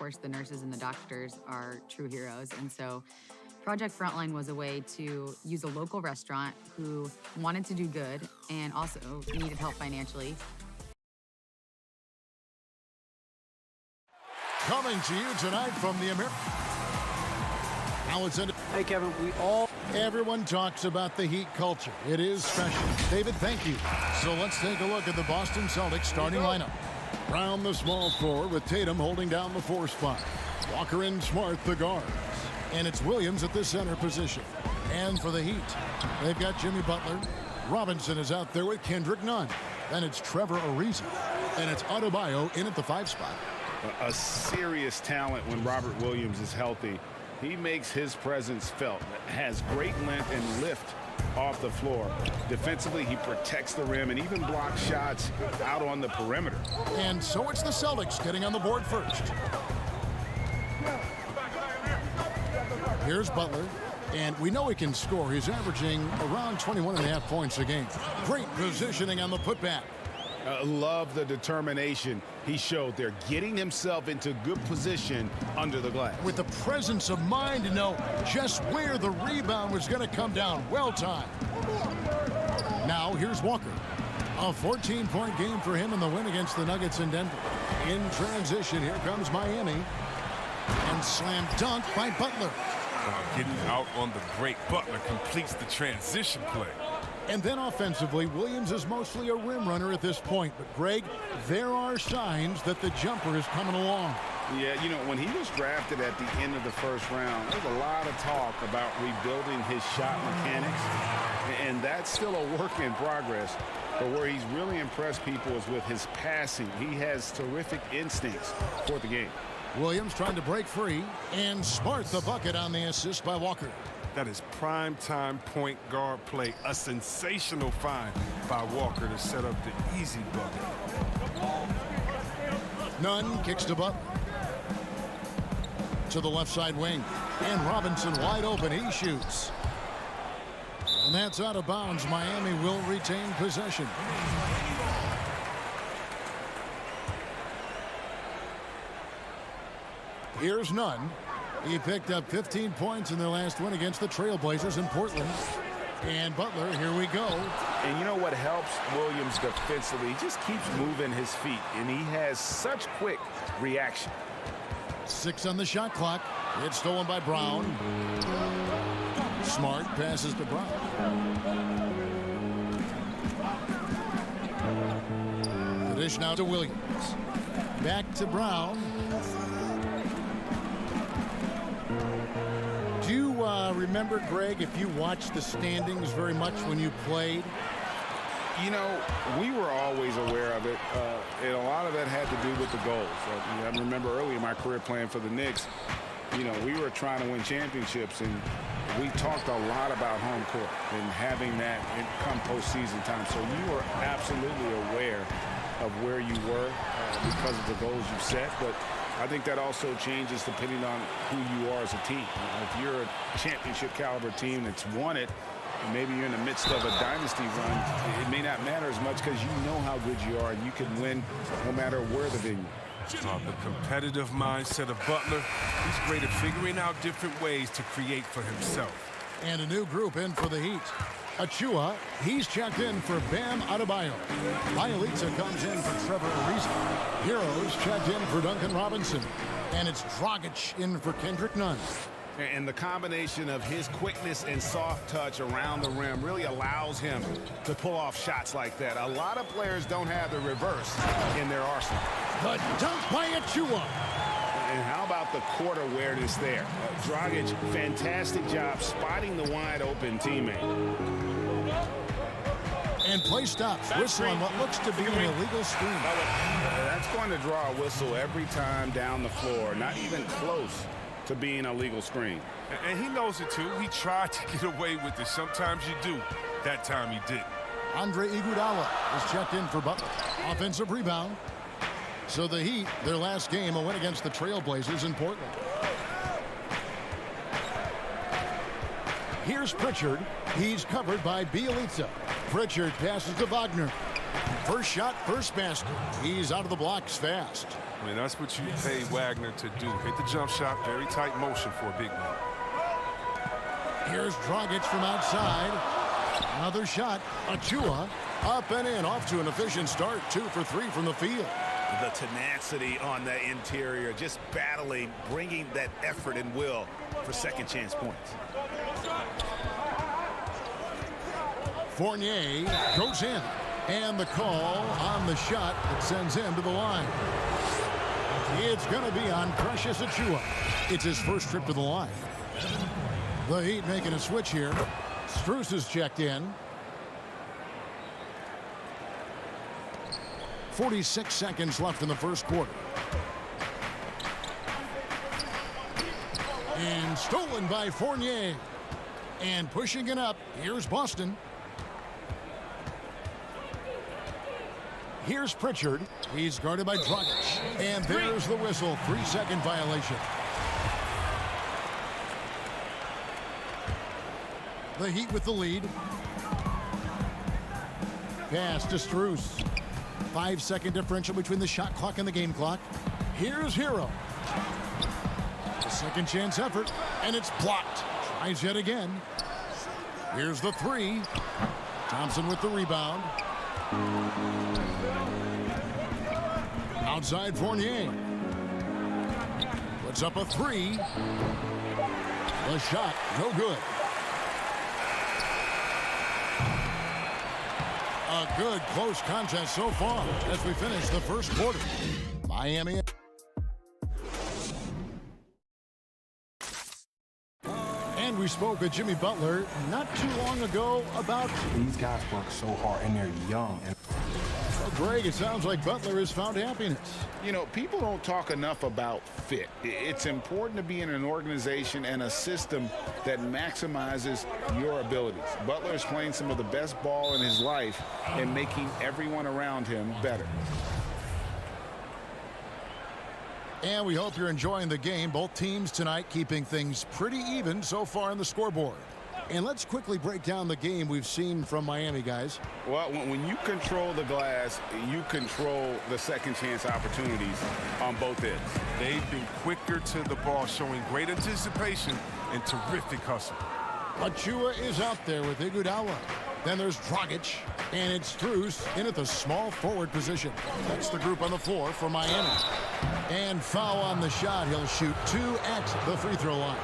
course, the nurses and the doctors are true heroes. And so Project Frontline was a way to use a local restaurant who wanted to do good and also needed help financially. Coming to you tonight from the American. Hey, Kevin, Everyone talks about the Heat culture. It is special. David, thank you. So let's take a look at the Boston Celtics starting lineup. Brown, the small forward, with Tatum holding down the 4 spot. Walker and Smart, the guards. And it's Williams at the center position. And for the Heat, they've got Jimmy Butler. Robinson is out there with Kendrick Nunn. Then it's Trevor Ariza. And it's Adebayo in at the 5 spot. A serious talent when Robert Williams is healthy. He makes his presence felt. Has great length and lift off the floor. Defensively, he protects the rim and even blocks shots out on the perimeter. And so it's the Celtics getting on the board first. Here's Butler. And we know he can score. He's averaging around 21.5 points a game. Great positioning on the putback. Love the determination he showed there, getting himself into good position under the glass. With the presence of mind to know just where the rebound was going to come down. Well timed. Now here's Walker. A 14-point game for him in the win against the Nuggets in Denver. In transition, here comes Miami. And slam dunk by Butler. Getting out on the break, Butler completes the transition play. And then offensively, Williams is mostly a rim runner at this point. But, Greg, there are signs that the jumper is coming along. Yeah, you know, when he was drafted at the end of the first round, there was a lot of talk about rebuilding his shot mechanics. And that's still a work in progress. But where he's really impressed people is with his passing. He has terrific instincts for the game. Williams trying to break free. And Smart the bucket on the assist by Walker. That is prime-time point guard play. A sensational find by Walker to set up the easy bucket. Nunn kicks to Butler. To the left side wing. And Robinson wide open. He shoots. And that's out of bounds. Miami will retain possession. Here's Nunn. He picked up 15 points in their last win against the Trailblazers in Portland. And Butler, here we go. And you know what helps Williams defensively? He just keeps moving his feet, and he has such quick reaction. 6 on the shot clock. It's stolen by Brown. Smart passes to Brown. The dish now to Williams. Back to Brown. Do you remember, Greg, if you watched the standings very much when you played? You know, we were always aware of it, and a lot of that had to do with the goals. I remember early in my career playing for the Knicks, you know, we were trying to win championships, and we talked a lot about home court and having that come postseason time. So you were absolutely aware of where you were because of the goals you set, but I think that also changes depending on who you are as a team. If you're a championship caliber team that's won it, and maybe you're in the midst of a dynasty run, it may not matter as much because you know how good you are and you can win no matter where the venue. The competitive mindset of Butler, he's great at figuring out different ways to create for himself. And a new group in for the Heat. Achua, he's checked in for Bam Adebayo. Bielitsa comes in for Trevor Ariza. Heroes checked in for Duncan Robinson. And it's Dragic in for Kendrick Nunn. And the combination of his quickness and soft touch around the rim really allows him to pull off shots like that. A lot of players don't have the reverse in their arsenal. The dunk by Achua. And how about the court awareness there? Dragic, fantastic job spotting the wide open teammate. And play stops. Whistle on what looks to be an illegal screen. That's going to draw a whistle every time down the floor. Not even close to being a legal screen. And he knows it too. He tried to get away with it. Sometimes you do. That time he didn't. Andre Iguodala is checked in for Butler. Offensive rebound. So the Heat, their last game, a win against the Trailblazers in Portland. Here's Pritchard. He's covered by Bielitsa. Pritchard passes to Wagner. First shot, first basket. He's out of the blocks fast. I mean, that's what you pay Wagner to do. Hit the jump shot, very tight motion for a big man. Here's Dragic from outside. Another shot. Achua up and in, off to an efficient start. 2 for 3 from the field. The tenacity on the interior, just battling, bringing that effort and will for second chance points. Fournier goes in. And the call on the shot that sends him to the line. It's going to be on Precious Achua. It's his first trip to the line. The Heat making a switch here. Strus is checked in. 46 seconds left in the first quarter. And stolen by Fournier. And pushing it up. Here's Boston. Here's Pritchard. He's guarded by Dragic. And there's the whistle. 3-second violation. The Heat with the lead. Pass to Strus. 5-second differential between the shot clock and the game clock. Here's Hero. A second chance effort. And it's blocked. Tries yet again. Here's the 3. Thompson with the rebound. Outside Fournier. Puts up a 3. The shot, no good. A good close contest so far as we finish the first quarter. Miami. And we spoke with Jimmy Butler not too long ago about... These guys work so hard and they're young. Well, Greg, it sounds like Butler has found happiness. You know, people don't talk enough about fit. It's important to be in an organization and a system that maximizes your abilities. Butler is playing some of the best ball in his life and making everyone around him better. And we hope you're enjoying the game. Both teams tonight keeping things pretty even so far on the scoreboard. And let's quickly break down the game we've seen from Miami, guys. Well, when you control the glass, you control the second chance opportunities on both ends. They've been quicker to the ball, showing great anticipation and terrific hustle. Achua is out there with Iguodala. Then there's Dragic, and it's Strus in at the small forward position. That's the group on the floor for Miami. And foul on the shot. He'll shoot 2 at the free throw line.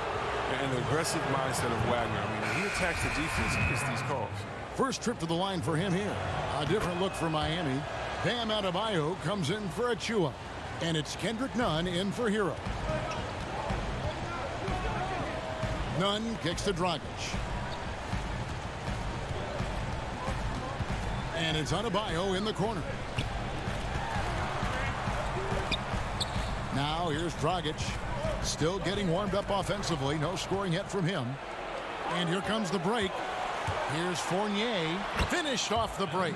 And the aggressive mindset of Wagner. I mean, when he attacks the defense, he gets these calls. First trip to the line for him here. A different look for Miami. Bam Adebayo comes in for Achua. And it's Kendrick Nunn in for Hero. Nunn kicks to Dragic. And it's Adebayo in the corner. Now here's Dragic. Still getting warmed up offensively. No scoring yet from him. And here comes the break. Here's Fournier. Finished off the break.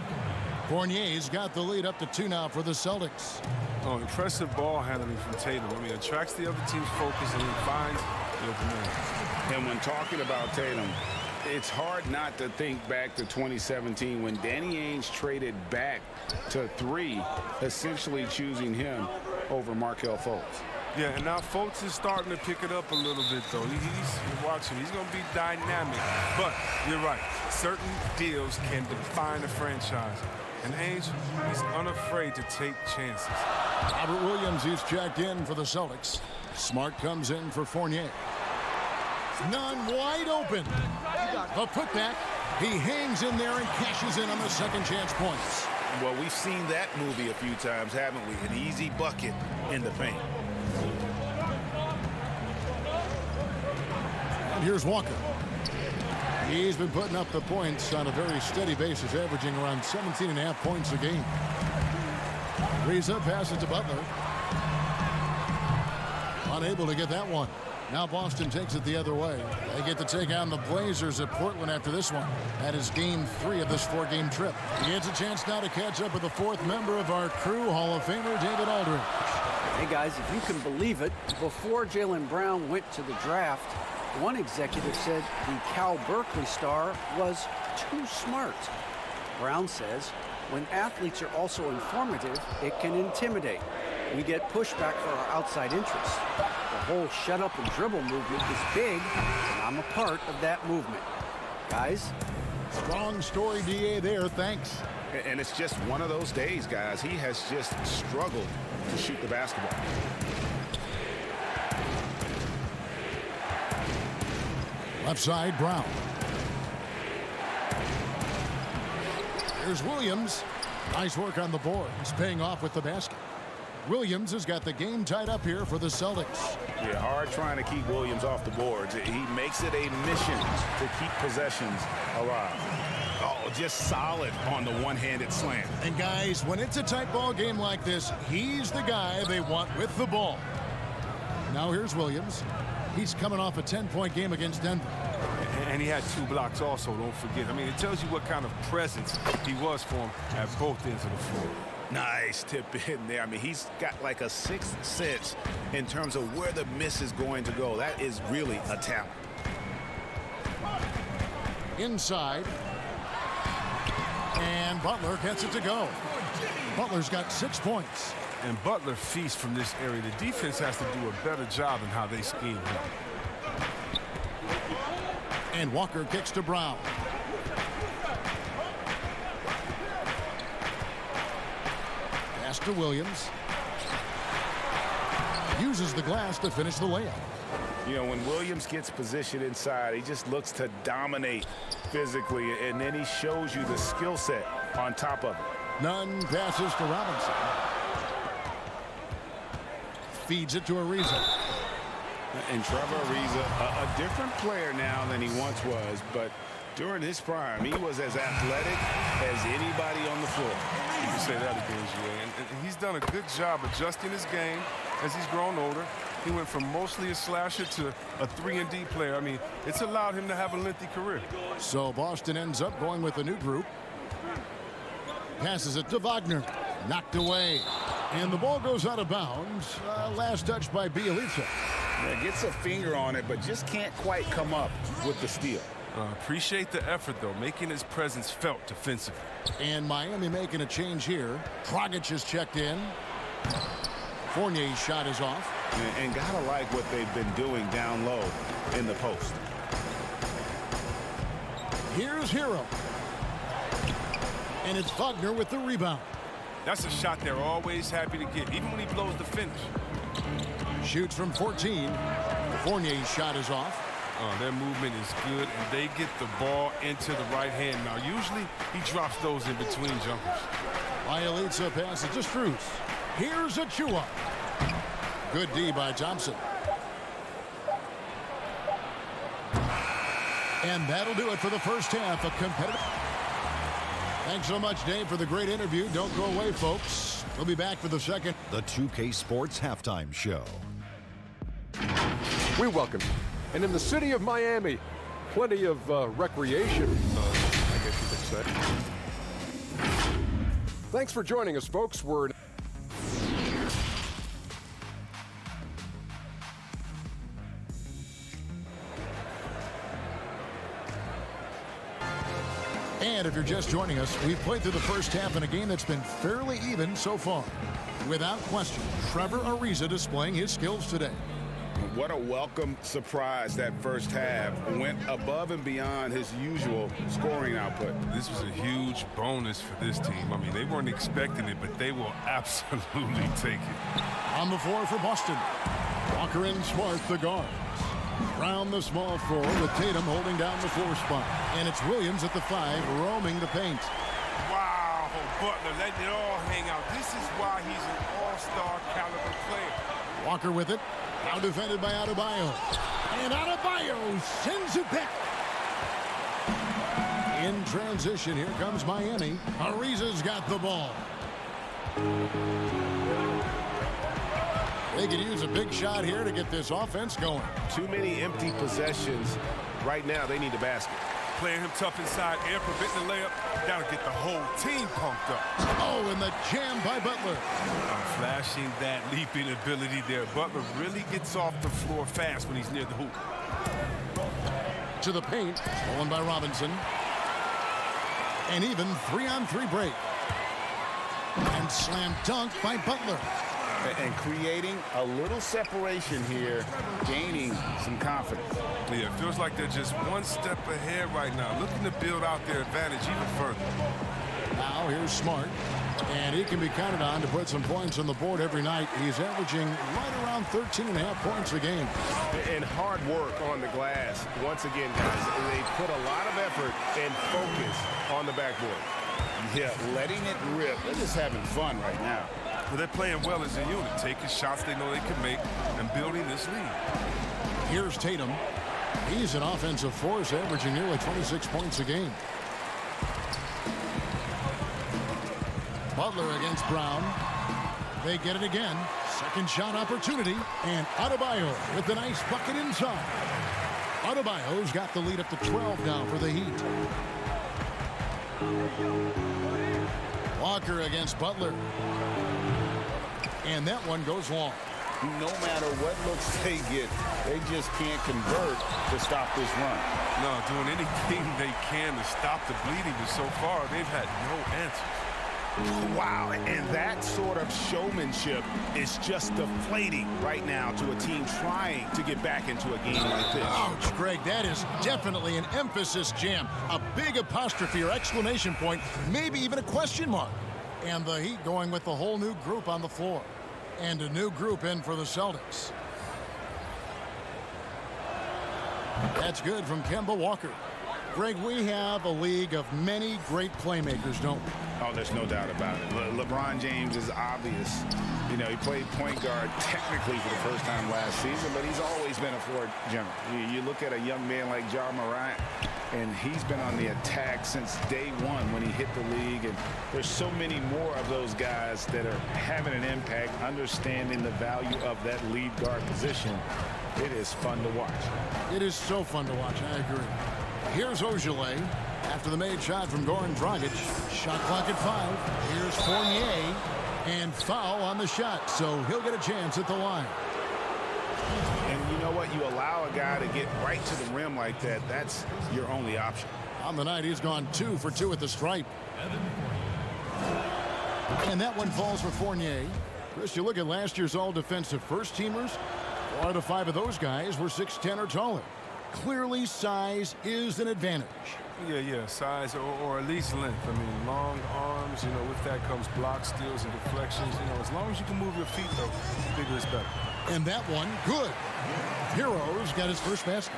Fournier's got the lead up to 2 now for the Celtics. Oh, impressive ball handling from Tatum. I mean, attracts the other team's focus and then finds the open man. And when talking about Tatum, it's hard not to think back to 2017 when Danny Ainge traded back to 3, essentially choosing him over Markelle Fultz. Yeah, and now Fultz is starting to pick it up a little bit, though. You're watching. He's going to be dynamic. But you're right. Certain deals can define a franchise. And Ainge, he's unafraid to take chances. Robert Williams, he's checked in for the Celtics. Smart comes in for Fournier. Nunn wide open. The putback. He hangs in there and cashes in on the second chance points. Well, we've seen that movie a few times, haven't we? An easy bucket in the paint. And here's Walker. He's been putting up the points on a very steady basis, averaging around 17.5 points a game. Reza passes to Butler. Unable to get that one. Now Boston takes it the other way. They get to take on the Blazers at Portland after this one. That is game 3 of this 4-game trip. He gets a chance now to catch up with the 4th member of our crew, Hall of Famer David Aldridge. Hey guys, if you can believe it, before Jaylen Brown went to the draft, one executive said the Cal Berkeley star was too smart. Brown says when athletes are also informative, it can intimidate. we get pushback for our outside interests. The whole shut up and dribble movement is big, and I'm a part of that movement. Guys? Strong story, DA, there. Thanks. And it's just one of those days, guys. He has just struggled to shoot the basketball. Left side, Brown. Here's Williams. Nice work on the boards, paying off with the basket. Williams has got the game tied up here for the Celtics. Yeah, hard trying to keep Williams off the boards. He makes it a mission to keep possessions alive. Oh, just solid on the one-handed slam. And guys, when it's a tight ball game like this, he's the guy they want with the ball. Now here's Williams. He's coming off a 10-point game against Denver. And he had 2 blocks also, don't forget. I mean, it tells you what kind of presence he was for him at both ends of the floor. Nice tip in there. I mean, he's got like a sixth sense in terms of where the miss is going to go. That is really a talent. Inside. And Butler gets it to go. Butler's got 6 points. And Butler feasts from this area. The defense has to do a better job in how they scheme him. And Walker kicks to Brown. Pass to Williams. Uses the glass to finish the layup. You know, when Williams gets positioned inside, he just looks to dominate physically, and then he shows you the skill set on top of it. Nunn passes to Robinson. Feeds it to Ariza. And Trevor Ariza, a different player now than he once was, but during his prime, he was as athletic as anybody on the floor. You can say that again, Jay. And he's done a good job adjusting his game as he's grown older. He went from mostly a slasher to a 3-and-D player. I mean, it's allowed him to have a lengthy career. So Boston ends up going with a new group. Passes it to Wagner. Knocked away. And the ball goes out of bounds. Last touch by Bielitsa. Yeah, gets a finger on it, but just can't quite come up with the steal. Appreciate the effort, though, making his presence felt defensively. And Miami making a change here. Dragic is checked in. Fournier's shot is off. And gotta like what they've been doing down low in the post. Here's Hero. And it's Wagner with the rebound. That's a shot they're always happy to get, even when he blows the finish. Shoots from 14. Fournier's shot is off. Their movement is good, and they get the ball into the right hand. Now, usually he drops those in between jumpers. Bielitsa passes to Strus. Here's Achua. Good D by Thompson. And that'll do it for the first half of competitive. Thanks so much, Dave, for the great interview. Don't go away, folks. We'll be back for the second. The 2K Sports Halftime Show. We welcome you. And in the city of Miami, plenty of recreation, I guess you could say. Thanks for joining us, folks. We're And if you're just joining us, we've played through the first half in a game that's been fairly even so far. Without question, Trevor Ariza displaying his skills today. What a welcome surprise that first half. Went above and beyond his usual scoring output. This was a huge bonus for this team. I mean, they weren't expecting it, but they will absolutely take it. On the floor for Boston. Walker and Smart, the guards. Brown, the small forward, with Tatum holding down the 4 spot. And it's Williams at the 5, roaming the paint. Wow, Butler letting it all hang out. This is why he's an all-star caliber player. Walker with it. Now defended by Adebayo. And Adebayo sends it back. In transition, here comes Miami. Ariza's got the ball. They could use a big shot here to get this offense going. Too many empty possessions. Right now, they need a basket. Playing him tough inside, air preventing the layup. That'll get the whole team pumped up. Oh, and the jam by Butler. Flashing that leaping ability there. Butler really gets off the floor fast when he's near the hoop. To the paint, stolen by Robinson. And even 3-on-3 break. And slam dunk by Butler. and creating a little separation here, gaining some confidence. Yeah, it feels like they're just one step ahead right now, looking to build out their advantage even further. Now here's Smart, and he can be counted on to put some points on the board every night. He's averaging right around 13.5 points a game. And hard work on the glass. Once again, guys, they put a lot of effort and focus on the backboard. Yeah, letting it rip. They're just having fun right now. Well, they're playing well as a unit, taking shots they know they can make and building this lead. Here's Tatum. He's an offensive force, averaging nearly 26 points a game. Butler against Brown. They get it again. Second shot opportunity. And Adebayo with the nice bucket inside. Adebayo's got the lead up to 12 now for the Heat. Walker against Butler. And that one goes long. No matter what looks they get, they just can't convert to stop this run. No, doing anything they can to stop the bleeding, but so far they've had no answer. Wow, and that sort of showmanship is just deflating right now to a team trying to get back into a game like this. Ouch, Greg, that is definitely an emphasis jam. A big apostrophe or exclamation point, maybe even a question mark. And the Heat going with the whole new group on the floor. And a new group in for the Celtics. That's good from Kemba Walker. Greg, we have a league of many great playmakers, don't we? Oh, there's no doubt about it. LeBron James is obvious. You know, he played point guard technically for the first time last season, but he's always been a floor general. You look at a young man like Ja Morant, and he's been on the attack since day one when he hit the league. And there's so many more of those guys that are having an impact, understanding the value of that lead guard position. It is fun to watch. It is so fun to watch, I agree. Here's Ojale after the made shot from Goran Dragic. Shot clock at 5. Here's Fournier, and foul on the shot, so he'll get a chance at the line. And you know what? You allow a guy to get right to the rim like that, that's your only option. On the night, he's gone 2 for 2 at the stripe. And that one falls for Fournier. Chris, you look at last year's all-defensive first-teamers, 4 out of 5 of those guys were 6'10" or taller. Clearly, size is an advantage. Yeah, size or at least length. I mean, long arms, you know, with that comes block steals and deflections. You know, as long as you can move your feet, though, bigger is better. And that one, good. Heroes got his first basket.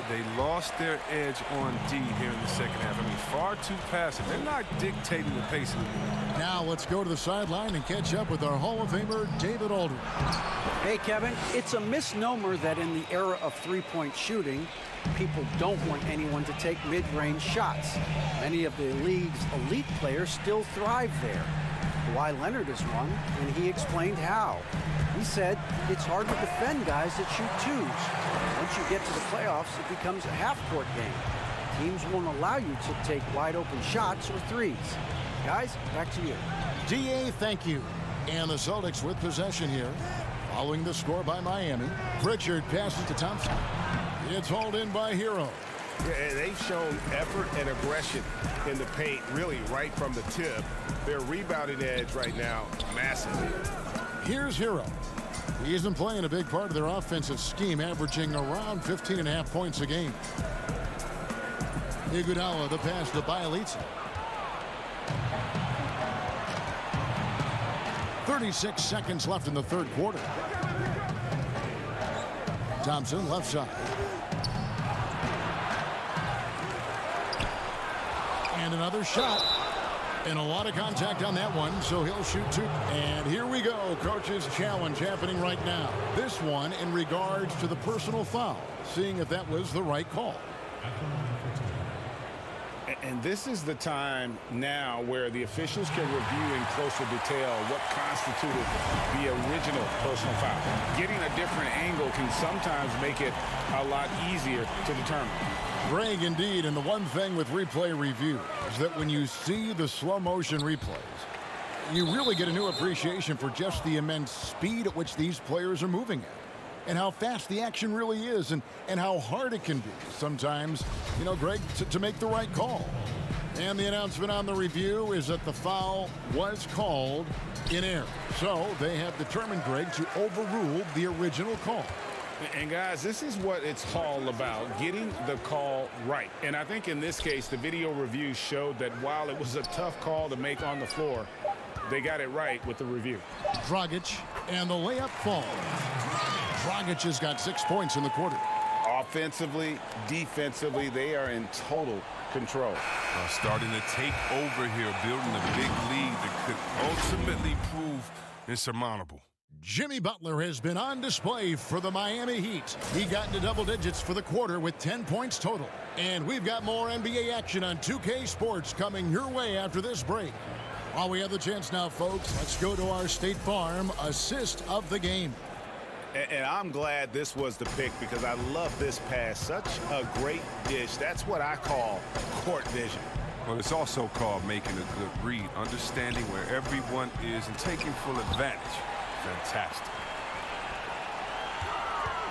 They lost their edge on D here in the second half. I mean, far too passive. They're not dictating the pace of the game. Now let's go to the sideline and catch up with our Hall of Famer, David Aldridge. Hey, Kevin, it's a misnomer that in the era of three-point shooting, people don't want anyone to take mid-range shots. Many of the league's elite players still thrive there. Kawhi Leonard is one, and he explained how. He said it's hard to defend guys that shoot twos. Once you get to the playoffs, it becomes a half-court game. Teams won't allow you to take wide-open shots or threes. Guys, back to you. DA, thank you. And the Celtics with possession here. Following the score by Miami. Pritchard passes to Thompson. It's hauled in by Hero. Yeah, they've shown effort and aggression in the paint, really right from the tip. Their rebounding edge right now, massive. Here's Hero. He isn't playing a big part of their offensive scheme, averaging around 15.5 points a game. Iguodala, the pass to Bielitsa. 36 seconds left in the third quarter. Thompson, left side. And another shot. And a lot of contact on that one, so he'll shoot 2. And here we go. Coach's challenge happening right now. This one in regards to the personal foul, seeing if that was the right call. And this is the time now where the officials can review in closer detail what constituted the original personal foul. Getting a different angle can sometimes make it a lot easier to determine. Greg, indeed, and the one thing with replay review is that when you see the slow motion replays, you really get a new appreciation for just the immense speed at which these players are moving at. And how fast the action really is, and how hard it can be sometimes, you know, Greg, to make the right call. And the announcement on the review is that the foul was called in error. So they have determined, Greg, to overrule the original call. And guys, this is what it's all about, getting the call right. And I think in this case, the video review showed that while it was a tough call to make on the floor, they got it right with the review. Dragic, and the layup falls. Dragic has got 6 points in the quarter. Offensively, defensively, they are in total control. Starting to take over here, building a big lead that could ultimately prove insurmountable. Jimmy Butler has been on display for the Miami Heat. He got into double digits for the quarter with 10 points total. And we've got more NBA action on 2K Sports coming your way after this break. While we have the chance now, folks, let's go to our State Farm assist of the game. And I'm glad this was the pick because I love this pass. Such a great dish. That's what I call court vision. Well, it's also called making a good read, understanding where everyone is and taking full advantage. Fantastic.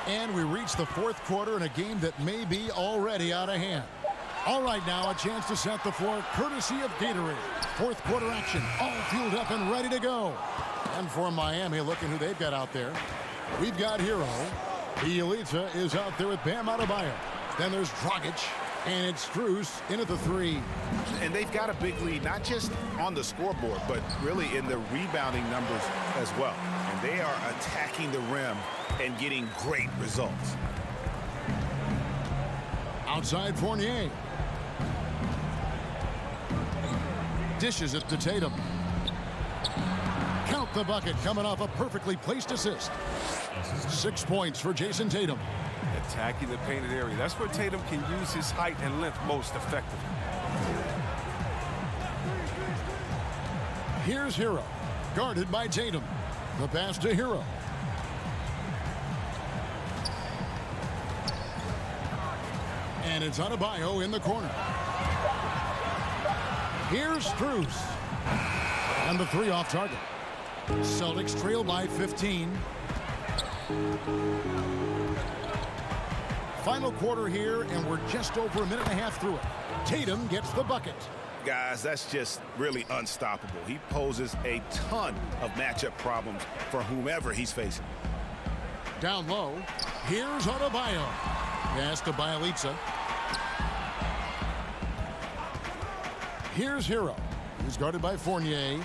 And we reach the fourth quarter in a game that may be already out of hand. All right, now a chance to set the floor courtesy of Gatorade. Fourth quarter action, all fueled up and ready to go. And for Miami, looking who they've got out there. We've got Hero. Bielitsa is out there with Bam Adebayo. Then there's Dragic, and it's Strus in at the three. And they've got a big lead, not just on the scoreboard, but really in the rebounding numbers as well. And they are attacking the rim and getting great results. Outside Fournier. Dishes it to Tatum. Count the bucket coming off a perfectly placed assist. 6 points for Jason Tatum. Attacking the painted area. That's where Tatum can use his height and length most effectively. Here's Hero. Guarded by Tatum. The pass to Hero. And it's Adebayo in the corner. Here's Strus. And the three off target. Celtics trail by 15. Final quarter here, and we're just over a minute and a half through it. Tatum gets the bucket. Guys, that's just really unstoppable. He poses a ton of matchup problems for whomever he's facing. Down low, here's Adebayo. Pass to Bielitsa. Here's Hero. He's guarded by Fournier.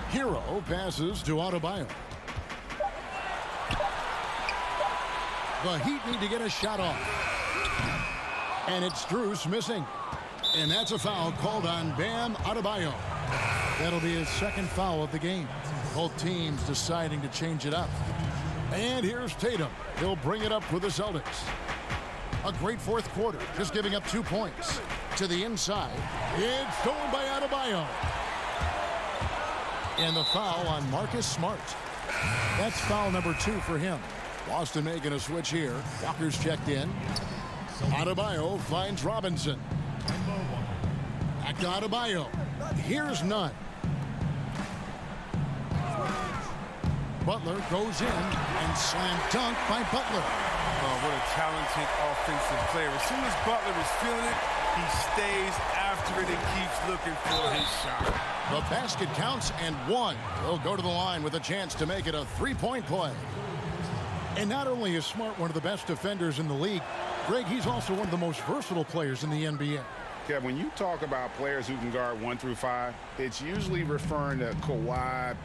Hero passes to Adebayo. The Heat need to get a shot off. And it's Strus missing. And that's a foul called on Bam Adebayo. That'll be his second foul of the game. Both teams deciding to change it up. And here's Tatum. He'll bring it up for the Celtics. A great fourth quarter, just giving up 2 points. To the inside. It's stolen by Adebayo. And the foul on Marcus Smart. That's foul number 2 for him. Boston making a switch here. Walker's checked in. Adebayo finds Robinson. Back to Adebayo. Here's Nunn. Butler goes in and slam dunk by Butler. Oh, what a talented offensive player. As soon as Butler is feeling it, he stays after it and keeps looking for his shot. The basket counts and one. He'll go to the line with a chance to make it a three-point play. And not only is Smart one of the best defenders in the league, Greg, he's also one of the most versatile players in the NBA. Kev, when you talk about players who can guard 1 through 5, it's usually referring to Kawhi,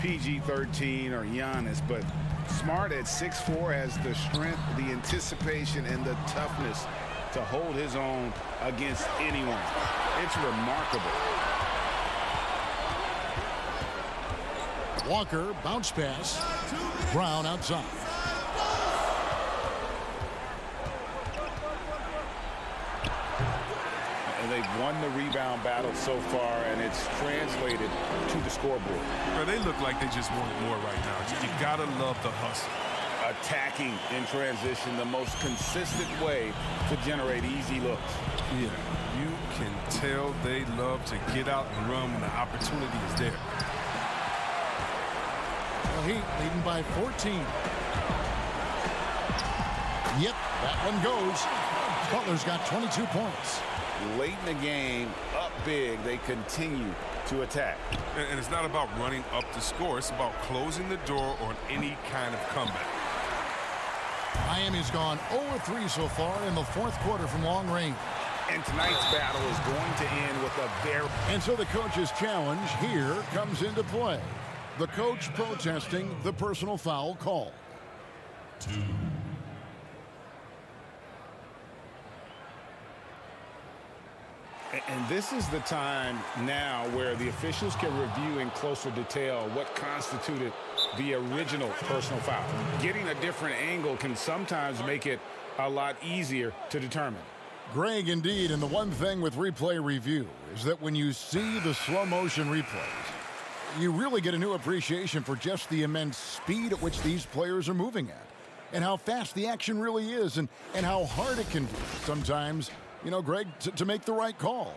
PG-13, or Giannis, but Smart at 6'4" has the strength, the anticipation, and the toughness to hold his own against anyone. It's remarkable. Walker, bounce pass. Brown outside. And they've won the rebound battle so far, and it's translated to the scoreboard. Well, they look like they just want more right now. You gotta love the hustle. Attacking in transition, the most consistent way to generate easy looks. Yeah, you can tell they love to get out and run when the opportunity is there. The Heat leading by 14. Yep, that one goes. Butler's got 22 points. late in the game, up big, they continue to attack. And it's not about running up the score. It's about closing the door on any kind of comeback. Miami's gone 0-3 so far in the fourth quarter from long range. And tonight's battle is going to end with a very... And so the coach's challenge here comes into play. The coach protesting the personal foul call. 2. And this is the time now where the officials can review in closer detail what constituted the original personal foul. Getting a different angle can sometimes make it a lot easier to determine. Greg, indeed, and the one thing with replay review is that when you see the slow motion replays, you really get a new appreciation for just the immense speed at which these players are moving at, and how fast the action really is, and how hard it can be sometimes, you know, Greg, to make the right call.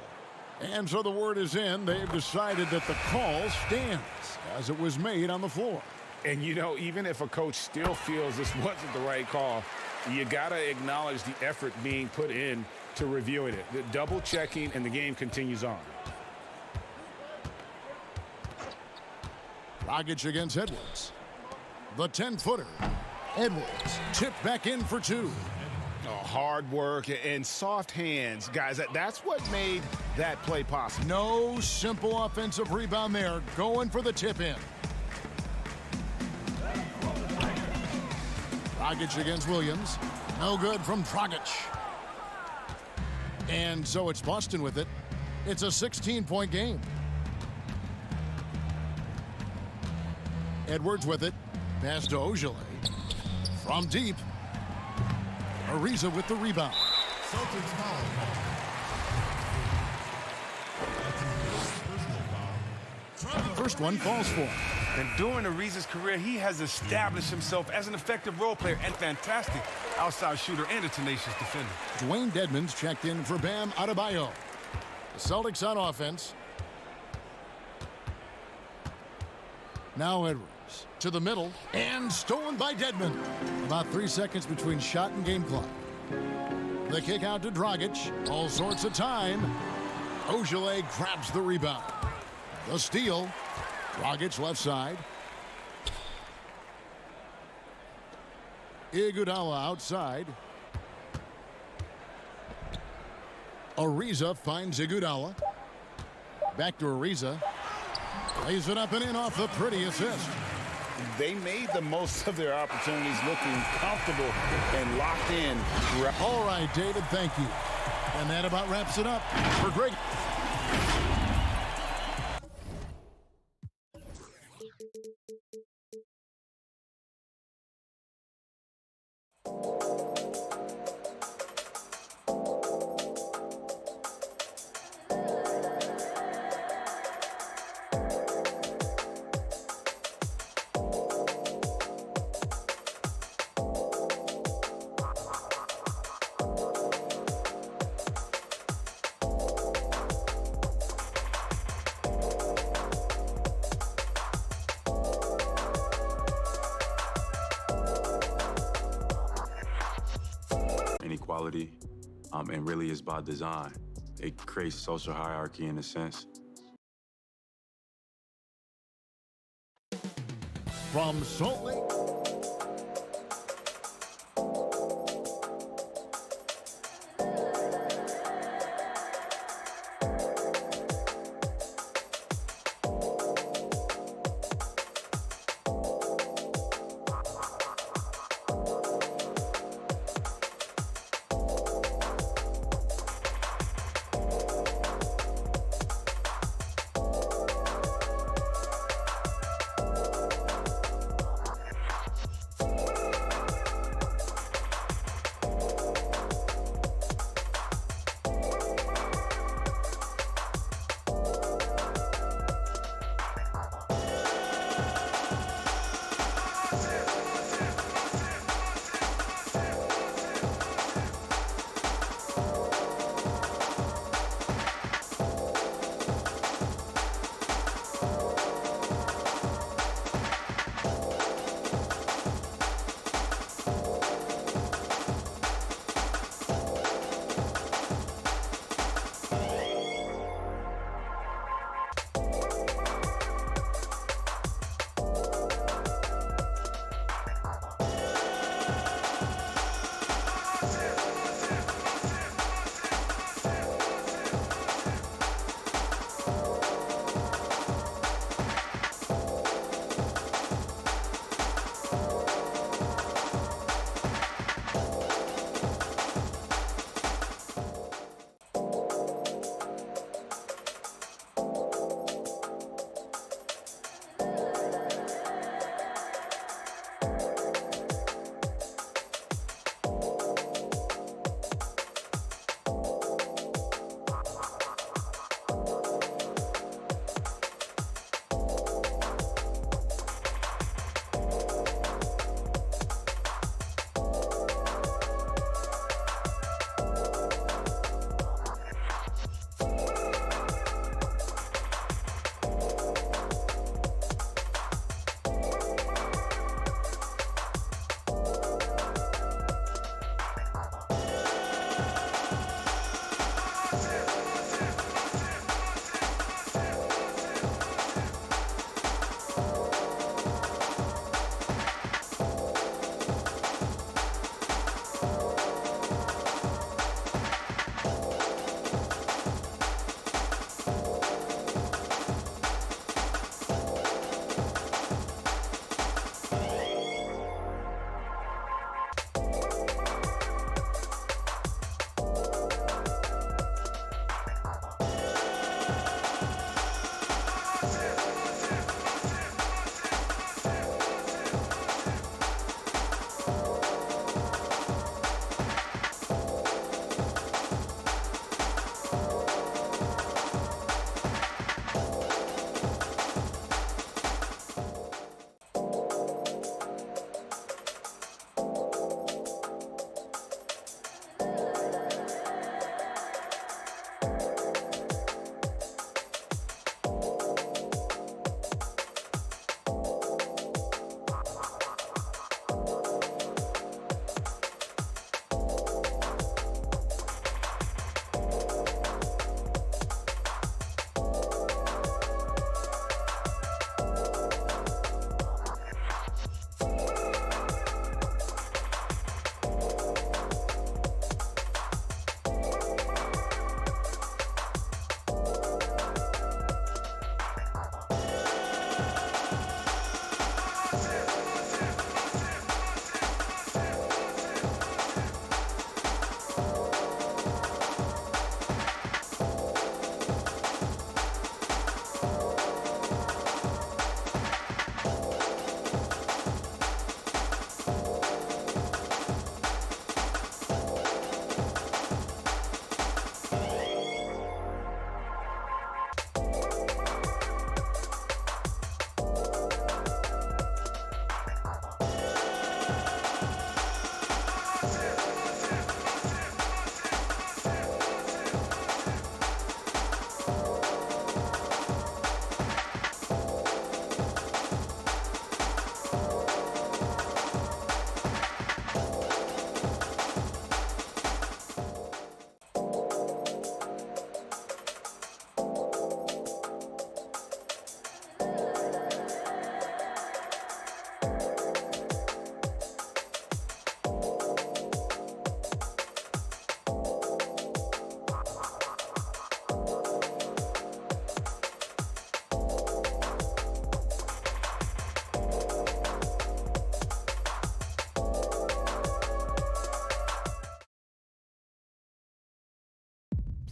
And so the word is in. They've decided that the call stands as it was made on the floor. And, you know, even if a coach still feels this wasn't the right call, you got to acknowledge the effort being put in to reviewing it. The double checking, and the game continues on. Dragic against Edwards. The 10-footer. Edwards tipped back in for 2. Oh, hard work and soft hands. Guys, that's what made that play possible. No simple offensive rebound there. Going for the tip-in. Dragic against Williams. No good from Dragic. And so it's Boston with it. It's a 16-point game. Edwards with it. Pass to Ojale. From deep. Ariza with the rebound. First one falls for him. And during Ariza's career, he has established himself as an effective role player and fantastic outside shooter and a tenacious defender. Dwayne Dedmon's checked in for Bam Adebayo. The Celtics on offense. Now Edwards to the middle and stolen by Dedmon. About 3 seconds between shot and game clock. The kick out to Dragic. All sorts of time. Ojale grabs the rebound. The steal. Dragic left side. Iguodala outside. Ariza finds Iguodala. Back to Ariza. Lays it up and in off the pretty assist. They made the most of their opportunities, looking comfortable and locked in. All right, David, thank you. And that about wraps it up for Greg. Inequality, and really is by design. It creates social hierarchy in a sense. From Salt Lake.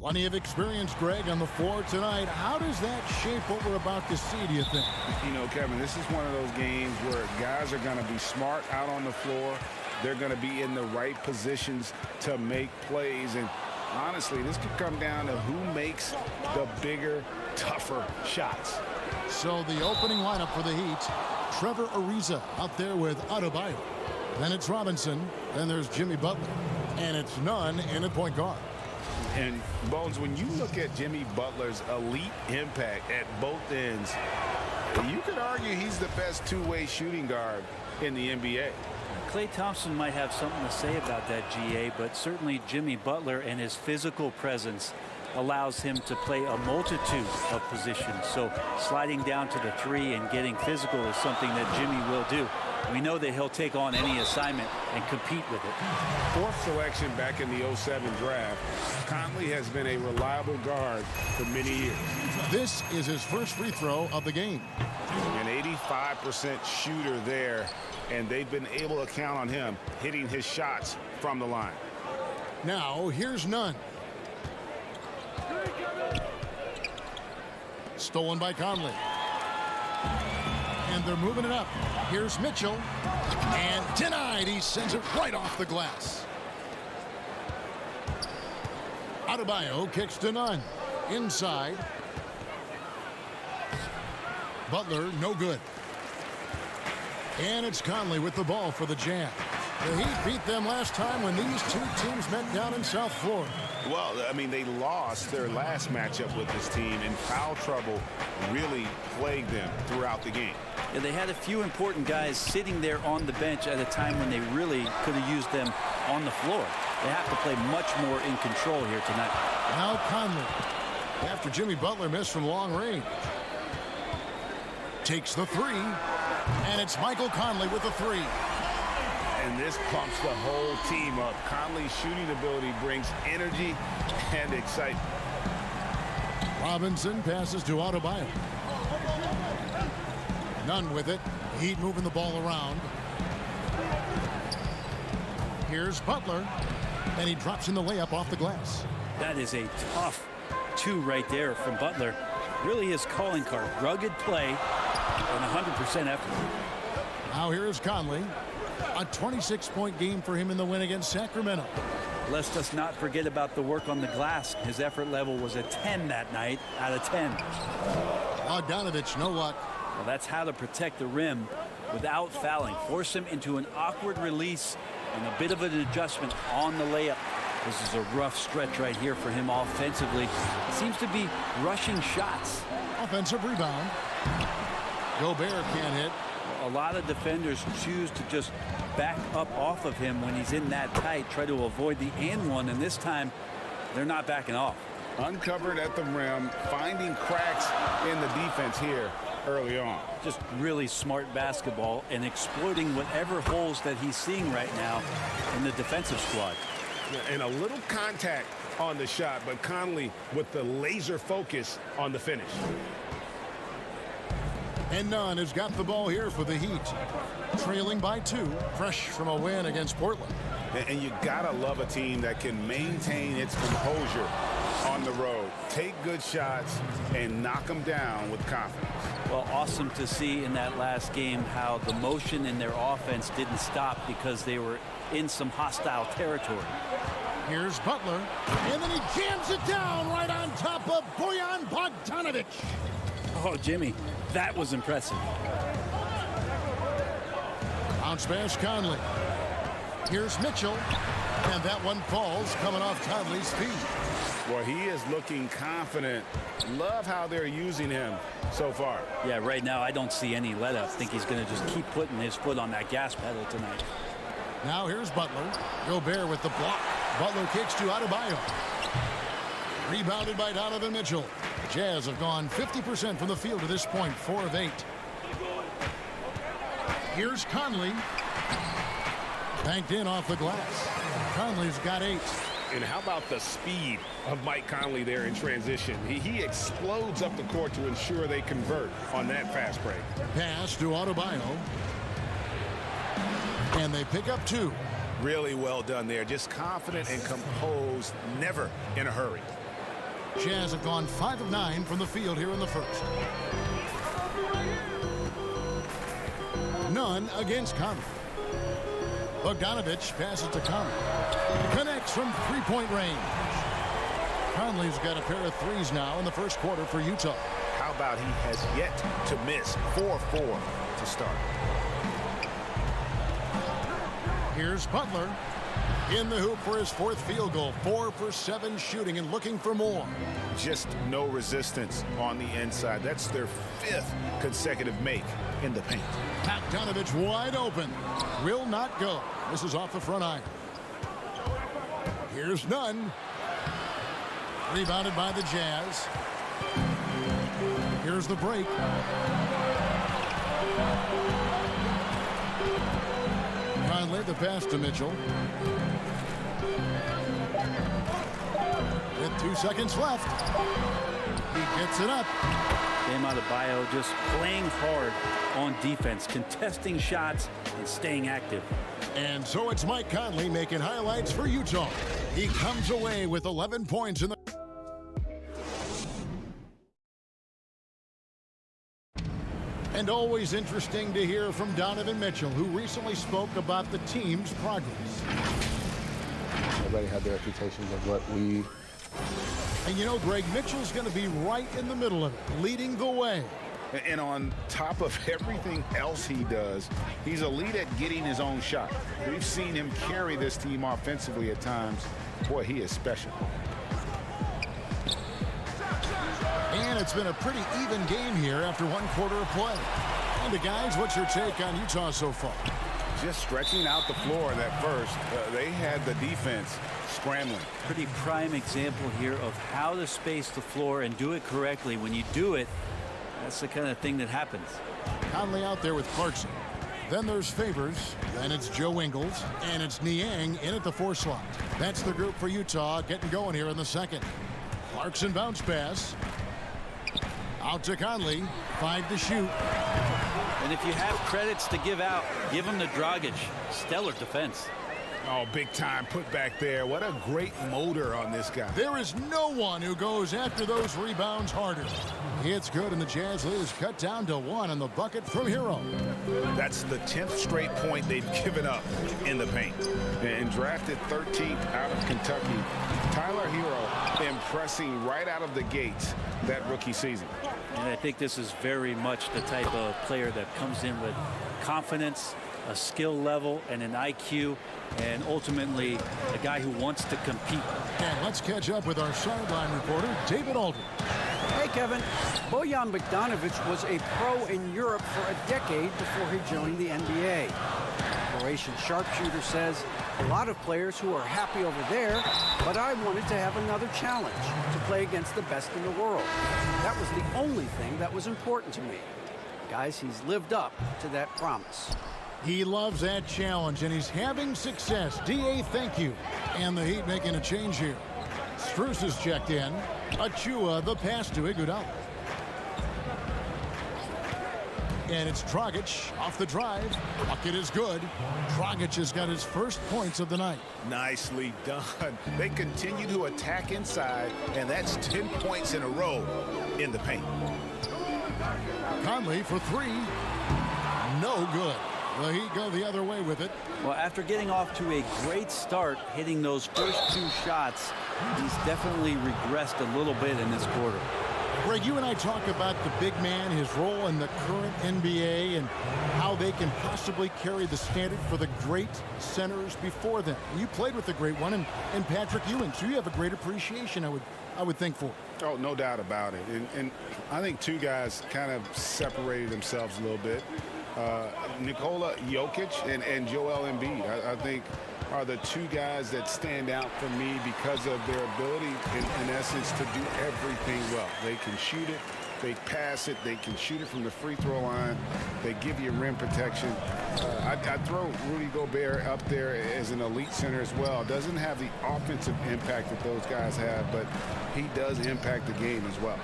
Plenty of experience, Greg, on the floor tonight. How does that shape what we're about to see, do you think? You know, Kevin, this is one of those games where guys are going to be smart out on the floor. They're going to be in the right positions to make plays. And honestly, this could come down to who makes the bigger, tougher shots. So the opening lineup for the Heat, Trevor Ariza out there with Adebayo. Then it's Robinson. Then there's Jimmy Butler. And it's Nunn in at point guard. And, Bones, when you look at Jimmy Butler's elite impact at both ends, you could argue he's the best two-way shooting guard in the NBA. Klay Thompson might have something to say about that, GA, but certainly Jimmy Butler and his physical presence allows him to play a multitude of positions. So sliding down to the three and getting physical is something that Jimmy will do. We know that he'll take on any assignment and compete with it. Fourth selection back in the 07 draft, Conley has been a reliable guard for many years. This is his first free throw of the game. An 85% shooter there, and they've been able to count on him hitting his shots from the line. Now, here's Nunn. Stolen by Conley. And they're moving it up. Here's Mitchell. And denied. He sends it right off the glass. Adebayo kicks to Nunn. Inside. Butler, no good. And it's Conley with the ball for the Jazz. The Heat beat them last time when these two teams met down in South Florida. Well, I mean, they lost their last matchup with this team, and foul trouble really plagued them throughout the game. Yeah, they had a few important guys sitting there on the bench at a time when they really could have used them on the floor. They have to play much more in control here tonight. Now Conley, after Jimmy Butler missed from long range, takes the three, and it's Michael Conley with the three. And this pumps the whole team up. Conley's shooting ability brings energy and excitement. Robinson passes to Adebayo. Nunn with it. Heat moving the ball around. Here's Butler. And he drops in the layup off the glass. That is a tough two right there from Butler. Really his calling card. Rugged play and 100% effort. Now here's Conley. A 26-point game for him in the win against Sacramento. Let's just not forget about the work on the glass. His effort level was a 10 that night out of 10. Bogdanovich, no luck. Well, that's how to protect the rim without fouling. Force him into an awkward release and a bit of an adjustment on the layup. This is a rough stretch right here for him offensively. Seems to be rushing shots. Offensive rebound. Gobert can't hit. A lot of defenders choose to just back up off of him when he's in that tight, try to avoid the and one, and this time they're not backing off. Uncovered at the rim, finding cracks in the defense here early on. Just really smart basketball and exploiting whatever holes that he's seeing right now in the defensive squad. And a little contact on the shot, but Conley with the laser focus on the finish. And Nunn has got the ball here for the Heat. Trailing by 2, fresh from a win against Portland. And you gotta love a team that can maintain its composure on the road. Take good shots and knock them down with confidence. Well, awesome to see in that last game how the motion in their offense didn't stop because they were in some hostile territory. Here's Butler, and then he jams it down right on top of Bojan Bogdanovich. Oh, Jimmy, that was impressive. Bounce pass Conley. Here's Mitchell, and that one falls coming off Conley's feet. Well, he is looking confident. Love how they're using him so far. Yeah, right now I don't see any let up. I think he's going to just keep putting his foot on that gas pedal tonight. Now here's Butler. Gobert with the block. Butler kicks to Adebayo. Rebounded by Donovan Mitchell. The Jazz have gone 50% from the field to this point, 4 of 8. Here's Conley. Banked in off the glass. Conley's got 8. And how about the speed of Mike Conley there in transition? He explodes up the court to ensure they convert on that fast break. Pass to Adebayo. And they pick up 2. Really well done there. Just confident and composed, never in a hurry. Jazz have gone 5 of 9 from the field here in the first. None against Conley. Bogdanovich passes to Conley. Connects from three-point range. Conley's got a pair of threes now in the first quarter for Utah. How about he has yet to miss 4-4 to start. Here's Butler in the hoop for his fourth field goal. 4 for 7 shooting and looking for more. Just no resistance on the inside. That's their 5th consecutive make in the paint. Bogdanovich wide open. Will not go. This is off the front iron. Here's Nunn. Rebounded by the Jazz. Here's the break. Conley the pass to Mitchell. With 2 seconds left. He gets it up. Bam Adebayo just playing hard on defense, contesting shots and staying active. And so it's Mike Conley making highlights for Utah. He comes away with 11 points in the... And always interesting to hear from Donovan Mitchell, who recently spoke about the team's progress. Everybody had their expectations of what we... And you know, Greg, Mitchell's going to be right in the middle of it, leading the way. And on top of everything else he does, he's elite at getting his own shot. We've seen him carry this team offensively at times. Boy, he is special. And it's been a pretty even game here after 1 quarter of play. And guys, what's your take on Utah so far? Just stretching out the floor in that first. They had the defense scrambling. Pretty prime example here of how to space the floor and do it correctly. When you do it, that's the kind of thing that happens. Conley out there with Clarkson. Then there's Favors. Then it's Joe Ingles. And it's Niang in at the 4 slot. That's the group for Utah getting going here in the second. Clarkson bounce pass. Out to Conley. 5 to shoot. And if you have credits to give out, give them to Dragic. Stellar defense. Oh, big time put back there. What a great motor on this guy. There is no one who goes after those rebounds harder. It's good, and the Jazz lead is cut down to 1 on the bucket from Hero. That's the 10th straight point they've given up in the paint. And drafted 13th out of Kentucky, Tyler Hero impressing right out of the gates that rookie season. And I think this is very much the type of player that comes in with confidence, a skill level, and an IQ, and ultimately a guy who wants to compete. And let's catch up with our sideline reporter, David Aldridge. Hey, Kevin. Bojan Bogdanović was a pro in Europe for a decade before he joined the NBA. Croatian sharpshooter says, a lot of players who are happy over there, but I wanted to have another challenge, to play against the best in the world. That was the only thing that was important to me. Guys, he's lived up to that promise. He loves that challenge, and he's having success. D.A., thank you. And the Heat making a change here. Strus is checked in. Achua, the pass to Iguodala. And it's Dragic off the drive. Bucket is good. Dragic has got his first points of the night. Nicely done. They continue to attack inside, and that's 10 points in a row in the paint. Conley for 3. No good. The Heat go the other way with it. Well, after getting off to a great start, hitting those first 2 shots, he's definitely regressed a little bit in this quarter. Greg, you and I talk about the big man, his role in the current NBA, and how they can possibly carry the standard for the great centers before them. You played with the great one, and Patrick Ewing, so you have a great appreciation, I would think, for it. Oh, no doubt about it. And I think 2 guys kind of separated themselves a little bit. Nikola Jokic and Joel Embiid, I think, are the 2 guys that stand out for me because of their ability, in essence, to do everything well. They can shoot it, they pass it, they can shoot it from the free throw line, they give you rim protection. I'd throw Rudy Gobert up there as an elite center as well. Doesn't have the offensive impact that those guys have, but he does impact the game as well.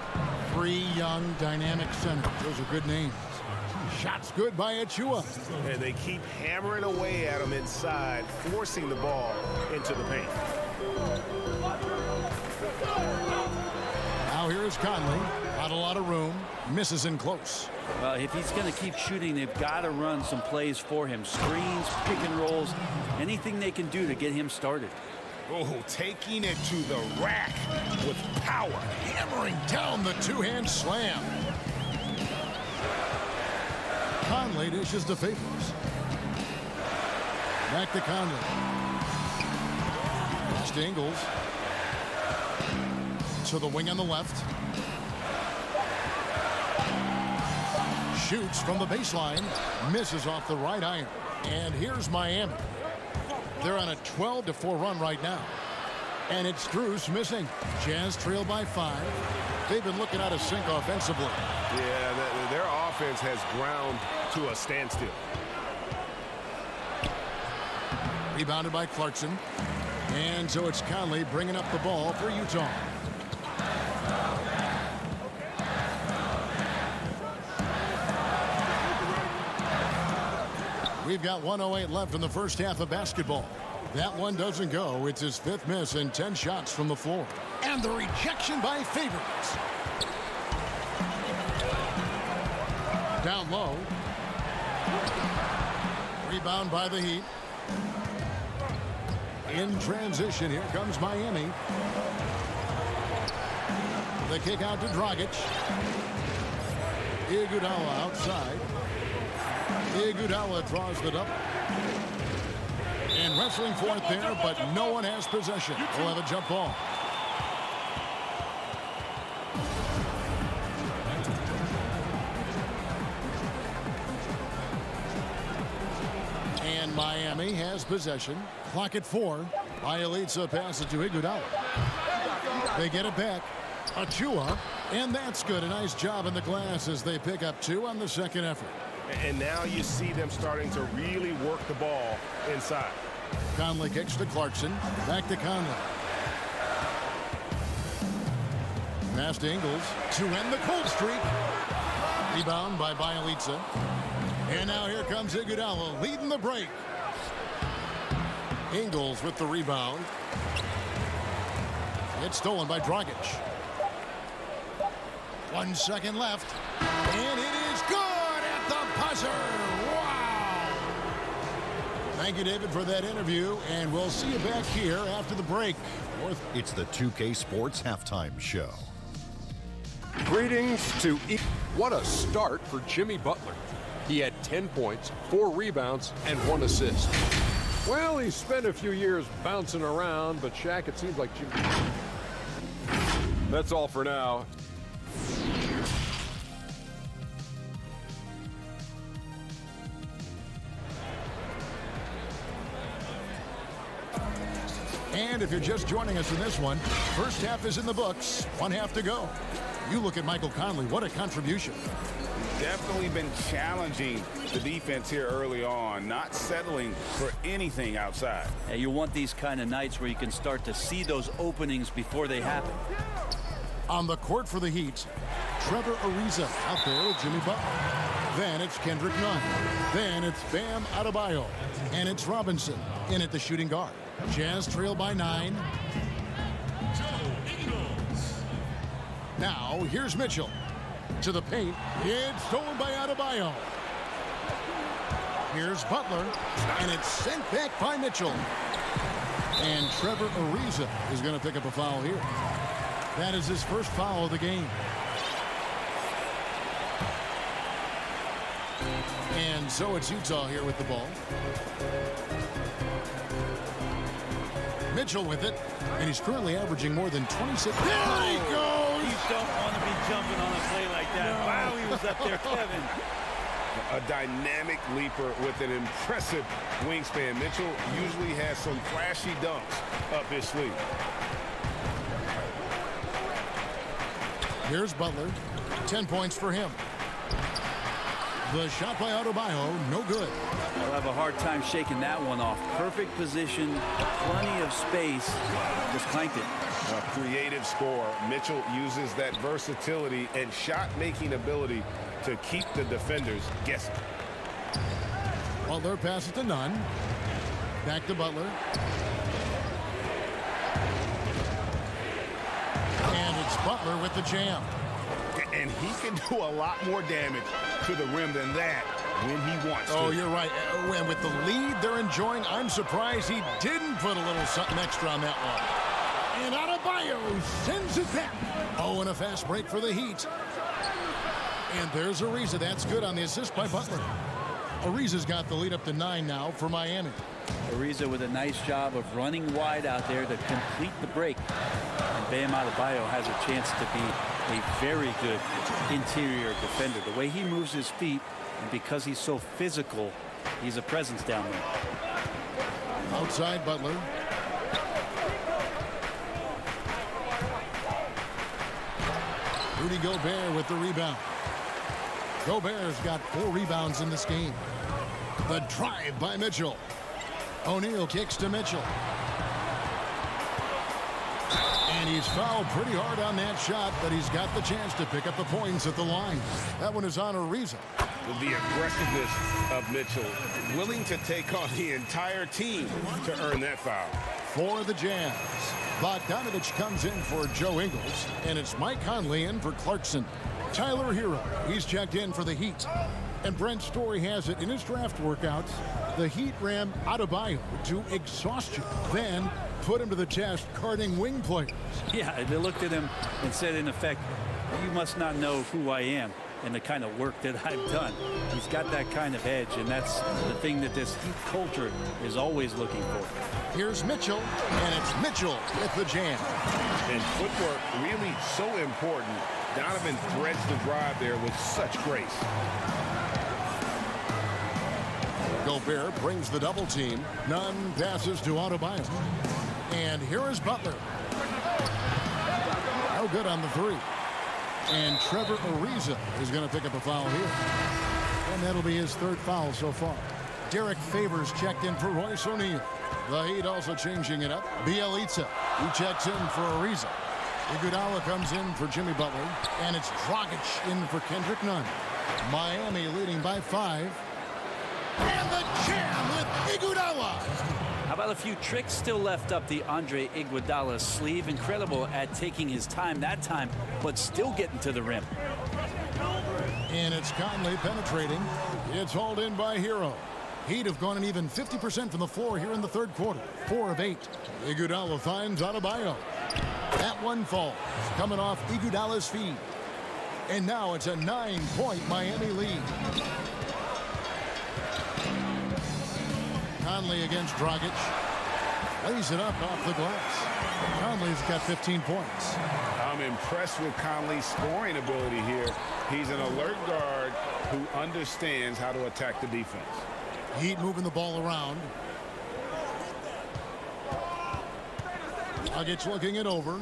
3 young, dynamic centers. Those are good names. Shots good by Achua. And they keep hammering away at him inside, forcing the ball into the paint. here's Conley. Not a lot of room. Misses in close. Well, if he's going to keep shooting, they've got to run some plays for him. Screens, pick and rolls, anything they can do to get him started. Oh, taking it to the rack with power. Hammering down the two-hand slam. Conley dishes to Favors. Back to Conley. Pass to Ingles. To the wing on the left. Shoots from the baseline. Misses off the right iron. And here's Miami. They're on a 12-4 run right now. And it's Strus missing. Jazz trail by 5. They've been looking out of sync offensively. Yeah, their offense has ground to a standstill. Rebounded by Clarkson. And so it's Conley bringing up the ball for Utah. We've got 1:08 left in the first half of basketball. That one doesn't go. It's his 5th miss and 10 shots from the floor. And the rejection by Favors. Down low. Rebound by the Heat. In transition, here comes Miami. The kick out to Dragic. Iguodala outside. Iguodala draws the double. And wrestling for it there, but no one has possession. We'll have a jump ball. And Miami has possession. Clock at 4. Bielitsa passes to Iguodala. They get it back. Achua, and that's good. A nice job in the glass as they pick up 2 on the second effort. And now you see them starting to really work the ball inside. Conley kicks to Clarkson. Back to Conley. Pass to Ingles to end the cold streak. Rebound by Bielitsa. And now here comes Iguodala leading the break. Ingles with the rebound. It's stolen by Dragic. 1 second left. And it is good at the buzzer. Wow. Thank you, David, for that interview. And we'll see you back here after the break. It's the 2K Sports Halftime Show. Greetings to what a start for Jimmy Butler. He had 10 points, 4 rebounds, and 1 assist. Well, he spent a few years bouncing around, but Shaq, it seems like Jimmy. That's all for now. And if you're just joining us in this one, first half is in the books. 1 half to go. You look at Michael Conley. What a contribution. Definitely been challenging the defense here early on, not settling for anything outside. Yeah, you want these kind of nights where you can start to see those openings before they happen. On the court for the Heat, Trevor Ariza out there with Jimmy Butler. Then it's Kendrick Nunn. Then it's Bam Adebayo. And it's Robinson in at the shooting guard. Jazz trail by 9. Now here's Mitchell. To the paint. It's stolen by Adebayo. Here's Butler. And it's sent back by Mitchell. And Trevor Ariza is going to pick up a foul here. That is his first foul of the game. And so it's Utah here with the ball. Mitchell with it. And he's currently averaging more than 26. There he goes! You don't want to be jumping on a play like that. No. Wow, he was up there, Kevin. A dynamic leaper with an impressive wingspan. Mitchell usually has some flashy dunks up his sleeve. Here's Butler. 10 points for him. The shot by Adebayo, no good. They'll have a hard time shaking that one off. Perfect position, plenty of space. Just clanked it. A creative scorer. Mitchell uses that versatility and shot-making ability to keep the defenders guessing. Butler passes to Nunn. Back to Butler. And it's Butler with the jam. And he can do a lot more damage to the rim than that when he wants to. Oh, you're right. And with the lead they're enjoying, I'm surprised he didn't put a little something extra on that one. And Adebayo sends it back. Oh, and a fast break for the Heat. And there's Ariza. That's good on the assist by Butler. Ariza's got the lead up to 9 now for Miami. Ariza with a nice job of running wide out there to complete the break. And Bam Adebayo has a chance to be a very good interior defender. The way he moves his feet, and because he's so physical, he's a presence down there. Outside Butler. Rudy Gobert with the rebound. Gobert's got 4 rebounds in this game. The drive by Mitchell. O'Neal kicks to Mitchell. And he's fouled pretty hard on that shot, but he's got the chance to pick up the points at the line. That one is on Ariza. With the aggressiveness of Mitchell, willing to take on the entire team to earn that foul. For the Jazz, Bogdanovich comes in for Joe Ingles, and it's Mike Conley in for Clarkson. Tyler Hero, he's checked in for the Heat. And Brent Story has it in his draft workouts. The Heat ran Adebayo to exhaustion, then put him to the test carting wing players. Yeah, they looked at him and said, in effect, you must not know who I am and the kind of work that I've done. He's got that kind of edge, and that's the thing that this Heat culture is always looking for. Here's Mitchell, and it's Mitchell with the jam. And footwork really so important. Donovan threads the drive there with such grace. Gobert brings the double team. None passes to Adebayo. And here is Butler. No good on the 3. And Trevor Ariza is going to pick up a foul here. And that'll be his 3rd foul so far. Derek Favors checked in for Royce O'Neal. The Heat also changing it up. Bielitsa, he checks in for Ariza. Iguodala comes in for Jimmy Butler. And it's Dragic in for Kendrick Nunn. Miami leading by 5. And the jam with Iguodala. How about a few tricks still left up the Andre Iguodala sleeve? Incredible at taking his time that time, but still getting to the rim. And it's Conley penetrating. It's hauled in by Hero. Heat have gone an even 50% from the floor here in the 3rd quarter. 4 of 8. Iguodala finds Adebayo. That one falls, coming off Iguodala's feed. And now it's a 9-point Miami lead. Conley against Dragic. Lays it up off the glass. Conley's got 15 points. I'm impressed with Conley's scoring ability here. He's an alert guard who understands how to attack the defense. Heat moving the ball around. Dragic looking it over.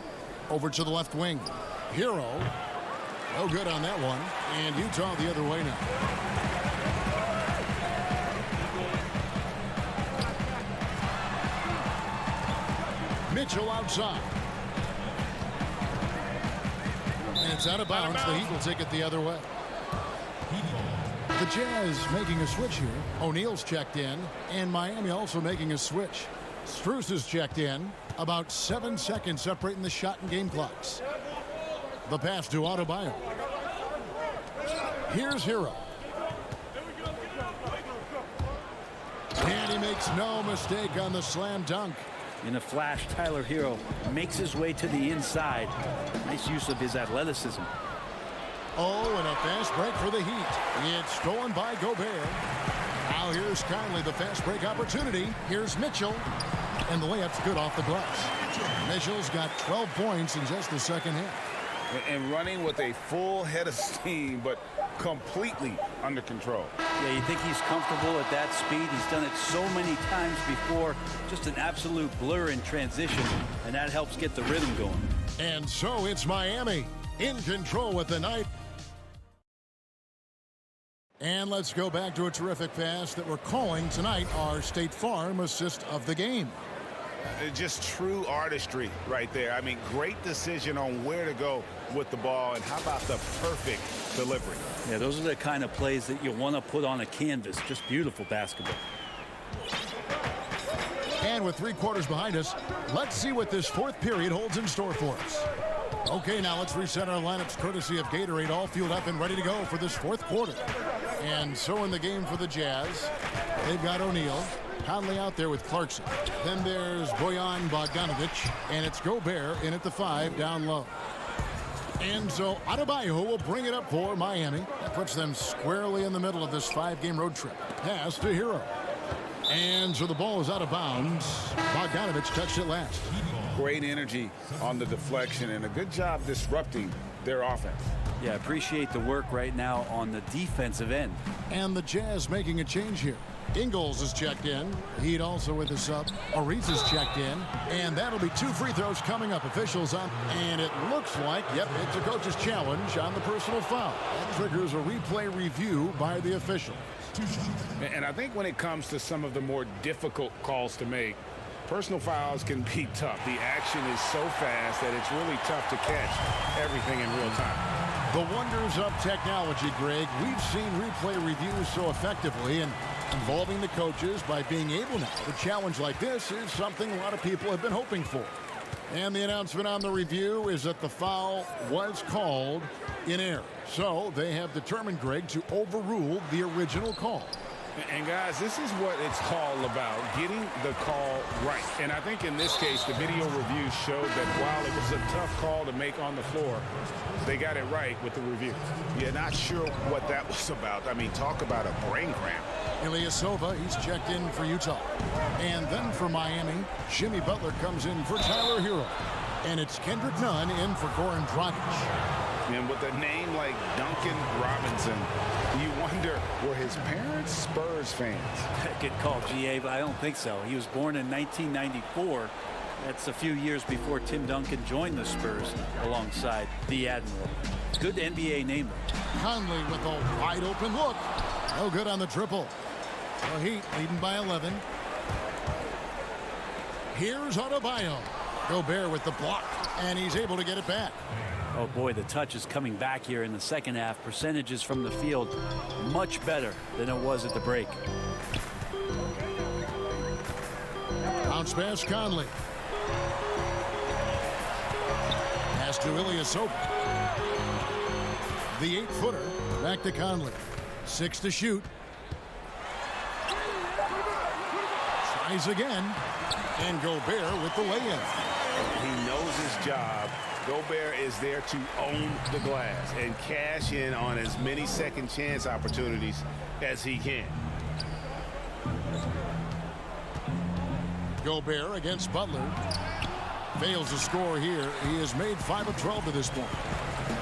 Over to the left wing. Hero. No good on that one. And Utah the other way now. Mitchell outside. And it's out of bounds. The Heat will take it the other way. The Jazz making a switch here. O'Neal's checked in. And Miami also making a switch. Strus is checked in. About 7 seconds separating the shot and game clocks. The pass to Adebayo. Here's Hero. And he makes no mistake on the slam dunk. In a flash, Tyler Hero makes his way to the inside. Nice use of his athleticism. Oh, and a fast break for the Heat. It's stolen by Gobert. Now here's Conley, the fast break opportunity. Here's Mitchell. And the layup's good off the glass. Mitchell's got 12 points in just the second half. And running with a full head of steam, but completely under control. Yeah, you think he's comfortable at that speed. He's done it so many times before. Just an absolute blur in transition, and that helps get the rhythm going. And so it's Miami in control with the night. And let's go back to a terrific pass that we're calling tonight our State Farm assist of the game. Just true artistry right there. I mean, great decision on where to go with the ball, and how about the perfect delivery? Yeah, those are the kind of plays that you want to put on a canvas. Just beautiful basketball. And with 3 quarters behind us, let's see what this 4th period holds in store for us. Okay, now let's reset our lineups courtesy of Gatorade, all fueled up and ready to go for this fourth quarter. And so in the game for the Jazz, they've got O'Neal, Conley out there with Clarkson. Then there's Bojan Bogdanovic, and it's Gobert in at the 5 down low. And so Adebayo will bring it up for Miami. That puts them squarely in the middle of this 5-game road trip. Pass to Hero. And so the ball is out of bounds. Bogdanovic touched it last. Great energy on the deflection and a good job disrupting their offense. Yeah, appreciate the work right now on the defensive end. And the Jazz making a change here. Ingles is checked in. Heat also with a sub. Ariz is checked in. And that'll be 2 free throws coming up. Officials on. And it looks like, yep, it's a coach's challenge on the personal foul. That triggers a replay review by the official. And I think when it comes to some of the more difficult calls to make, personal fouls can be tough. The action is so fast that it's really tough to catch everything in real time. The wonders of technology, Greg. We've seen replay reviews so effectively, and involving the coaches by being able now to challenge like this is something a lot of people have been hoping for. And the announcement on the review is that the foul was called in error. So they have determined, Greg, to overrule the original call. And guys, this is what it's all about, getting the call right. And I think in this case, the video review showed that while it was a tough call to make on the floor, they got it right with the review. Yeah, not sure what that was about. I mean, talk about a brain cramp. Ilyasova, he's checked in for Utah. And then for Miami, Jimmy Butler comes in for Tyler Hero. And it's Kendrick Nunn in for Goran Dragic. And with a name like Duncan Robinson, you wonder, were his parents Spurs fans? Good call, GA, but I don't think so. He was born in 1994. That's a few years before Tim Duncan joined the Spurs alongside the Admiral. Good NBA name. Conley with a wide open look. No good on the triple. The Heat leading by 11. Here's Adebayo. Gobert with the block, and he's able to get it back. Oh boy, the touch is coming back here in the second half. Percentages from the field much better than it was at the break. Bounce pass, Conley. Pass to Ilyasova. The 8-footer back to Conley. 6 to shoot. Tries again. And Gobert with the lay-in. He knows his job. Gobert is there to own the glass and cash in on as many second chance opportunities as he can. Gobert against Butler. Fails to score here. He has made 5 of 12 to this point.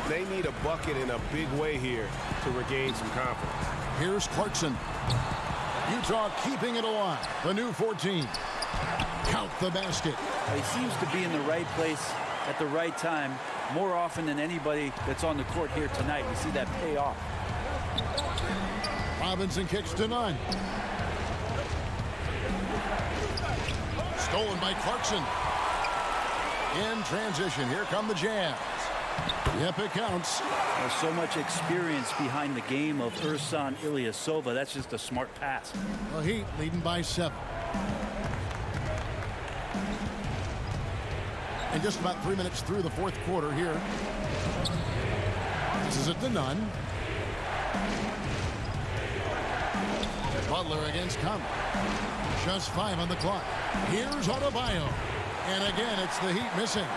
They need a bucket in a big way here to regain some confidence. Here's Clarkson. Utah keeping it alive. The new 14. Count the basket. He seems to be in the right place at the right time more often than anybody that's on the court here tonight. We see that pay off. Robinson kicks to Nunn. Stolen by Clarkson. In transition, here come the Jazz. Yep, it counts. There's so much experience behind the game of Ersan Ilyasova. That's just a smart pass. The Heat leading by 7. And just about 3 minutes through the fourth quarter here. This is it to Nunn. Butler against Conley. Just 5 on the clock. Here's Adebayo. And again, it's the Heat missing.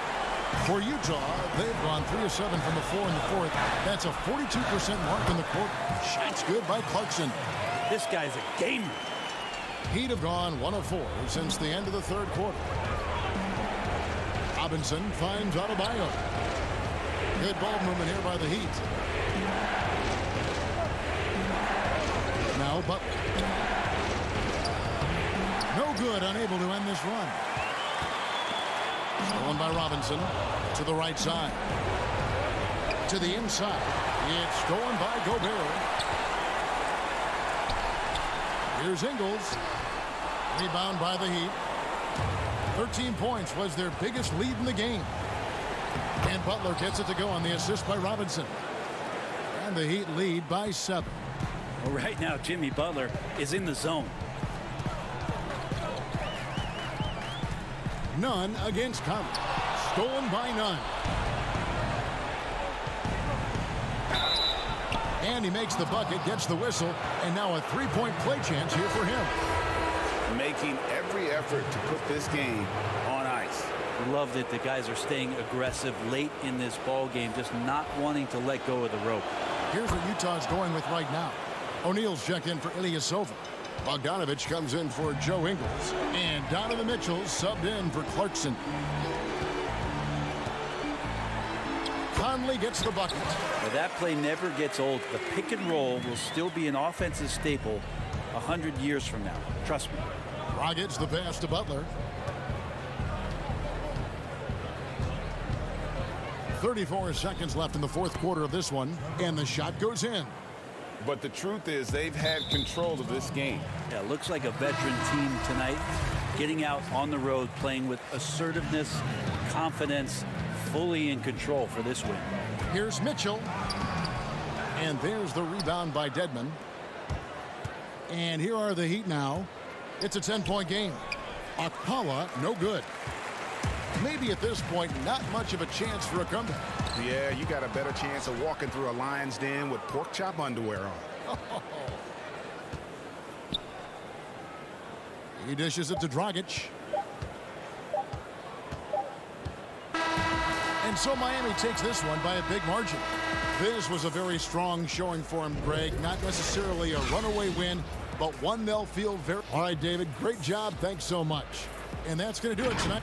For Utah, they've gone 3 of 7 from the floor in the fourth. That's a 42% mark in the court. Shots good by Clarkson. This guy's a gamer. Heat have gone 1 of 4 since the end of the third quarter. Robinson finds Adebayo. Good ball movement here by the Heat. Now Butler. No good, unable to end this run. Stolen by Robinson to the right side. To the inside. It's stolen by Gobert. Here's Ingles. Rebound by the Heat. 13 points was their biggest lead in the game. And Butler gets it to go on the assist by Robinson. And the Heat lead by 7. Well, right now, Jimmy Butler is in the zone. Nunn against Conley. Stolen by Nunn. And he makes the bucket, gets the whistle, and now a three-point play chance here for him. Making every effort to put this game on ice. Love that the guys are staying aggressive late in this ball game, just not wanting to let go of the rope. Here's what Utah's going with right now. O'Neal's checked in for Ilyasova. Bogdanovich comes in for Joe Ingles. And Donovan Mitchell subbed in for Clarkson. Conley gets the bucket. Now that play never gets old. The pick and roll will still be an offensive staple 100 years from now. Trust me. Dragic the pass to Butler. 34 seconds left in the fourth quarter of this one, and the shot goes in. But the truth is they've had control of this game. Yeah, looks like a veteran team tonight, getting out on the road, playing with assertiveness, confidence, fully in control for this win. Here's Mitchell. And there's the rebound by Dedmon. And here are the Heat now. It's a 10-point game. Akpala, no good. Maybe at this point, not much of a chance for a comeback. Yeah, you got a better chance of walking through a lion's den with pork chop underwear on. He dishes it to Dragic. And so Miami takes this one by a big margin. This was a very strong showing for him, Greg. Not necessarily a runaway win, but one they'll feel very... All right, David, great job. Thanks so much. And that's going to do it tonight.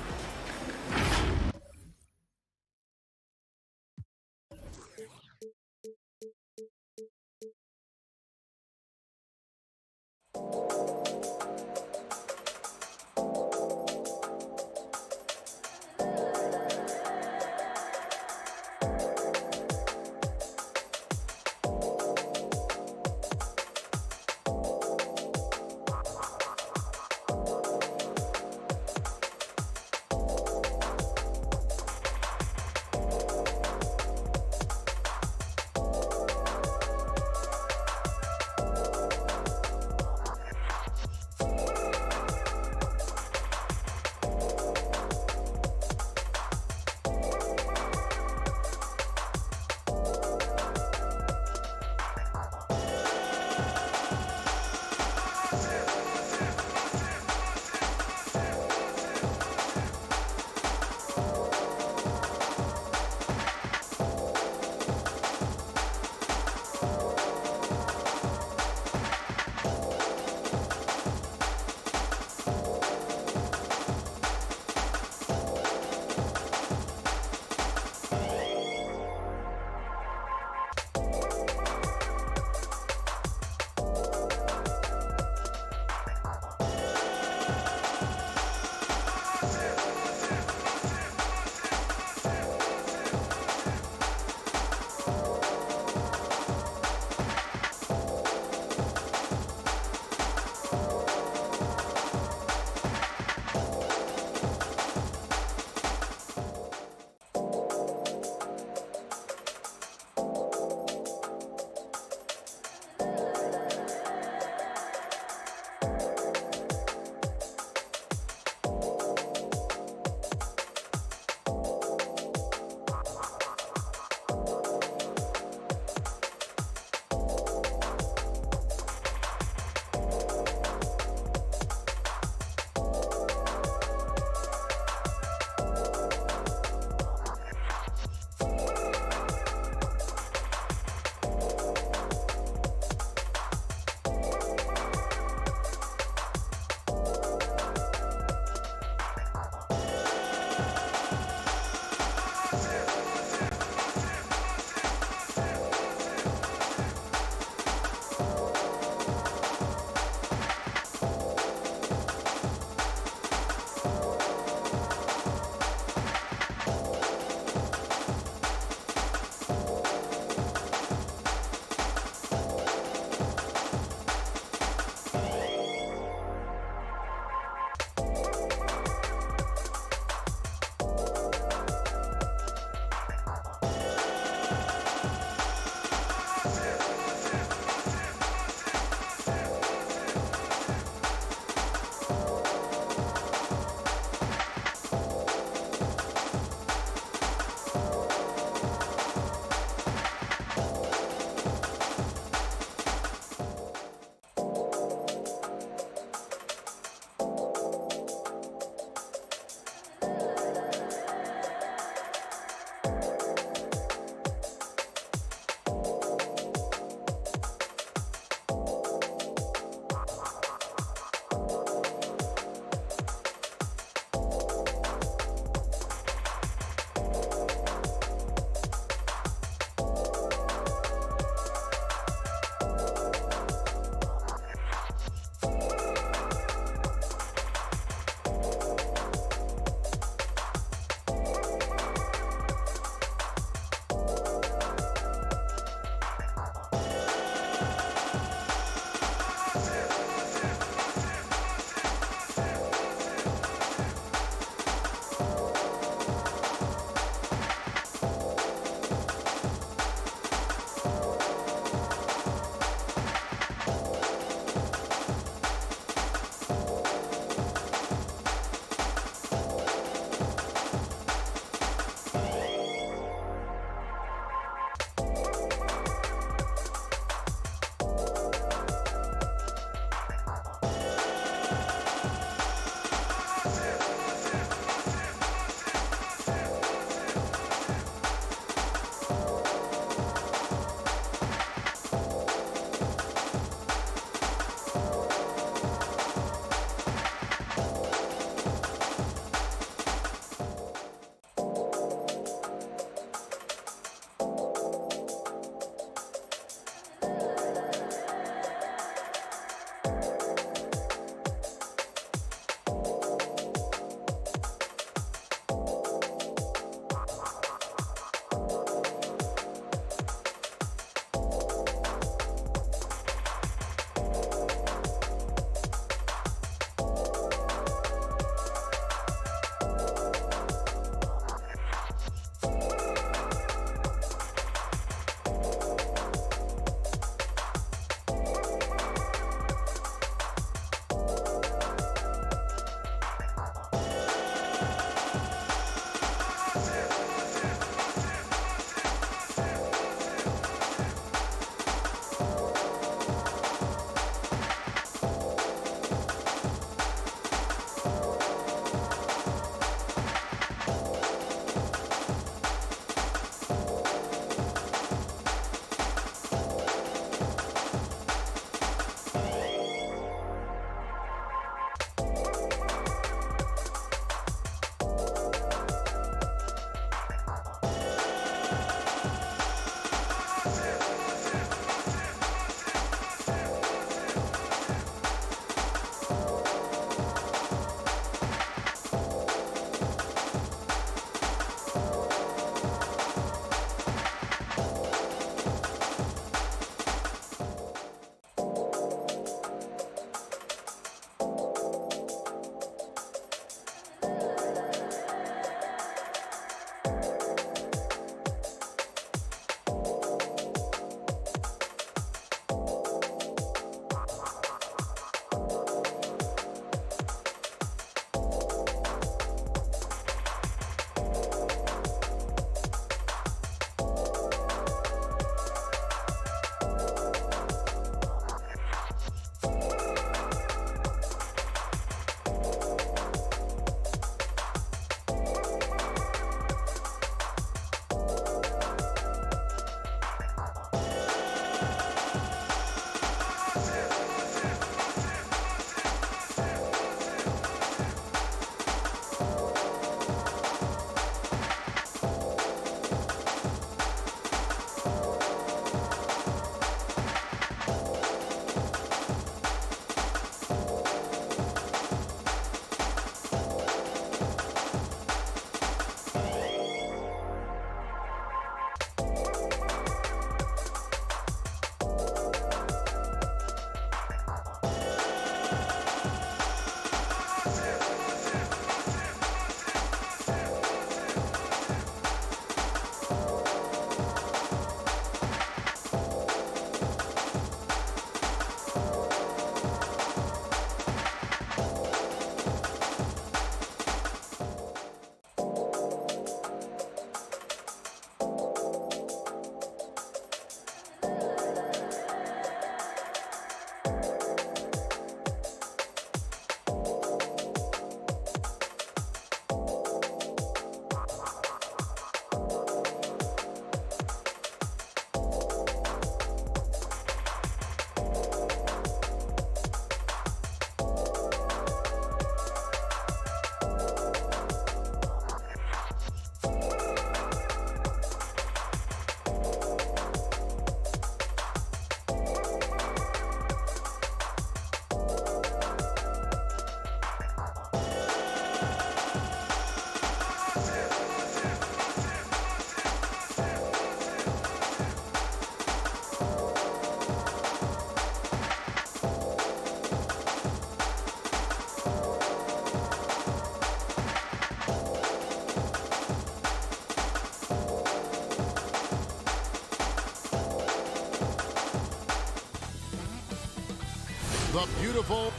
The beautiful.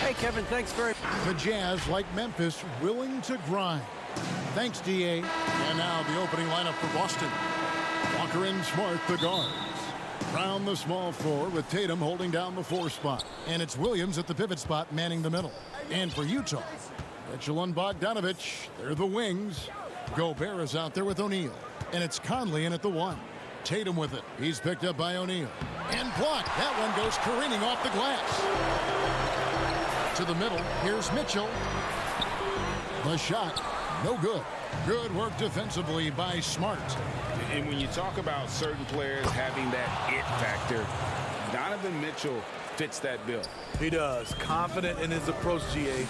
Hey, Kevin, thanks very much. The Jazz, like Memphis, willing to grind. Thanks, D.A. And now the opening lineup for Boston. Walker and Smart, the guards. Brown, the small forward, with Tatum holding down the 4 spot. And it's Williams at the pivot spot, manning the middle. And for Utah, Mitchell and Bogdanovich, they're the wings. Gobert is out there with O'Neal. And it's Conley in at the 1. Tatum with it. He's picked up by O'Neal. And blocked. That one goes careening off the glass. To the middle. Here's Mitchell. The shot. No good. Good work defensively by Smart. And when you talk about certain players having that it factor, Donovan Mitchell fits that bill. He does. Confident in his approach, GA.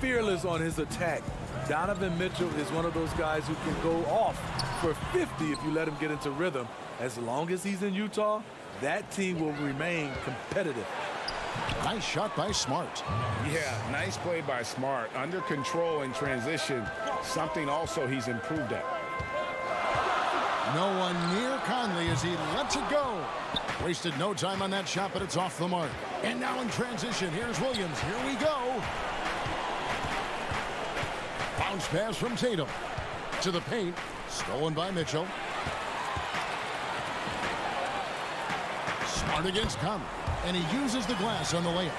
Fearless on his attack. Donovan Mitchell is one of those guys who can go off for 50 if you let him get into rhythm. As long as he's in Utah, that team will remain competitive. Nice shot by Smart. Yeah, nice play by Smart. Under control in transition, something also he's improved at. No one near Conley as he lets it go. Wasted no time on that shot, but it's off the mark. And now in transition, here's Williams. Here we go. Bounce pass from Tatum. To the paint. Stolen by Mitchell. Smart against Conley. And he uses the glass on the layup.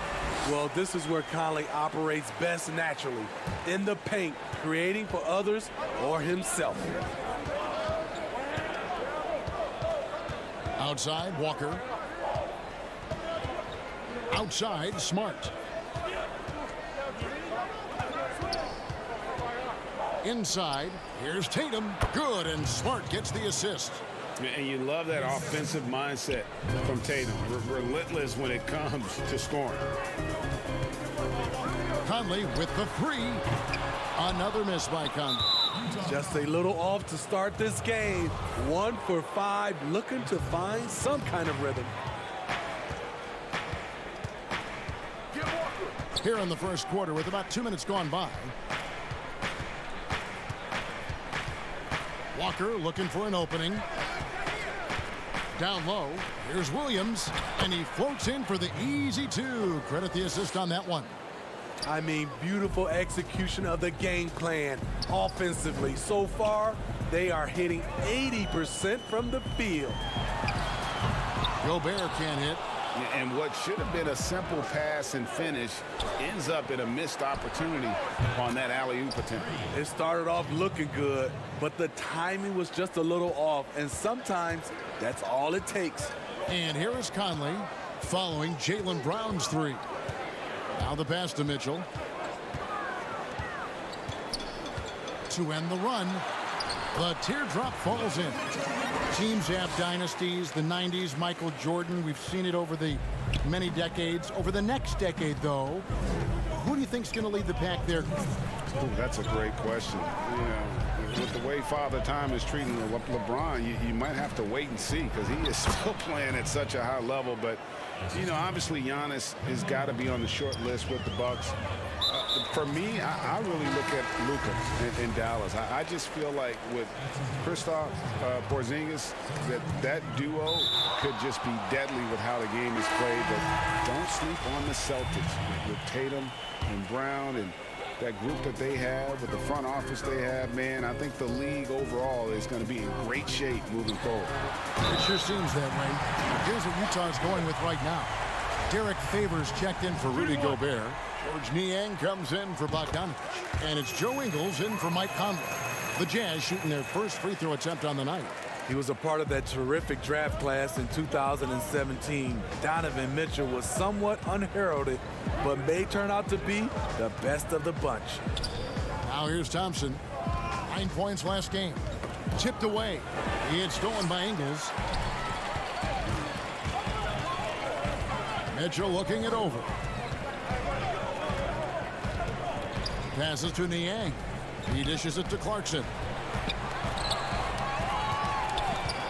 Well, this is where Conley operates best naturally. In the paint, creating for others or himself. Outside, Walker. Outside, Smart. Inside, here's Tatum. Good, and Smart gets the assist. And you love that offensive mindset from Tatum. Relentless when it comes to scoring. Conley with the 3. Another miss by Conley. Just a little off to start this game. 1 for 5, looking to find some kind of rhythm. Here in the first quarter with about 2 minutes gone by. Walker looking for an opening. Down low, here's Williams, and he floats in for the easy 2. Credit the assist on that one. I mean, beautiful execution of the game plan offensively. So far, they are hitting 80% from the field. Gobert can't hit. And what should have been a simple pass and finish ends up in a missed opportunity on that alley-oop attempt. It started off looking good, but the timing was just a little off, and sometimes that's all it takes. And here is Conley following Jaylen Brown's 3. Now the pass to Mitchell. To end the run, the teardrop falls in. Teams have dynasties, the 90s, Michael Jordan. We've seen it over the many decades. Over the next decade, though, who do you think is going to lead the pack there? Ooh, that's a great question. You know, with the way Father Time is treating LeBron, you might have to wait and see because he is still playing at such a high level. But, you know, obviously Giannis has got to be on the short list with the Bucks. For me, I really look at Luka in Dallas. I just feel like with Kristaps Porzingis, that duo could just be deadly with how the game is played. But don't sleep on the Celtics with Tatum and Brown and that group that they have, with the front office they have, man. I think the league overall is going to be in great shape moving forward. It sure seems that way. Here's what Utah's going with right now. Derek Favors checked in for Rudy Gobert. George Niang comes in for Bogdanovich. And it's Joe Ingles in for Mike Conley. The Jazz shooting their first free throw attempt on the night. He was a part of that terrific draft class in 2017. Donovan Mitchell was somewhat unheralded, but may turn out to be the best of the bunch. Now here's Thompson. 9 points last game. Tipped away. He had stolen by Ingles. Mitchell looking it over. Passes to Niang. He dishes it to Clarkson.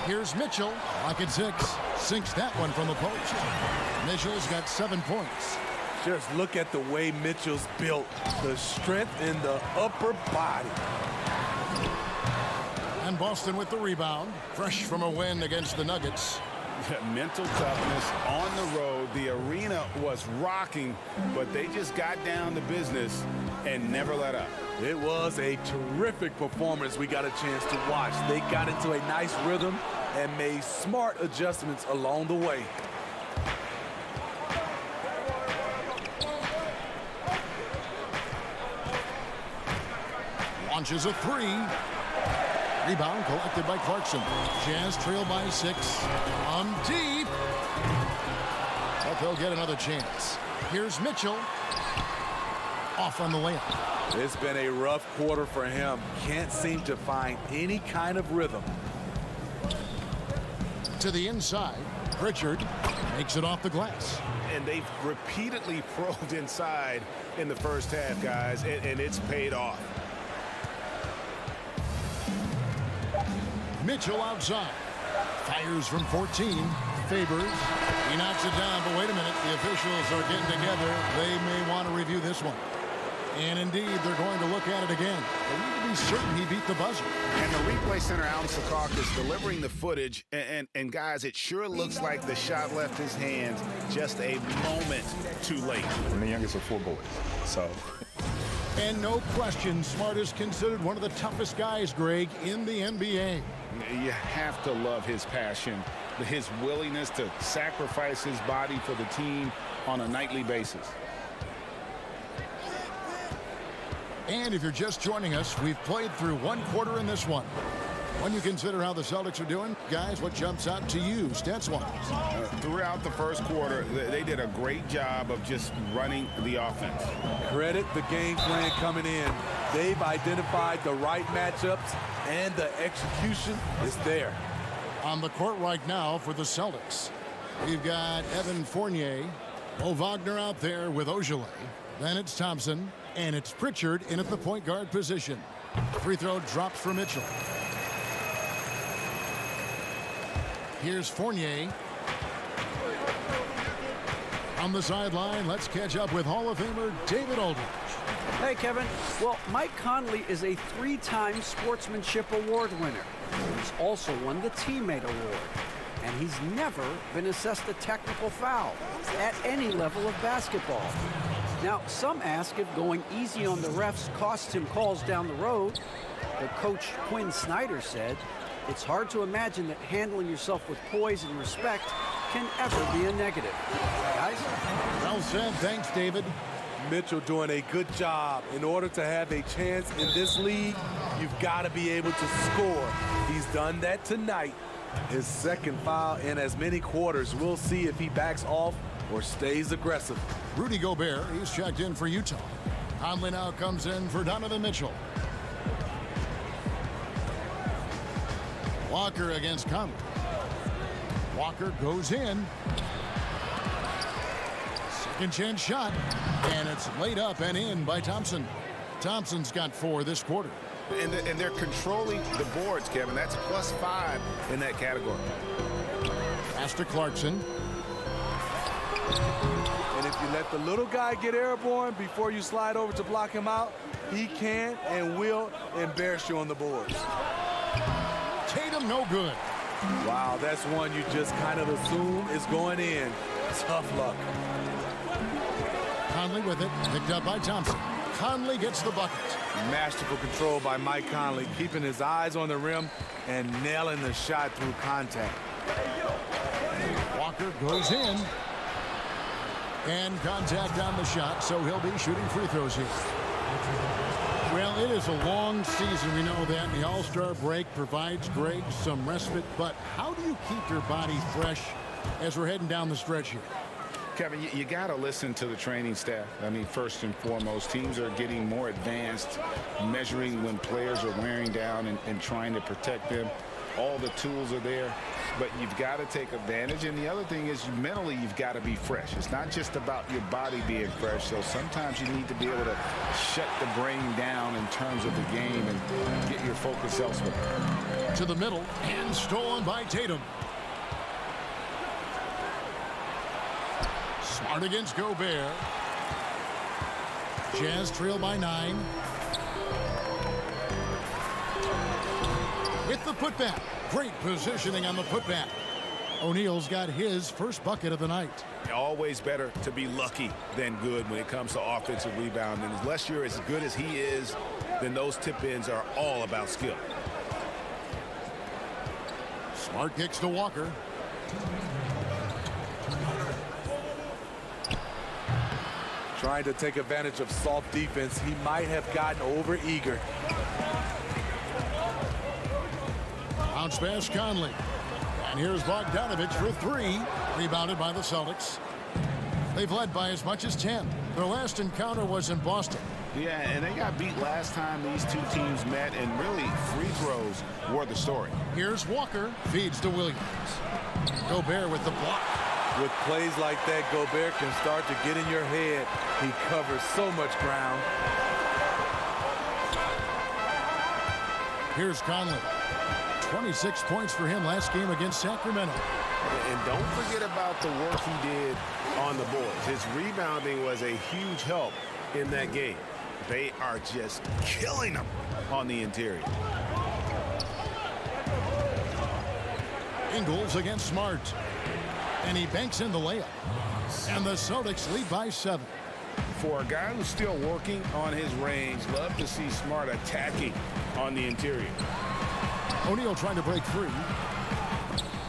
Here's Mitchell. Lock at 6. Sinks that one from the post. Mitchell's got 7 points. Just look at the way Mitchell's built. The strength in the upper body. And Boston with the rebound. Fresh from a win against the Nuggets. Mental toughness on the road. The arena was rocking, but they just got down to business and never let up. It was a terrific performance we got a chance to watch. They got into a nice rhythm and made smart adjustments along the way. Launches a three. Rebound collected by Clarkson. Jazz trail by 6. On deep. But they'll get another chance. Here's Mitchell. Off on the layup. It's been a rough quarter for him. Can't seem to find any kind of rhythm. To the inside. Pritchard makes it off the glass. And they've repeatedly probed inside in the first half, guys, and it's paid off. Mitchell outside. Fires from 14. Favors. He knocks it down, but wait a minute. The officials are getting together. They may want to review this one. And indeed, they're going to look at it again. They need to be certain he beat the buzzer. And the replay center, Alan Secaucus, delivering the footage. And guys, it sure looks like the shot left his hands just a moment too late. I'm the youngest of 4 boys, so. And no question, Smart is considered one of the toughest guys, Greg, in the NBA. You have to love his passion, his willingness to sacrifice his body for the team on a nightly basis. And if you're just joining us, we've played through 1 quarter in this one. When you consider how the Celtics are doing, guys, what jumps out to you, stats-wise? Throughout the first quarter, they did a great job of just running the offense. Credit the game plan coming in. They've identified the right matchups, and the execution is there. On the court right now for the Celtics, we've got Evan Fournier, Mo Wagner out there with Ojale. Then it's Thompson, and it's Pritchard in at the point guard position. Free throw drops for Mitchell. Here's Fournier. On the sideline, let's catch up with Hall of Famer David Aldridge. Hey, Kevin. Well, Mike Conley is a 3-time Sportsmanship Award winner. He's also won the Teammate Award. And he's never been assessed a technical foul at any level of basketball. Now, some ask if going easy on the refs costs him calls down the road. But Coach Quinn Snyder said, it's hard to imagine that handling yourself with poise and respect can ever be a negative. Guys? Well said. Thanks, David. Mitchell doing a good job. In order to have a chance in this league, you've got to be able to score. He's done that tonight. His second foul in as many quarters. We'll see if he backs off or stays aggressive. Rudy Gobert, he's checked in for Utah. Conley now comes in for Donovan Mitchell. Walker against Conley. Walker goes in. Second chance shot. And it's laid up and in by Thompson. Thompson's got 4 this quarter. And they're controlling the boards, Kevin. That's +5 in that category. Pass to Clarkson. And if you let the little guy get airborne before you slide over to block him out, he can and will embarrass you on the boards. Tatum, no good. Wow, that's one you just kind of assume is going in. Tough luck. Conley with it, picked up by Thompson. Conley gets the bucket. Masterful control by Mike Conley, keeping his eyes on the rim and nailing the shot through contact. Walker goes in. And contact on the shot, so he'll be shooting free throws here. Well, it is a long season, we know that. The All-Star break provides Greg some respite, but how do you keep your body fresh as we're heading down the stretch here? Kevin, you got to listen to the training staff. I mean, first and foremost, teams are getting more advanced, measuring when players are wearing down and trying to protect them. All the tools are there, but you've got to take advantage. And the other thing is mentally, you've got to be fresh. It's not just about your body being fresh. So sometimes you need to be able to shut the brain down in terms of the game and get your focus elsewhere. To the middle and stolen by Tatum. Smart against Gobert. Jazz trail by 9. With the putback. Great positioning on the putback. O'Neal's got his first bucket of the night. Always better to be lucky than good when it comes to offensive rebound. And unless you're as good as he is, then those tip-ins are all about skill. Smart kicks to Walker. Trying to take advantage of soft defense. He might have gotten over eager. Bounce pass Conley. And here's Bogdanovich for three. Rebounded by the Celtics. They've led by as much as 10. Their last encounter was in Boston. Yeah, and they got beat last time these two teams met, and really free throws were the story. Here's Walker. Feeds to Williams. Gobert with the block. With plays like that, Gobert can start to get in your head. He covers so much ground. Here's Conley. 26 points for him last game against Sacramento. And don't forget about the work he did on the boards. His rebounding was a huge help in that game. They are just killing him on the interior. Ingles against Smart. And he banks in the layup. And the Celtics lead by 7. For a guy who's still working on his range, love to see Smart attacking on the interior. O'Neal trying to break free.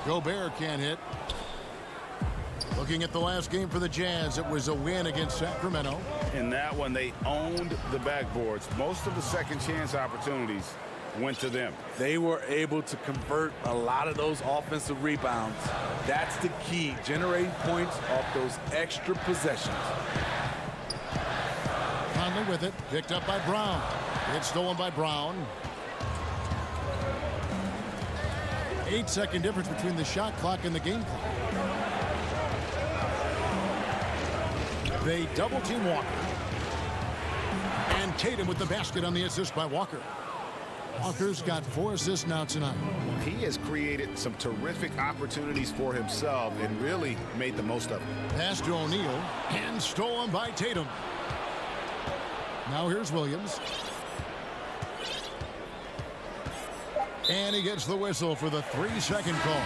Gobert can't hit. Looking at the last game for the Jazz, it was a win against Sacramento. In that one, they owned the backboards. Most of the second chance opportunities went to them. They were able to convert a lot of those offensive rebounds. That's the key, generating points off those extra possessions. Conley with it, picked up by Brown. It's stolen by Brown. 8-second difference between the shot clock and the game clock. They double team Walker. And Tatum with the basket on the assist by Walker. Walker's got 4 assists now tonight. He has created some terrific opportunities for himself and really made the most of it. Pass to O'Neal and stolen by Tatum. Now here's Williams. And he gets the whistle for the 3-second call.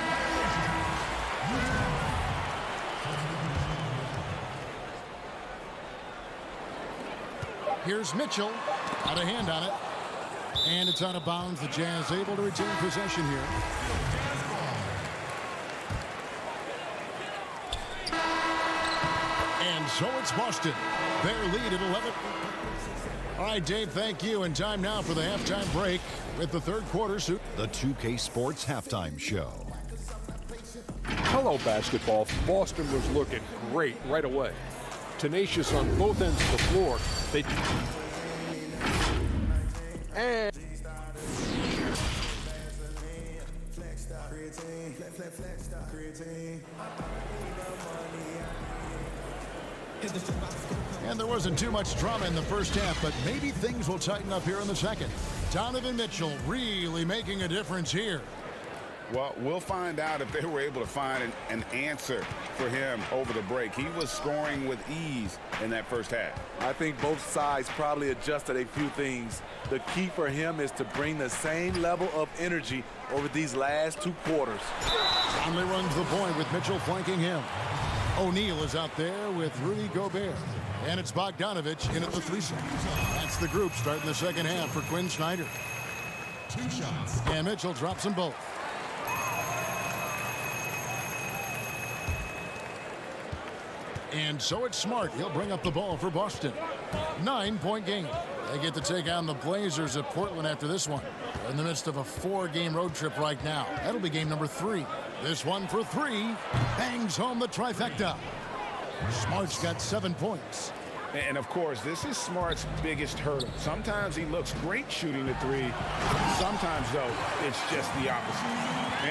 Here's Mitchell. Got a hand on it. And it's out of bounds. The Jazz able to retain possession here. And so it's Boston. Their lead at 11. All right, Dave, thank you. And time now for the halftime break with the third quarter. The 2K Sports Halftime Show. Hello, basketball. Boston was looking great right away. Tenacious on both ends of the floor. And there wasn't too much drama in the first half, but maybe things will tighten up here in the second. Donovan Mitchell really making a difference here. Well, we'll find out if they were able to find an answer for him over the break. He was scoring with ease in that first half. I think both sides probably adjusted a few things. The key for him is to bring the same level of energy over these last 2 quarters. Conley runs the point with Mitchell flanking him. O'Neal is out there with Rudy Gobert. And it's Bogdanovich in at the 3 seconds. That's the group starting the second half for Quinn Snyder. 2 shots. And Mitchell drops them both. And so it's Smart. He'll bring up the ball for Boston. 9-point game. They get to take on the Blazers at Portland after this one. They're in the midst of a 4-game road trip right now. That'll be game number 3. This one for 3. Bangs home the trifecta. Smart's got 7 points. And, of course, this is Smart's biggest hurdle. Sometimes he looks great shooting the 3. Sometimes, though, it's just the opposite.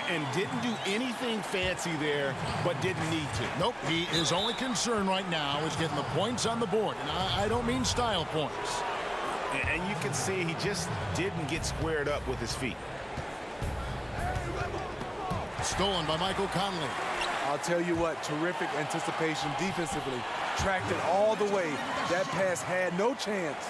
And didn't do anything fancy there, but didn't need to. Nope, his only concern right now is getting the points on the board. And I don't mean style points. And you can see he just didn't get squared up with his feet. Stolen by Michael Conley. I'll tell you what, terrific anticipation defensively. Tracked it all the way. That pass had no chance.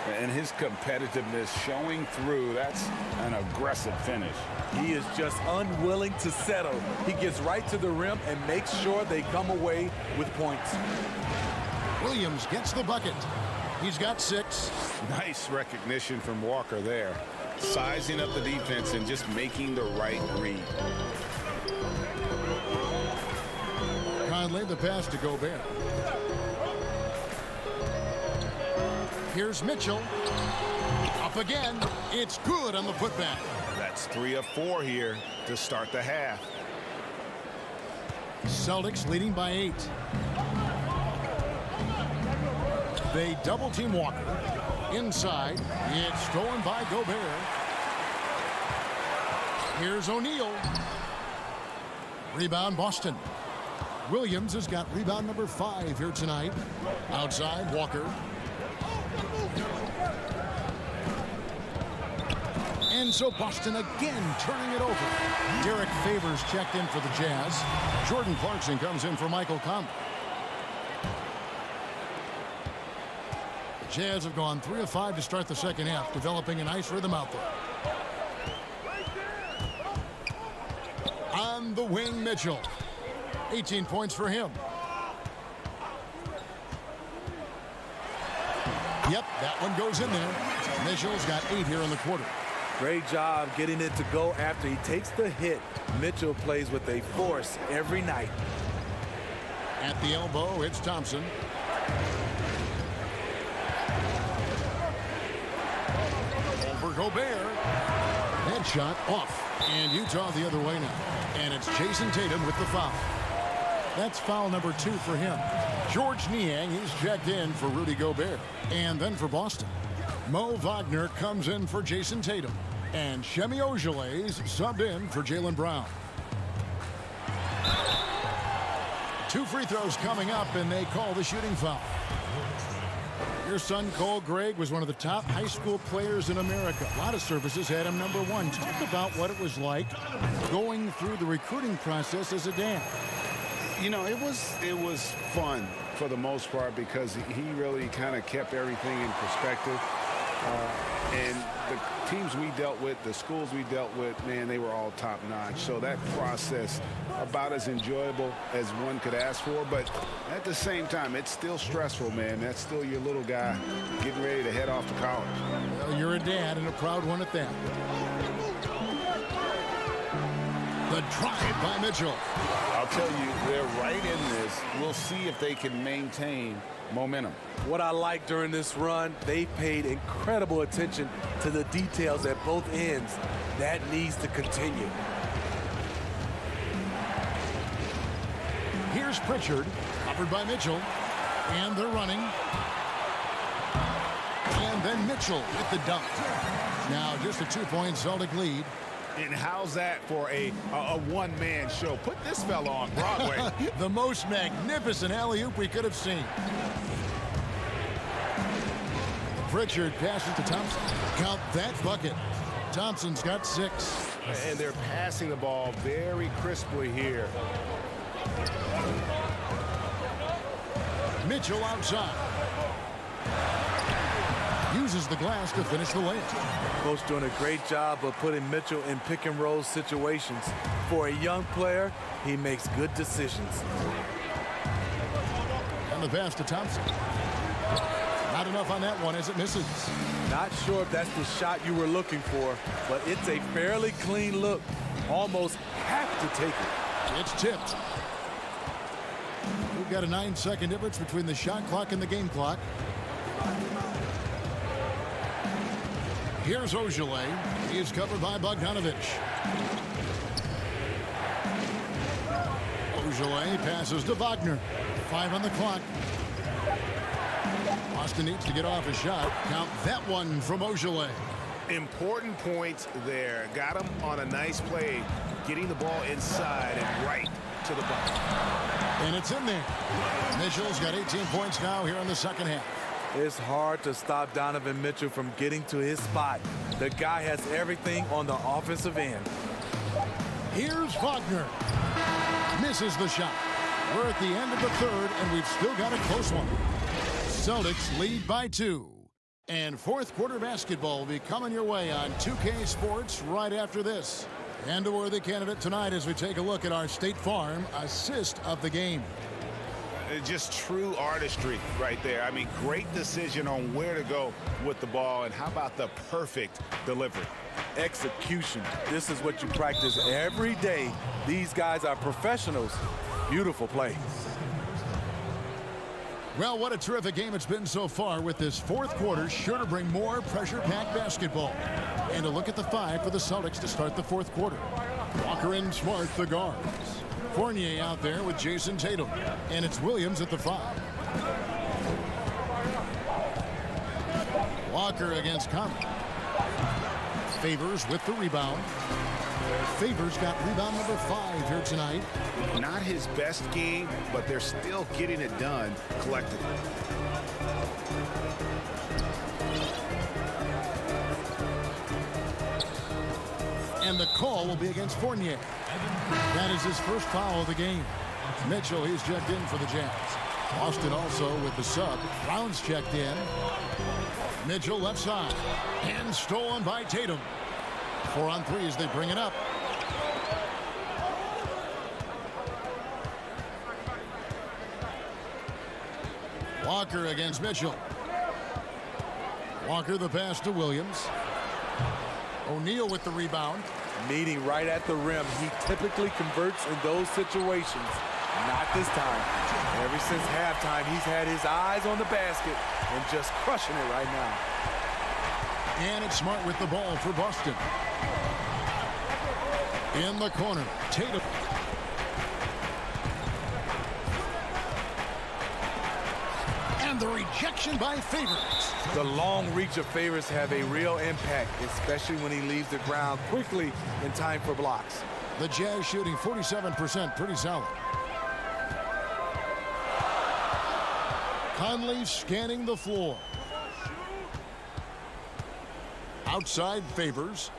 And his competitiveness showing through. That's an aggressive finish. He is just unwilling to settle. He gets right to the rim and makes sure they come away with points. Williams gets the bucket. He's got 6. Nice recognition from Walker there. Sizing up the defense and just making the right read. Conley, the pass to Gobert. Here's Mitchell. Up again. It's good on the putback. That's 3 of 4 here to start the half. Celtics leading by 8. They double team Walker. Inside. It's stolen by Gobert. Here's O'Neal. Rebound Boston. Williams has got rebound number 5 here tonight. Outside, Walker. And so Boston again turning it over. Derek Favors checked in for the Jazz. Jordan Clarkson comes in for Michael Conley. The Jazz have gone 3 of 5 to start the second half, developing a nice rhythm out there. On the wing, Mitchell. 18 points for him. Yep, that one goes in there. Mitchell's got 8 here in the quarter. Great job getting it to go after he takes the hit. Mitchell plays with a force every night. At the elbow, it's Thompson. Over Gobert. Headshot off. And Utah the other way now. And it's Jason Tatum with the foul. That's foul number 2 for him. George Niang, he's checked in for Rudy Gobert. And then for Boston, Mo Wagner comes in for Jason Tatum. And Shemi Ojeley's subbed in for Jaylen Brown. 2 free throws coming up, and they call the shooting foul. Your son, Cole Gregg, was one of the top high school players in America. A lot of services had him number 1. Talk about what it was like going through the recruiting process as a dad. You know, it was fun for the most part because he really kind of kept everything in perspective. And the teams we dealt with, the schools we dealt with, man, they were all top-notch. So that process, about as enjoyable as one could ask for. But at the same time, it's still stressful, man. That's still your little guy getting ready to head off to college. Well, you're a dad and a proud one at that. The drive by Mitchell. I'll tell you, they're right in this. We'll see if they can maintain momentum. What I like during this run, they paid incredible attention to the details at both ends. That needs to continue. Here's Pritchard, covered by Mitchell, and they're running. And then Mitchell with the dunk. Now just a 2-point Celtic lead. And how's that for a one-man show? Put this fella on Broadway. The most magnificent alley-oop we could have seen. Pritchard passes to Thompson. Count that bucket. Thompson's got 6. And they're passing the ball very crisply here. Mitchell outside. Uses the glass to finish the layup. Coach doing a great job of putting Mitchell in pick-and-roll situations. For a young player, he makes good decisions. And the pass to Thompson. Not enough on that one as it misses. Not sure if that's the shot you were looking for, but it's a fairly clean look. Almost have to take it. It's tipped. We've got a 9-second difference between the shot clock and the game clock. Here's Ojeley. He is covered by Bogdanovich. Ojeley passes to Wagner. 5 on the clock. Boston needs to get off a shot. Count that one from Ojeley. Important points there. Got him on a nice play, getting the ball inside and right to the bucket. And it's in there. Mitchell's got 18 points now here in the second half. It's hard to stop Donovan Mitchell from getting to his spot. The guy has everything on the offensive end. Here's Wagner. Misses the shot. We're at the end of the third, and we've still got a close one. Celtics lead by 2. And fourth quarter basketball will be coming your way on 2K Sports right after this. And a worthy candidate tonight as we take a look at our State Farm assist of the game. Just true artistry right there. I mean, great decision on where to go with the ball, and how about the perfect delivery? Execution. This is what you practice every day. These guys are professionals. Beautiful play. Well, what a terrific game it's been so far, with this fourth quarter sure to bring more pressure-packed basketball. And a look at the five for the Celtics to start the fourth quarter. Walker and Smart, the guards. Fournier out there with Jason Tatum. And it's Williams at the 5. Walker against Conley. Favors with the rebound. Favors got rebound number 5 here tonight. Not his best game, but they're still getting it done collectively. And the call will be against Fournier. That is his first foul of the game. Mitchell, he's checked in for the Jazz. Austin also with the sub. Brown's checked in. Mitchell left side. And stolen by Tatum. 4 on 3 as they bring it up. Walker against Mitchell. Walker the pass to Williams. O'Neal with the rebound. Meeting right at the rim. He typically converts in those situations. Not this time. Ever since halftime, he's had his eyes on the basket and just crushing it right now. And it's Smart with the ball for Boston. In the corner, Tatum. And the rejection by Favors. The long reach of Favors have a real impact, especially when he leaves the ground quickly in time for blocks. The Jazz shooting 47%, pretty solid. Conley scanning the floor. Outside Favors.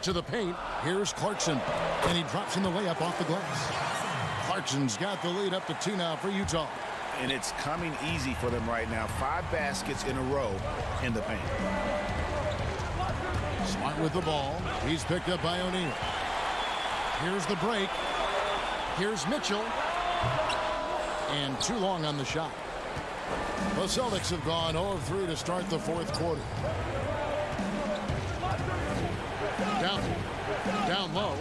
To the paint. Here's Clarkson. And he drops in the layup off the glass. Clarkson's got the lead up to 2 now for Utah. And it's coming easy for them right now. 5 baskets in a row in the paint. Smart with the ball. He's picked up by O'Neal. Here's the break. Here's Mitchell. And too long on the shot. The Celtics have gone 0 of 3 to start the fourth quarter. Down low.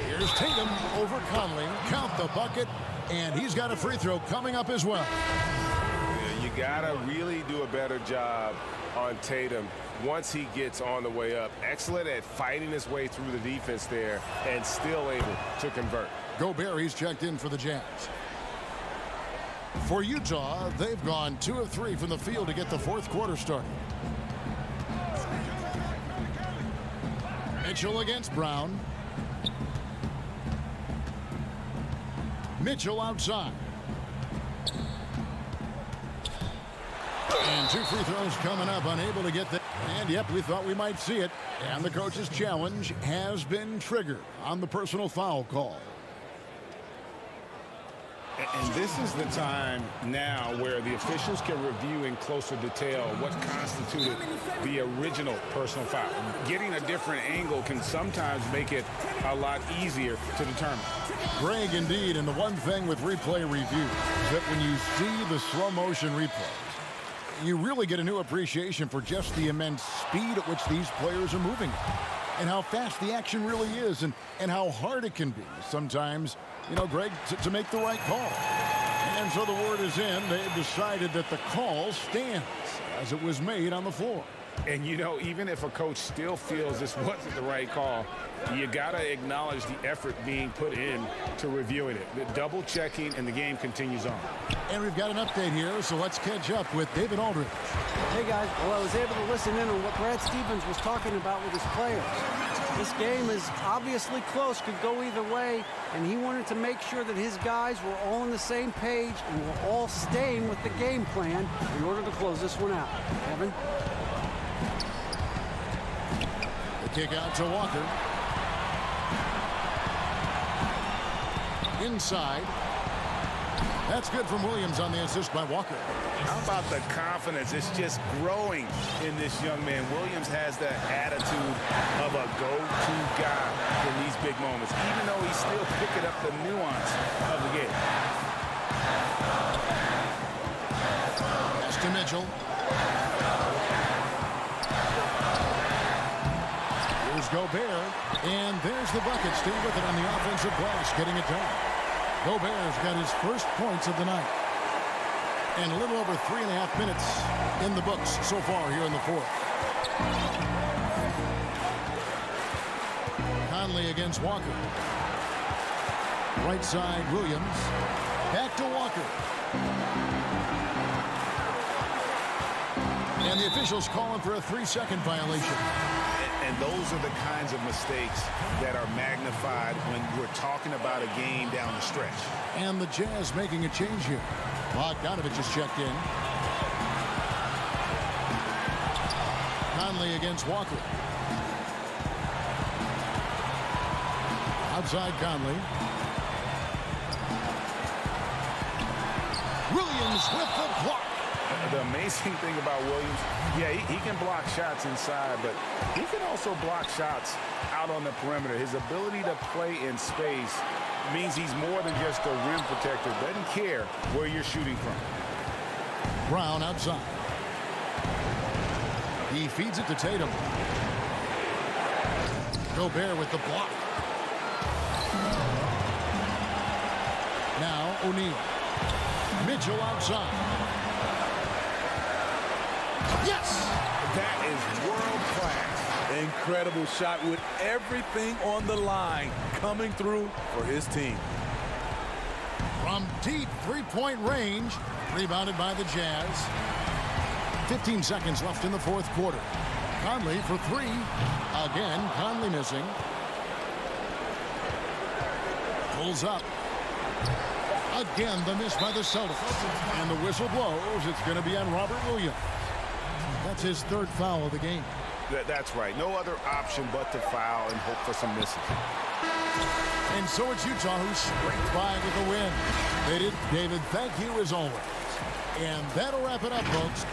Here's Tatum over Conley. Count the bucket. And he's got a free throw coming up as well. Yeah, you got to really do a better job on Tatum once he gets on the way up. Excellent at fighting his way through the defense there and still able to convert. Gobert, he's checked in for the Jazz. For Utah, they've gone 2 of 3 from the field to get the fourth quarter started. Mitchell against Brown. Mitchell outside. And 2 free throws coming up, unable to get that. And yep, we thought we might see it. And the coach's challenge has been triggered on the personal foul call. And this is the time now where the officials can review in closer detail what constituted the original personal foul. Getting a different angle can sometimes make it a lot easier to determine. Greg, indeed, and the one thing with replay review is that when you see the slow motion replays, you really get a new appreciation for just the immense speed at which these players are moving and how fast the action really is and how hard it can be sometimes, you know, Greg, to make the right call. And so the word is in. They've decided that the call stands as it was made on the floor. And, you know, even if a coach still feels this wasn't the right call, you got to acknowledge the effort being put in to reviewing it. The double checking, and the game continues on. And we've got an update here, so let's catch up with David Aldridge. Hey, guys. Well, I was able to listen in on what Brad Stevens was talking about with his players. This game is obviously close, could go either way, and he wanted to make sure that his guys were all on the same page and were all staying with the game plan in order to close this one out. Kevin? The kick out to Walker. Inside. That's good from Williams on the assist by Walker. How about the confidence? It's just growing in this young man. Williams has the attitude of a go-to guy in these big moments, even though he's still picking up the nuance of the game. Pass to Mitchell. Here's Gobert, and there's the bucket. Stay with it on the offensive glass, getting it done. Gobert's got his first points of the night. And a little over 3.5 minutes in the books so far here in the fourth. Conley against Walker. Right side, Williams. Back to Walker. And the officials calling for a 3-second violation. And those are the kinds of mistakes that are magnified when we're talking about a game down the stretch. And the Jazz making a change here. Bogdanovich has checked in. Conley against Walker. Outside Conley. Williams with the block. The amazing thing about Williams, yeah, he can block shots inside, but he can also block shots out on the perimeter. His ability to play in space means he's more than just a rim protector. Doesn't care where you're shooting from. Brown outside. He feeds it to Tatum. Gobert with the block. Now O'Neal. Mitchell outside. Yes! That is world-class. Incredible shot with everything on the line coming through for his team. From deep three-point range, rebounded by the Jazz. 15 seconds left in the fourth quarter. Conley for three. Again, Conley missing. Pulls up. Again, the miss by the Celtics. And the whistle blows. It's going to be on Robert Williams. That's his third foul of the game. That's right. No other option but to foul and hope for some misses. And so it's Utah who scraped by with the win. David, thank you as always. And that'll wrap it up, folks.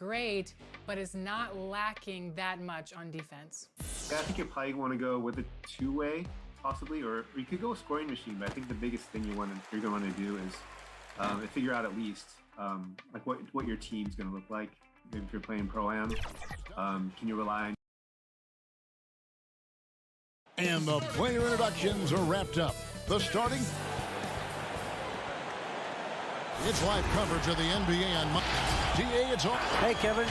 great, but is not lacking that much on defense. Yeah, I think you probably want to go with a two-way, possibly, or you could go a scoring machine. But I think the biggest thing you're going to want to do is figure out at least like what your team's going to look like if you're playing pro-am. Can you rely on? And the player introductions are wrapped up. The starting. It's live coverage of the NBA on DA. It's on. Hey, Kevin.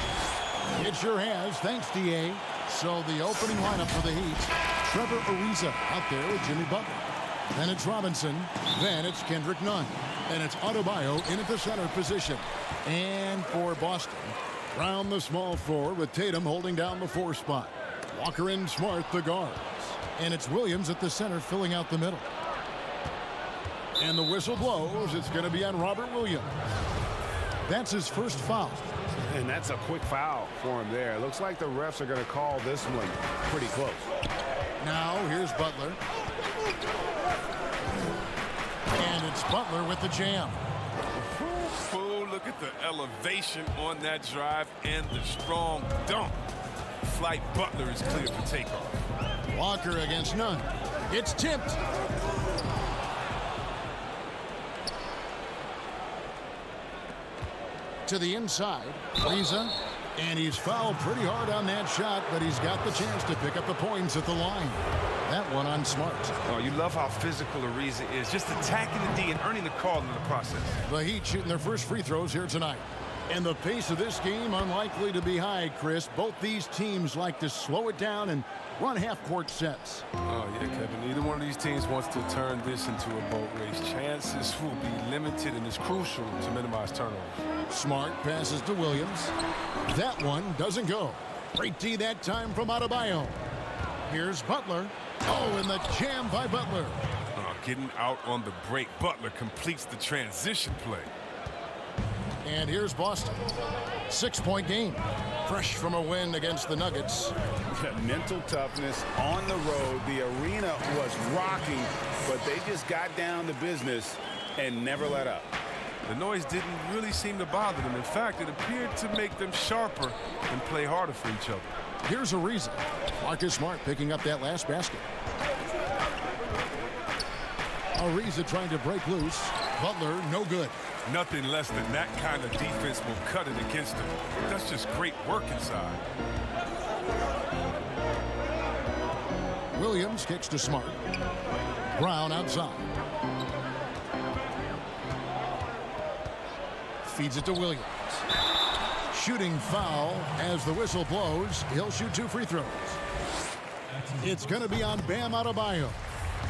It sure has. Thanks, DA. So the opening lineup for the Heat: Trevor Ariza out there with Jimmy Butler. Then it's Robinson. Then it's Kendrick Nunn. Then it's Adebayo in at the center position. And for Boston, Brown the small forward with Tatum holding down the 4 spot. Walker and Smart the guards. And it's Williams at the center filling out the middle. And the whistle blows. It's going to be on Robert Williams. That's his first foul. And that's a quick foul for him there. Looks like the refs are going to call this one pretty close. Now here's Butler. And it's Butler with the jam. Oh, look at the elevation on that drive and the strong dunk. Flight Butler is clear for takeoff. Walker against Nunn. It's tipped. To the inside, Ariza, and he's fouled pretty hard on that shot, but he's got the chance to pick up the points at the line. That one on Smart. Oh, you love how physical Ariza is, just attacking the D and earning the call in the process. The Heat shooting their first free throws here tonight. And the pace of this game unlikely to be high, Chris. Both these teams like to slow it down and run half-court sets. Oh, yeah, Kevin. Neither one of these teams wants to turn this into a boat race. Chances will be limited, and it's crucial to minimize turnovers. Smart passes to Williams. That one doesn't go. Great D that time from Adebayo. Here's Butler. Oh, and the jam by Butler. Getting out on the break. Butler completes the transition play. And here's Boston. 6-point game. Fresh from a win against the Nuggets. Mental toughness on the road. The arena was rocking, but they just got down to business and never let up. The noise didn't really seem to bother them. In fact, it appeared to make them sharper and play harder for each other. Here's Ariza. Marcus Smart picking up that last basket. Ariza trying to break loose. Butler, no good. Nothing less than that kind of defense will cut it against them. That's just great work inside. Williams kicks to Smart. Brown outside. Feeds it to Williams. Shooting foul as the whistle blows. He'll shoot 2 free throws. It's going to be on Bam Adebayo.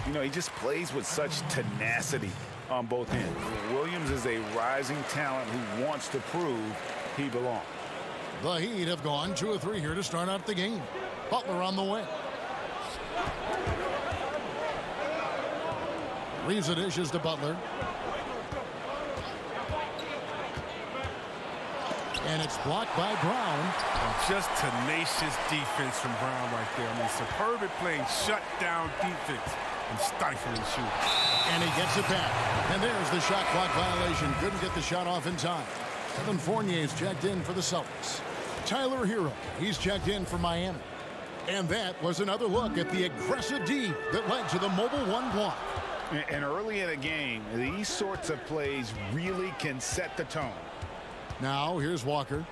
You know, he just plays with such tenacity on both ends. Williams is a rising talent who wants to prove he belongs. The Heat have gone 2 of 3 here to start out the game. Butler on the way. Ariza dishes to Butler. And it's blocked by Brown. Just tenacious defense from Brown right there. I mean, superb at playing shutdown defense and stifling shooting. And he gets it back. And there's the shot clock violation. Couldn't get the shot off in time. Evan Fournier's checked in for the Celtics. Tyler Hero, he's checked in for Miami. And that was another look at the aggressive D that led to the mobile 1 block. And early in the game, these sorts of plays really can set the tone. Now, here's Walker.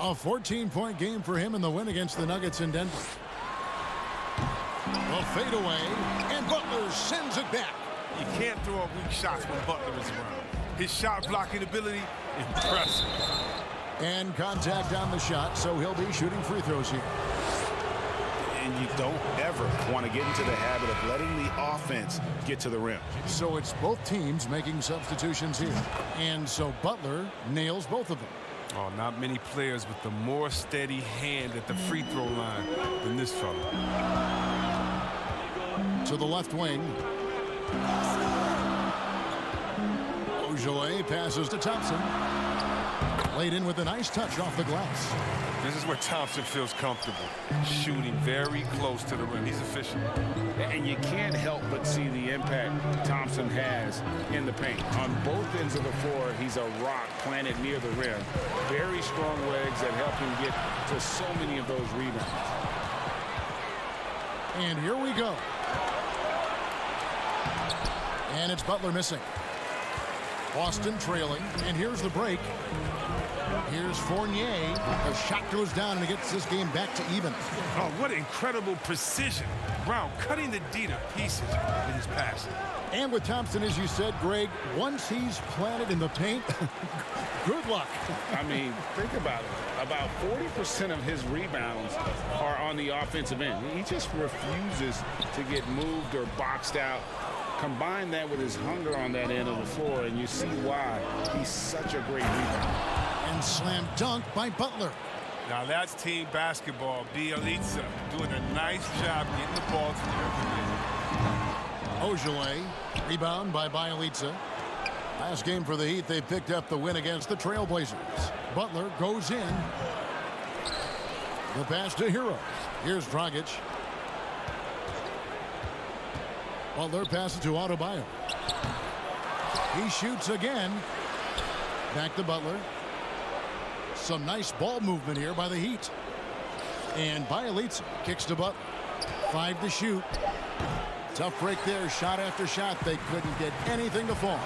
A 14-point game for him in the win against the Nuggets in Denver. A fadeaway, and Butler sends it back. You can't throw up weak shots when Butler is around. His shot blocking ability, impressive. And contact on the shot, so he'll be shooting free throws here. And you don't ever want to get into the habit of letting the offense get to the rim. So it's both teams making substitutions here. And so Butler nails both of them. Oh, not many players with a more steady hand at the free throw line than this fella. To the left wing. Ojoy passes to Thompson. Laid in with a nice touch off the glass. This is where Thompson feels comfortable, shooting very close to the rim. He's efficient. And you can't help but see the impact Thompson has in the paint. On both ends of the floor, he's a rock planted near the rim. Very strong legs that help him get to so many of those rebounds. And here we go. And it's Butler missing. Boston trailing, and here's the break. Here's Fournier. The shot goes down, and it gets this game back to even. Oh, what incredible precision. Brown cutting the D to pieces with his pass. And with Thompson, as you said, Greg, once he's planted in the paint, good luck. I mean, think about it. About 40% of his rebounds are on the offensive end. He just refuses to get moved or boxed out. Combine that with his hunger on that end of the floor, and you see why he's such a great rebounder. And slam dunk by Butler. Now that's team basketball. Bielitsa doing a nice job getting the ball to the Ojale, rebound by Bielitsa. Last game for the Heat, they picked up the win against the Trailblazers. Butler goes in. The pass to Hero. Here's Dragic. Butler passes to Adebayo. He shoots again. Back to Butler. Some nice ball movement here by the Heat. And Bielitsa kicks to Butler. 5 to shoot. Tough break there. Shot after shot. They couldn't get anything to fall.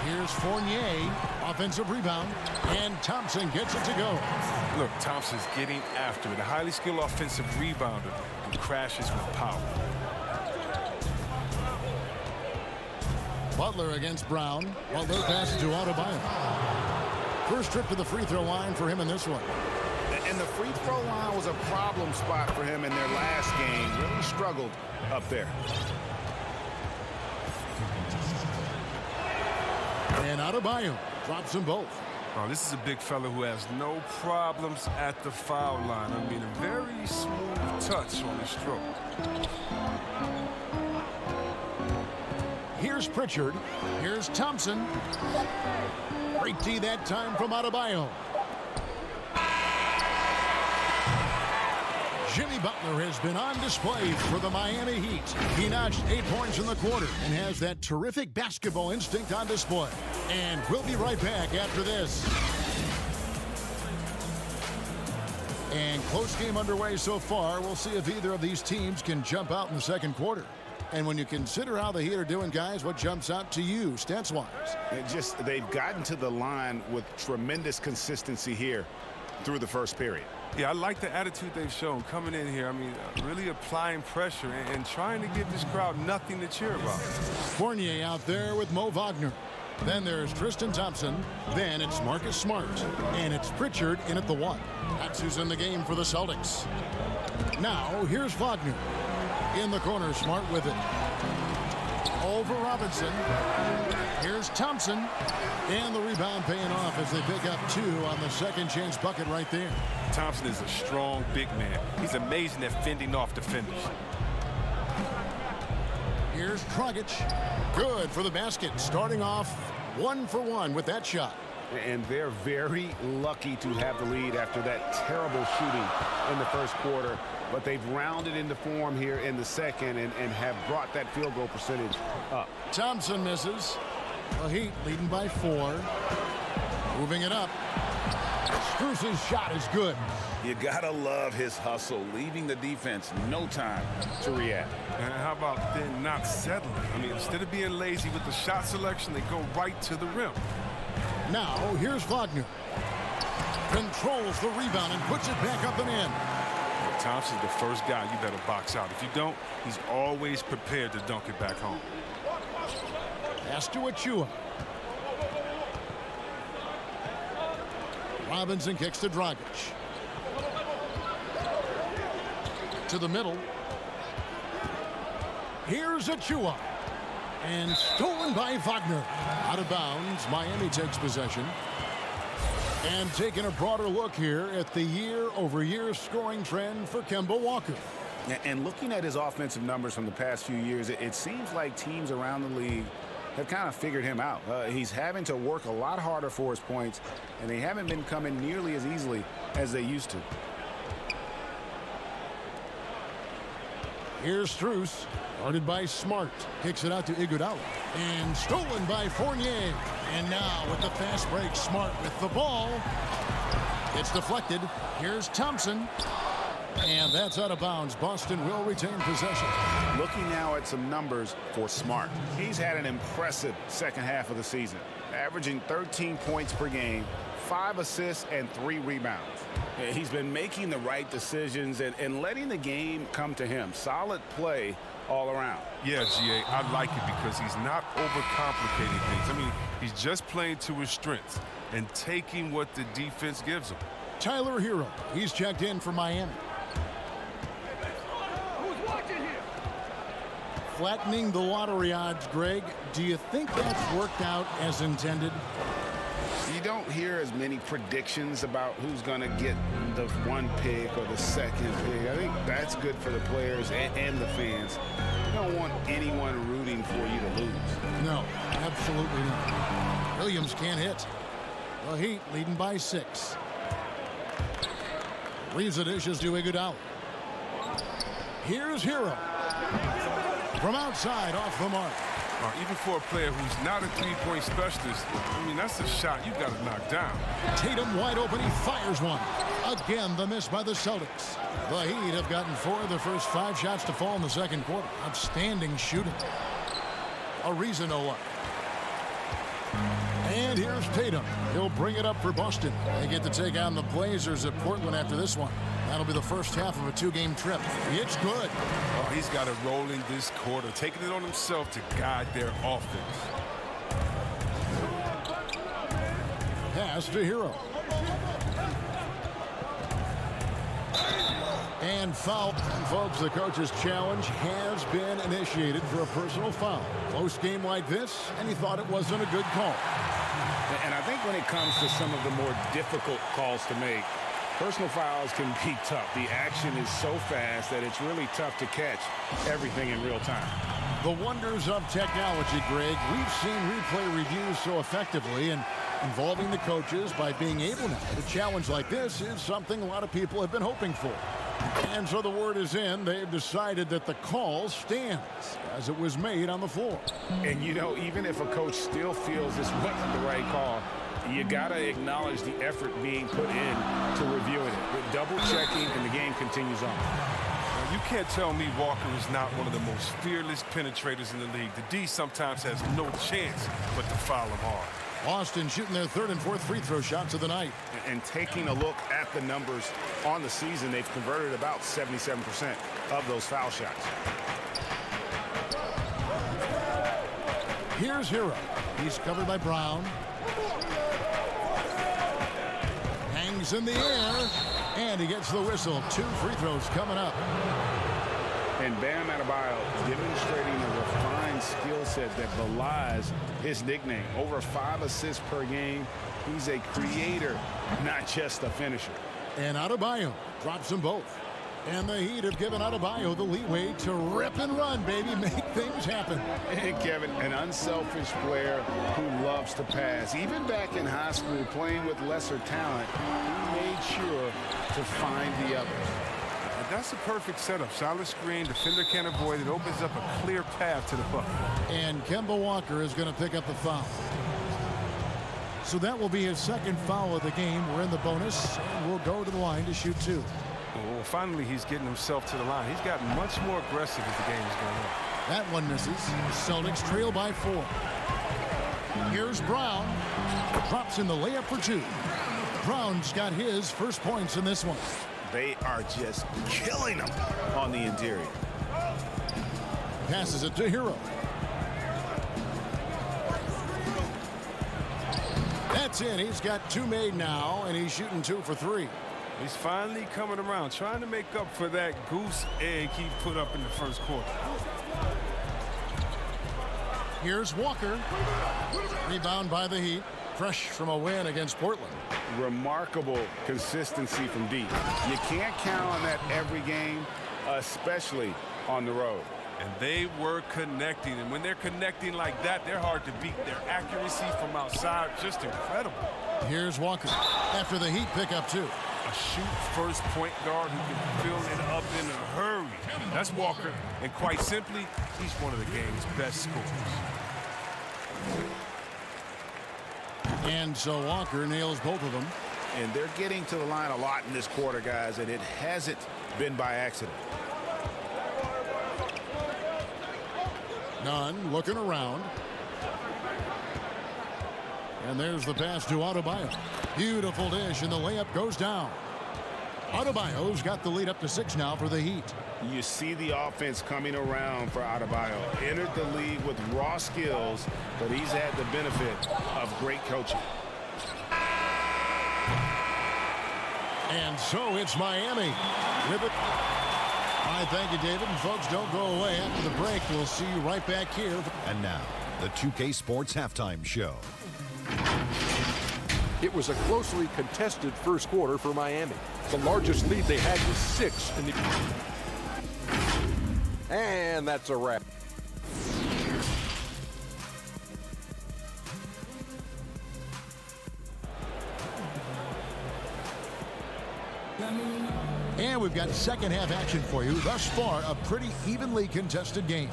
Here's Fournier. Offensive rebound. And Thompson gets it to go. Look, Thompson's getting after it. A highly skilled offensive rebounder who crashes with power. Butler against Brown. Butler passes to Adebayo. First trip to the free throw line for him in this one. And the free throw line was a problem spot for him in their last game. Really struggled up there. And Adebayo drops them both. Oh, this is a big fella who has no problems at the foul line. I mean, a very smooth touch on his stroke. Here's Pritchard. Here's Thompson. Great D that time from Adebayo. Jimmy Butler has been on display for the Miami Heat. He notched 8 points in the quarter and has that terrific basketball instinct on display. And we'll be right back after this. And close game underway so far. We'll see if either of these teams can jump out in the second quarter. And when you consider how the Heat are doing, guys, what jumps out to you, stats-wise? They've gotten to the line with tremendous consistency here through the first period. Yeah, I like the attitude they've shown coming in here. I mean, really applying pressure and trying to give this crowd nothing to cheer about. Fournier out there with Mo Wagner. Then there's Tristan Thompson. Then it's Marcus Smart. And it's Pritchard in at the 1. That's who's in the game for the Celtics. Now, here's Wagner. In the corner, Smart with it. Over Robinson. Here's Thompson. And the rebound paying off as they pick up 2 on the second chance bucket right there. Thompson is a strong big man. He's amazing at fending off defenders. Here's Dragic. Good for the basket. Starting off 1 for 1 with that shot. And they're very lucky to have the lead after that terrible shooting in the first quarter. But they've rounded into form here in the second and have brought that field goal percentage up. Thompson misses. The Heat leading by 4. Moving it up. Strus's shot is good. You gotta love his hustle, leaving the defense no time to react. And how about then not settling? I mean, instead of being lazy with the shot selection, they go right to the rim. Now, here's Wagner. Controls the rebound and puts it back up and in. Thompson's the first guy you better box out. If you don't, he's always prepared to dunk it back home. Pass to Achua. Robinson kicks to Dragic. To the middle. Here's Achua. And stolen by Wagner. Out of bounds. Miami takes possession. And taking a broader look here at the year-over-year scoring trend for Kemba Walker. And looking at his offensive numbers from the past few years, it seems like teams around the league have kind of figured him out. He's having to work a lot harder for his points, and they haven't been coming nearly as easily as they used to. Here's Strus, guarded by Smart. Kicks it out to Iguodala. And stolen by Fournier. And now with the fast break, Smart with the ball. It's deflected. Here's Thompson. And that's out of bounds. Boston will retain possession. Looking now at some numbers for Smart. He's had an impressive second half of the season, averaging 13 points per game, 5 assists, and 3 rebounds. He's been making the right decisions and letting the game come to him. Solid play all around. Yeah, GA, I like it because he's not overcomplicating things. I mean, he's just playing to his strengths and taking what the defense gives him. Tyler Hero, he's checked in for Miami. Flattening the lottery odds, Greg. Do you think that's worked out as intended? You don't hear as many predictions about who's going to get the 1 pick or the 2nd pick. I think that's good for the players and the fans. You don't want anyone rooting for you to lose. No, absolutely not. Williams can't hit. The Heat leading by 6. Leaves the dishes to Iguodala. Here's Hero. From outside, off the mark. Even for a player who's not a three-point specialist, I mean, that's a shot you got to knock down. Tatum wide open. He fires one. Again, the miss by the Celtics. The Heat have gotten 4 of their first 5 shots to fall in the second quarter. Outstanding shooting. Ariza no luck. And here's Tatum. He'll bring it up for Boston. They get to take on the Blazers at Portland after this one. That'll be the first half of a 2-game trip. It's good. Oh, he's got it rolling this quarter, taking it on himself to guide their offense. Pass to Hero. And foul. Folks, the coach's challenge has been initiated for a personal foul. Close game like this, and he thought it wasn't a good call. And I think when it comes to some of the more difficult calls to make, personal fouls can be tough. The action is so fast that it's really tough to catch everything in real time. The wonders of technology, Greg. We've seen replay reviews so effectively, and involving the coaches by being able now to challenge like this is something a lot of people have been hoping for. And so the word is in. They've decided that the call stands as it was made on the floor. And, you know, even if a coach still feels this wasn't the right call, you got to acknowledge the effort being put in to reviewing it. With double-checking, and the game continues on. You can't tell me Walker is not one of the most fearless penetrators in the league. The D sometimes has no chance but to foul him hard. Boston shooting their 3rd and 4th free throw shots of the night. And taking a look at the numbers on the season, they've converted about 77% of those foul shots. Here's Hero. He's covered by Brown. Hangs in the air. And he gets the whistle. 2 free throws coming up. And Bam Adebayo demonstrating a refined skill set that belies his nickname. Over 5 assists per game. He's a creator, not just a finisher. And Adebayo drops them both. And the Heat have given Adebayo the leeway to rip and run, baby. Make things happen. And Kevin, an unselfish player who loves to pass. Even back in high school, playing with lesser talent, he made sure to find the others. And that's a perfect setup. Solid screen, defender can't avoid it. Opens up a clear path to the bucket. And Kemba Walker is going to pick up the foul. So that will be his 2nd foul of the game. We're in the bonus, and we'll go to the line to shoot 2. Well, finally, he's getting himself to the line. He's gotten much more aggressive as the game is going on. That one misses. Celtics trail by 4. Here's Brown. Drops in the layup for 2. Brown's got his first points in this one. They are just killing him on the interior. Passes it to Hero. That's in. He's got 2 made now, and he's shooting 2 for 3. He's finally coming around, trying to make up for that goose egg he put up in the first quarter. Here's Walker. Rebound by the Heat. Fresh from a win against Portland. Remarkable consistency from deep. You can't count on that every game, especially on the road. And they were connecting. And when they're connecting like that, they're hard to beat. Their accuracy from outside, just incredible. Here's Walker after the Heat pick up 2. A shoot-first point guard who can fill it up in a hurry. That's Walker. And quite simply, he's one of the game's best scorers. And so Walker nails both of them. And they're getting to the line a lot in this quarter, guys, and it hasn't been by accident. Nunn looking around. And there's the pass to Adebayo. Beautiful dish, and the layup goes down. Adebayo's got the lead up to 6 now for the Heat. You see the offense coming around for Adebayo. Entered the league with raw skills, but he's had the benefit of great coaching. And so it's Miami with it. All right, thank you, David. And folks, don't go away. After the break, we'll see you right back here. And now, the 2K Sports Halftime Show. It was a closely contested first quarter for Miami. The largest lead they had was 6 in the... And that's a wrap. And we've got second half action for you. Thus far, a pretty evenly contested game.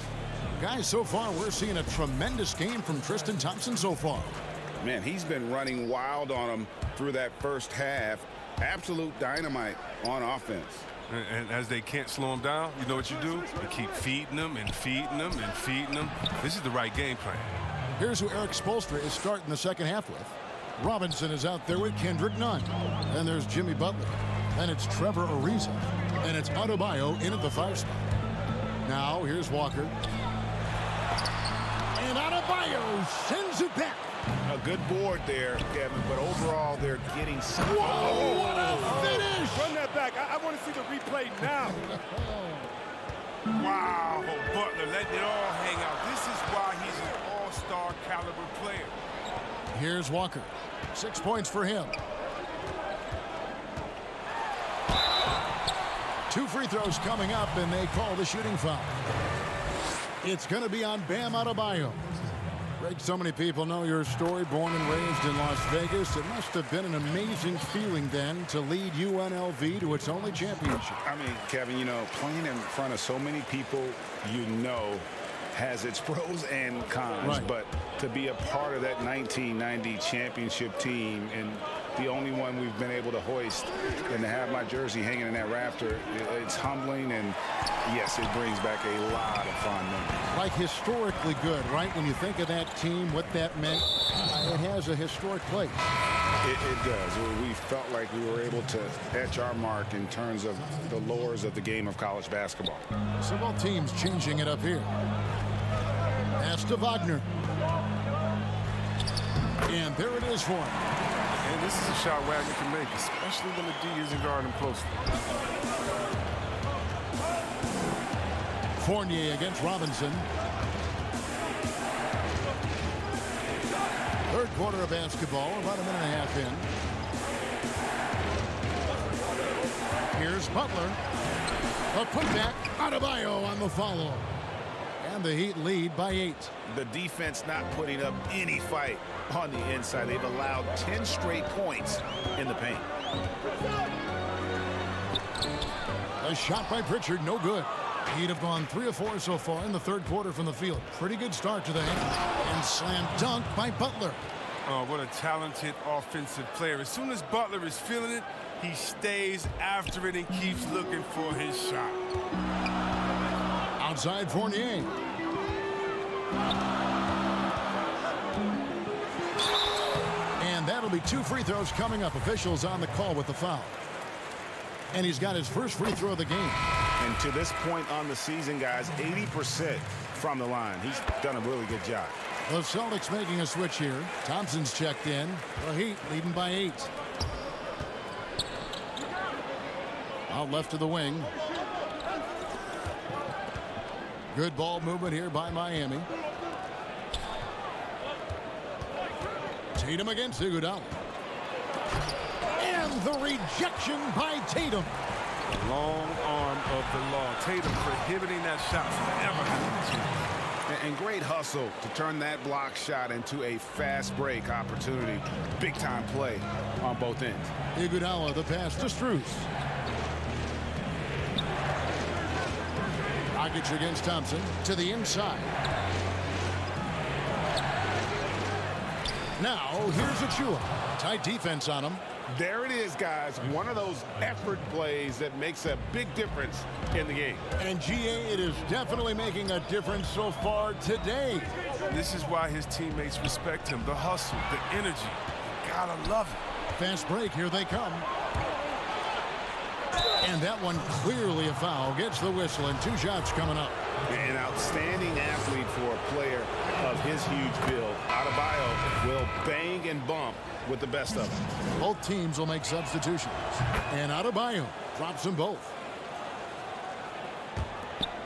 Guys, so far, we're seeing a tremendous game from Tristan Thompson so far. Man, he's been running wild on them through that first half. Absolute dynamite on offense. And as they can't slow him down, you know what you do? You keep feeding them and feeding them and feeding them. This is the right game plan. Here's who Eric Spoelstra is starting the second half with. Robinson is out there with Kendrick Nunn. Then there's Jimmy Butler. Then it's Trevor Ariza. And it's Adebayo in at the 5 spot. Now here's Walker. And Adebayo sends it back. A good board there, Kevin, but overall they're getting some. Whoa, what a finish! Run that back. I want to see the replay now. Wow, Butler letting it all hang out. This is why he's an all-star caliber player. Here's Walker. 6 points for him. 2 free throws coming up, and they call the shooting foul. It's going to be on Bam Adebayo. Greg, so many people know your story, born and raised in Las Vegas. It must have been an amazing feeling then to lead UNLV to its only championship. I mean, Kevin, you know, playing in front of so many people you know has its pros and cons. Right. But to be a part of that 1990 championship team and the only one we've been able to hoist and to have my jersey hanging in that rafter, it's humbling, and yes, it brings back a lot of fond memories. Like historically good, right? When you think of that team, what that meant, it has a historic place. It does. We felt like we were able to etch our mark in terms of the lores of the game of college basketball. So both teams changing it up here. Pass to Wagner. And there it is for him. And this is a shot Wagner can make, especially when the D isn't guarding him closely. Fournier against Robinson. Third quarter of basketball, about a minute and a half in. Here's Butler. A putback. Adebayo on the follow. And the Heat lead by 8. The defense not putting up any fight on the inside. They've allowed 10 straight points in the paint. A shot by Pritchard, no good. He'd have gone 3 of 4 so far in the third quarter from the field. Pretty good start to the half. And slam dunk by Butler. Oh, what a talented offensive player. As soon as Butler is feeling it, he stays after it and keeps looking for his shot. Outside Fournier. And that'll be 2 free throws coming up. Officials on the call with the foul. And he's got his first free throw of the game. And to this point on the season, guys, 80% from the line. He's done a really good job. The Celtics making a switch here. Thompson's checked in. The Heat leading by 8. Out left to the wing. Good ball movement here by Miami. Tatum against Iguodala. And the rejection by Tatum. Long arm of the law. Tatum prohibiting that shot from ever having a chance. And great hustle to turn that block shot into a fast break opportunity. Big time play on both ends. Iguodala, the pass to Strus. Dragic against Thompson to the inside. Now here's Achua. Tight defense on him. There it is, guys. One of those effort plays that makes a big difference in the game. And GA, it is definitely making a difference so far today. This is why his teammates respect him. The hustle, the energy. You gotta love it. Fast break, here they come. And that one clearly a foul. Gets the whistle, and 2 shots coming up. An outstanding athlete for a player of his huge build. Adebayo will bang and bump with the best of them. Both teams will make substitutions. And Adebayo drops them both.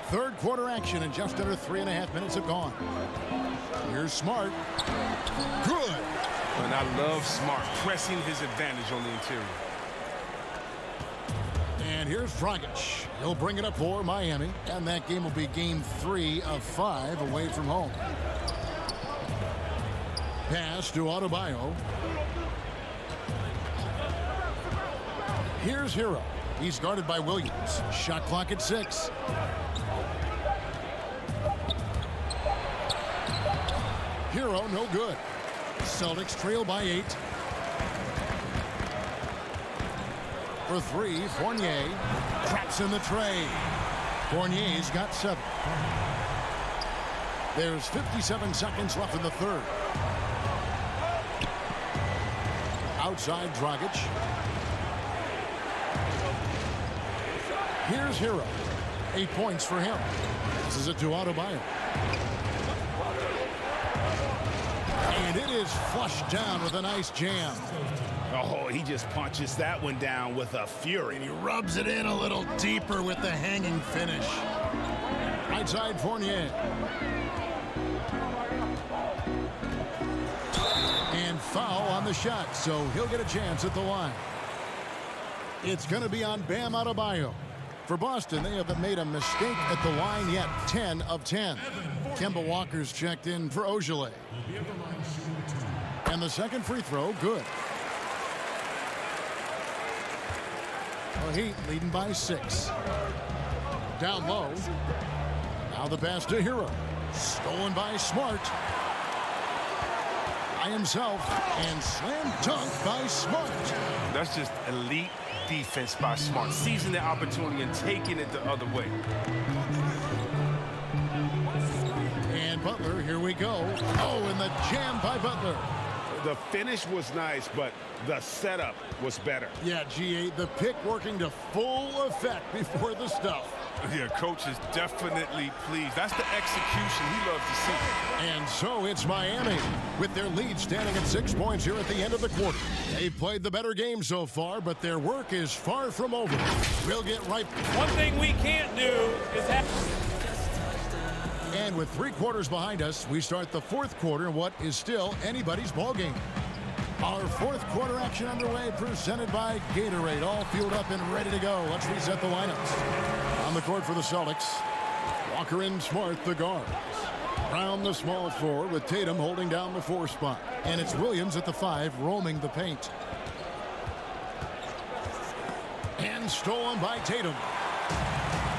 Third quarter action, and just under 3.5 minutes have gone. Here's Smart. Good. And I love Smart pressing his advantage on the interior. And here's Dragic. He'll bring it up for Miami. And that game will be game 3 of 5 away from home. Pass to Adebayo. Here's Hero. He's guarded by Williams. Shot clock at 6. Hero, no good. Celtics trail by 8. For 3, Fournier traps in the tray. Fournier's got 7. There's 57 seconds left in the third. Outside Dragic. Here's Hero. 8 points for him. This is it to Adebayo. And it is flushed down with a nice jam. Oh, he just punches that one down with a fury. And he rubs it in a little deeper with the hanging finish. Right side Fournier. And foul on the shot, so he'll get a chance at the line. It's going to be on Bam Adebayo. For Boston, they haven't made a mistake at the line yet. 10 of 10. Kemba Walker's checked in for Ogilvy. And the second free throw, good. The Heat leading by 6. Down low. Now the pass to Hero. Stolen by Smart. By himself. And slam dunk by Smart. That's just elite defense by Smart. Seizing the opportunity and taking it the other way. And Butler, here we go. Oh, and the jam by Butler. The finish was nice, but the setup was better. Yeah, GA, the pick working to full effect before the stuff. Yeah, coach is definitely pleased. That's the execution he loves to see. And so it's Miami with their lead standing at 6 points here at the end of the quarter. They've played the better game so far, but their work is far from over. We'll get right. One thing we can't do is have. And with 3 quarters behind us, we start the 4th quarter in what is still anybody's ball game. Our 4th quarter action underway, presented by Gatorade. All fueled up and ready to go. Let's reset the lineups. On the court for the Celtics, Walker and Smart, the guards. Brown, the small forward, with Tatum holding down the 4 spot. And it's Williams at the 5, roaming the paint. And stolen by Tatum.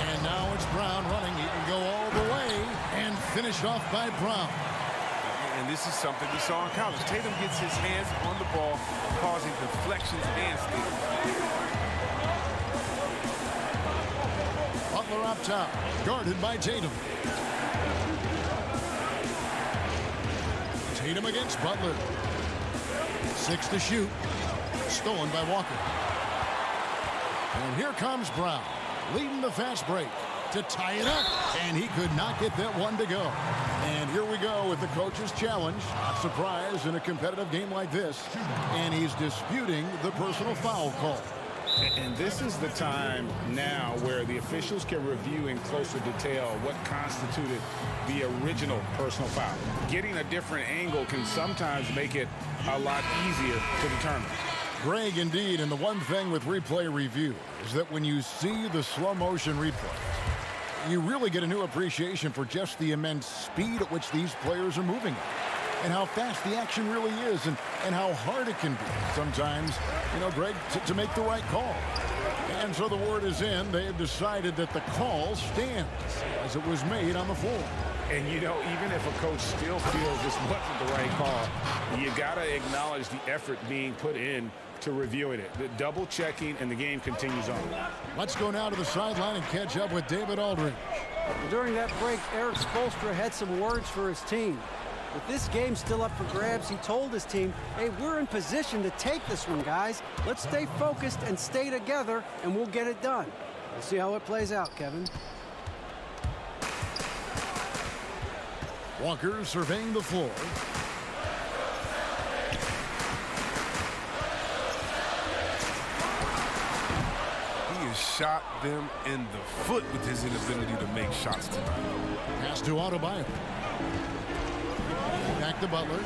And now it's Brown running. He can go all the way and finished off by Brown. And this is something we saw in college. Tatum gets his hands on the ball, causing deflections and steals. Butler up top, guarded by Tatum. Tatum against Butler. 6 to shoot. Stolen by Walker. And here comes Brown, leading the fast break to tie it up, and he could not get that one to go. And here we go with the coach's challenge. Not surprised in a competitive game like this, and he's disputing the personal foul call. And this is the time now where the officials can review in closer detail what constituted the original personal foul. Getting a different angle can sometimes make it a lot easier to determine. Greg, indeed, and the one thing with replay review is that when you see the slow motion replay, you really get a new appreciation for just the immense speed at which these players are moving and how fast the action really is and how hard it can be sometimes, Greg, to make the right call. And so the word is in. They have decided that the call stands as it was made on the floor. And, even if a coach still feels this wasn't the right call, you got to acknowledge the effort being put in to reviewing it. The double checking, and the game continues on. Let's go now to the sideline and catch up with David Aldridge. During that break, Eric Spoelstra had some words for his team. With this game still up for grabs, he told his team, hey, we're in position to take this one, guys. Let's stay focused and stay together, and we'll get it done. We'll see how it plays out, Kevin. Walker surveying the floor. He has shot them in the foot with his inability to make shots tonight. Pass to Adebayo. Back to Butler.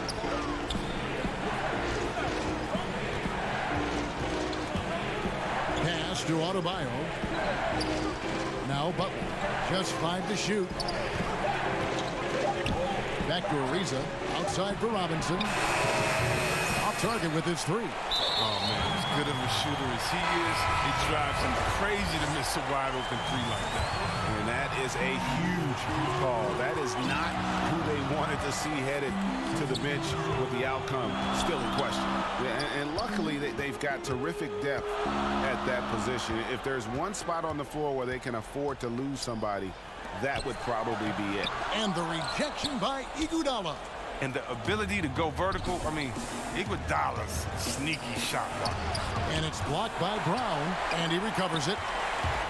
Pass to Adebayo. Now Butler. Just 5 to shoot. Back to Ariza. Outside for Robinson. Off target with his 3. Oh, man, as good of a shooter as he is, it drives him crazy to miss a wide-open 3 like that. And that is a huge call. That is not who they wanted to see headed to the bench with the outcome still in question. Yeah, and luckily, they've got terrific depth at that position. If there's one spot on the floor where they can afford to lose somebody, that would probably be it. And the rejection by Iguodala. And the ability to go vertical, Iguodala's sneaky shot block. And it's blocked by Brown, and he recovers it.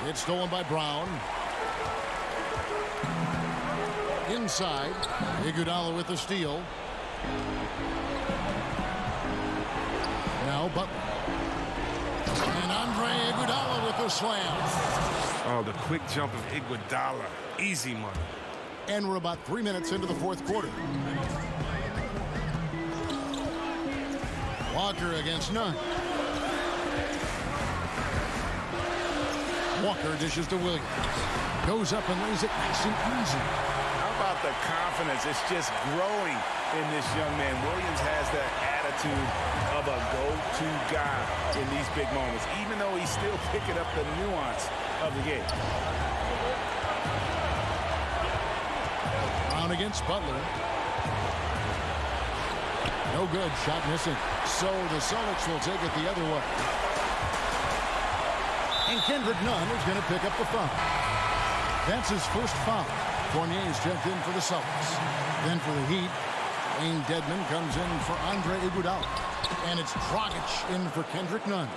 It's stolen by Brown. Inside, Iguodala with the steal. Now Butler. And Andre Iguodala with the slam. Oh, the quick jump of Iguodala. Easy money. And we're about 3 minutes into the fourth quarter. Walker against Nunn. Walker dishes to Williams. Goes up and lays it nice and easy. How about the confidence? It's just growing in this young man. Williams has that attitude of a go-to guy in these big moments, even though he's still picking up the nuance of the game. Brown against Butler. No good. Shot missing. So the Celtics will take it the other way. And Kendrick Nunn is going to pick up the foul. That's his first foul. Fournier is checked in for the Celtics. Then for the Heat, Wayne Dedmon comes in for Andre Iguodala. And it's Dragic in for Kendrick Nunn.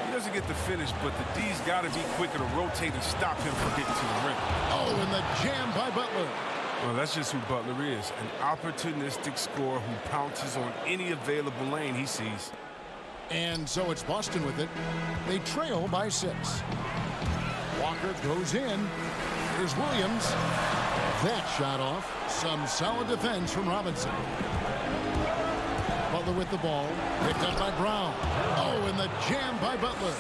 He doesn't get the finish, but the D's got to be quicker to rotate and stop him from getting to the rim. Oh, and the jam by Butler. Well, that's just who Butler is, an opportunistic scorer who pounces on any available lane he sees. And so it's Boston with it. They trail by 6. Walker goes in. Here's Williams. That shot off. Some solid defense from Robinson. Butler with the ball. Picked up by Brown. Oh, and the jam by Butler.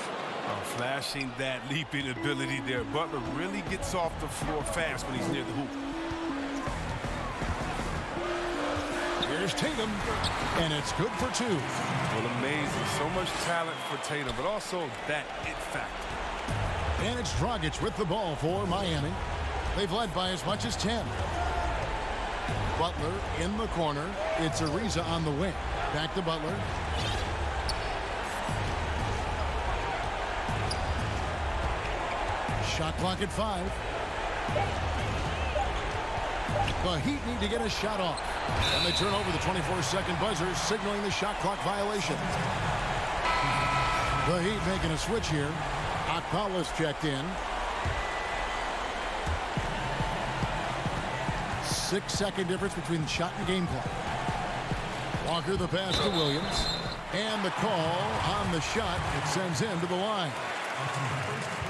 Flashing that leaping ability there. Butler really gets off the floor fast when he's near the hoop. Here's Tatum, and it's good for 2. Well, amazing. So much talent for Tatum, but also that it factor. And it's Dragic with the ball for Miami. They've led by as much as 10. Butler in the corner. It's Ariza on the wing. Back to Butler. Shot clock at 5. The Heat need to get a shot off. And they turn over the 24-second buzzer, signaling the shot clock violation. The Heat making a switch here. Akpala's checked in. 6-second difference between the shot and game clock. Walker the pass to Williams. And the call on the shot. It sends him to the line.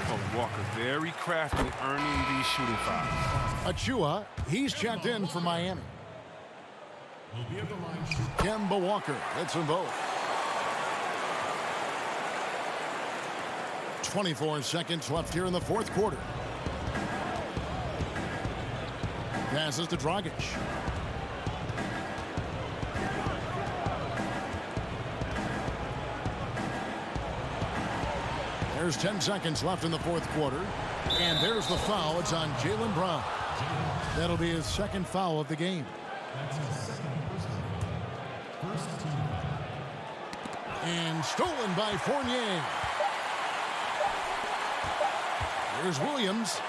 Oh, Walker very crafty earning these shooting fouls. Achua, he's checked in for Miami. Kemba Walker hits them both. 24 seconds left here in the fourth quarter. Passes to Dragic. There's 10 seconds left in the fourth quarter. And there's the foul. It's on Jaylen Brown. That'll be his second foul of the game. And stolen by Fournier. Here's Williams.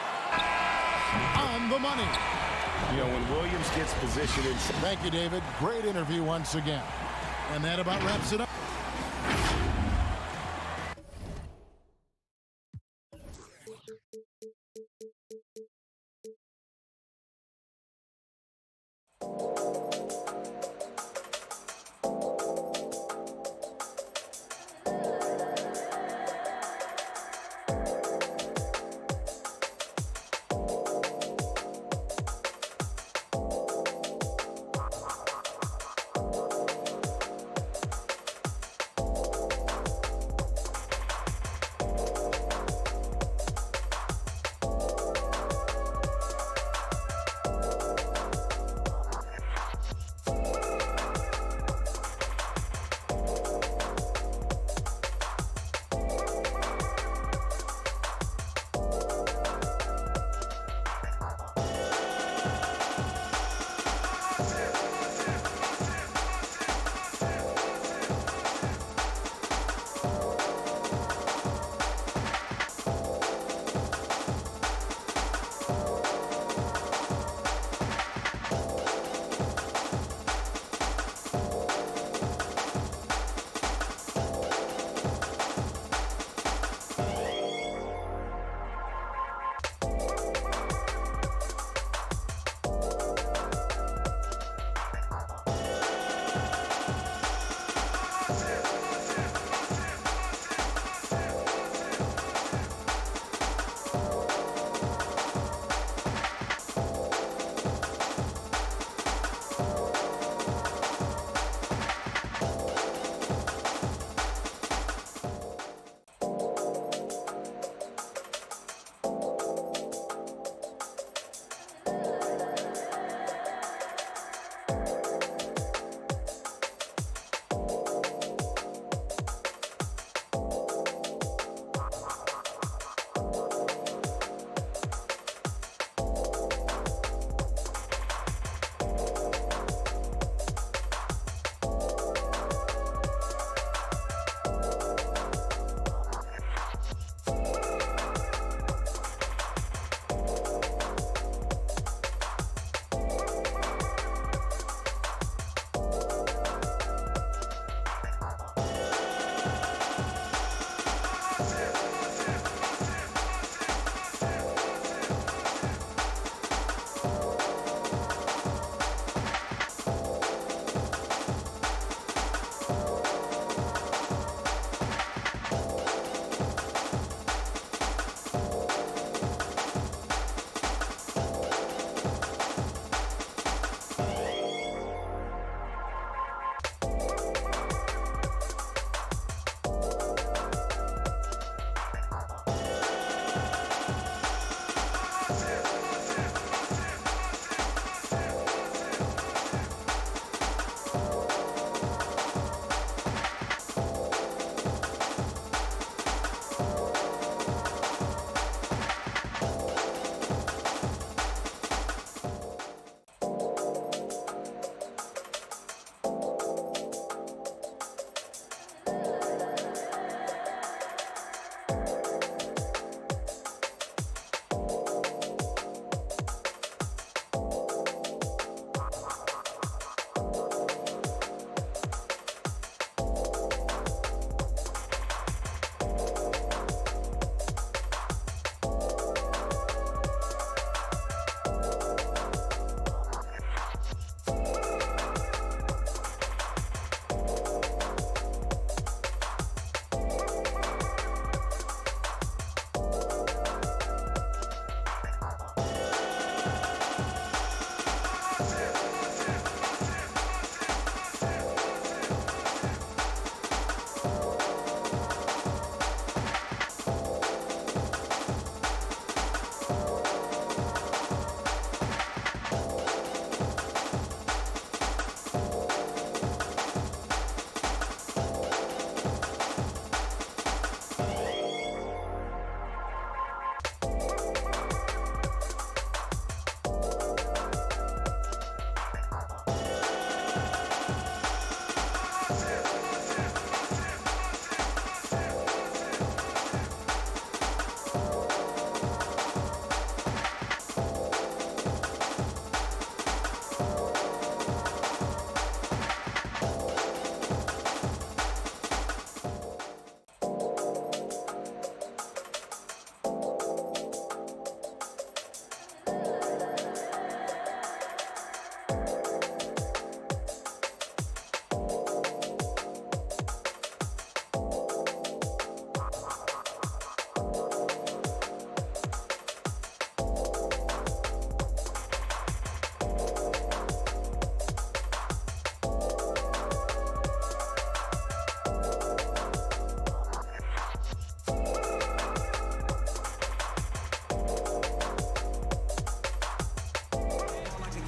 On the money. You know, when Williams gets positioned in... Thank you, David. Great interview once again. And that about wraps it up.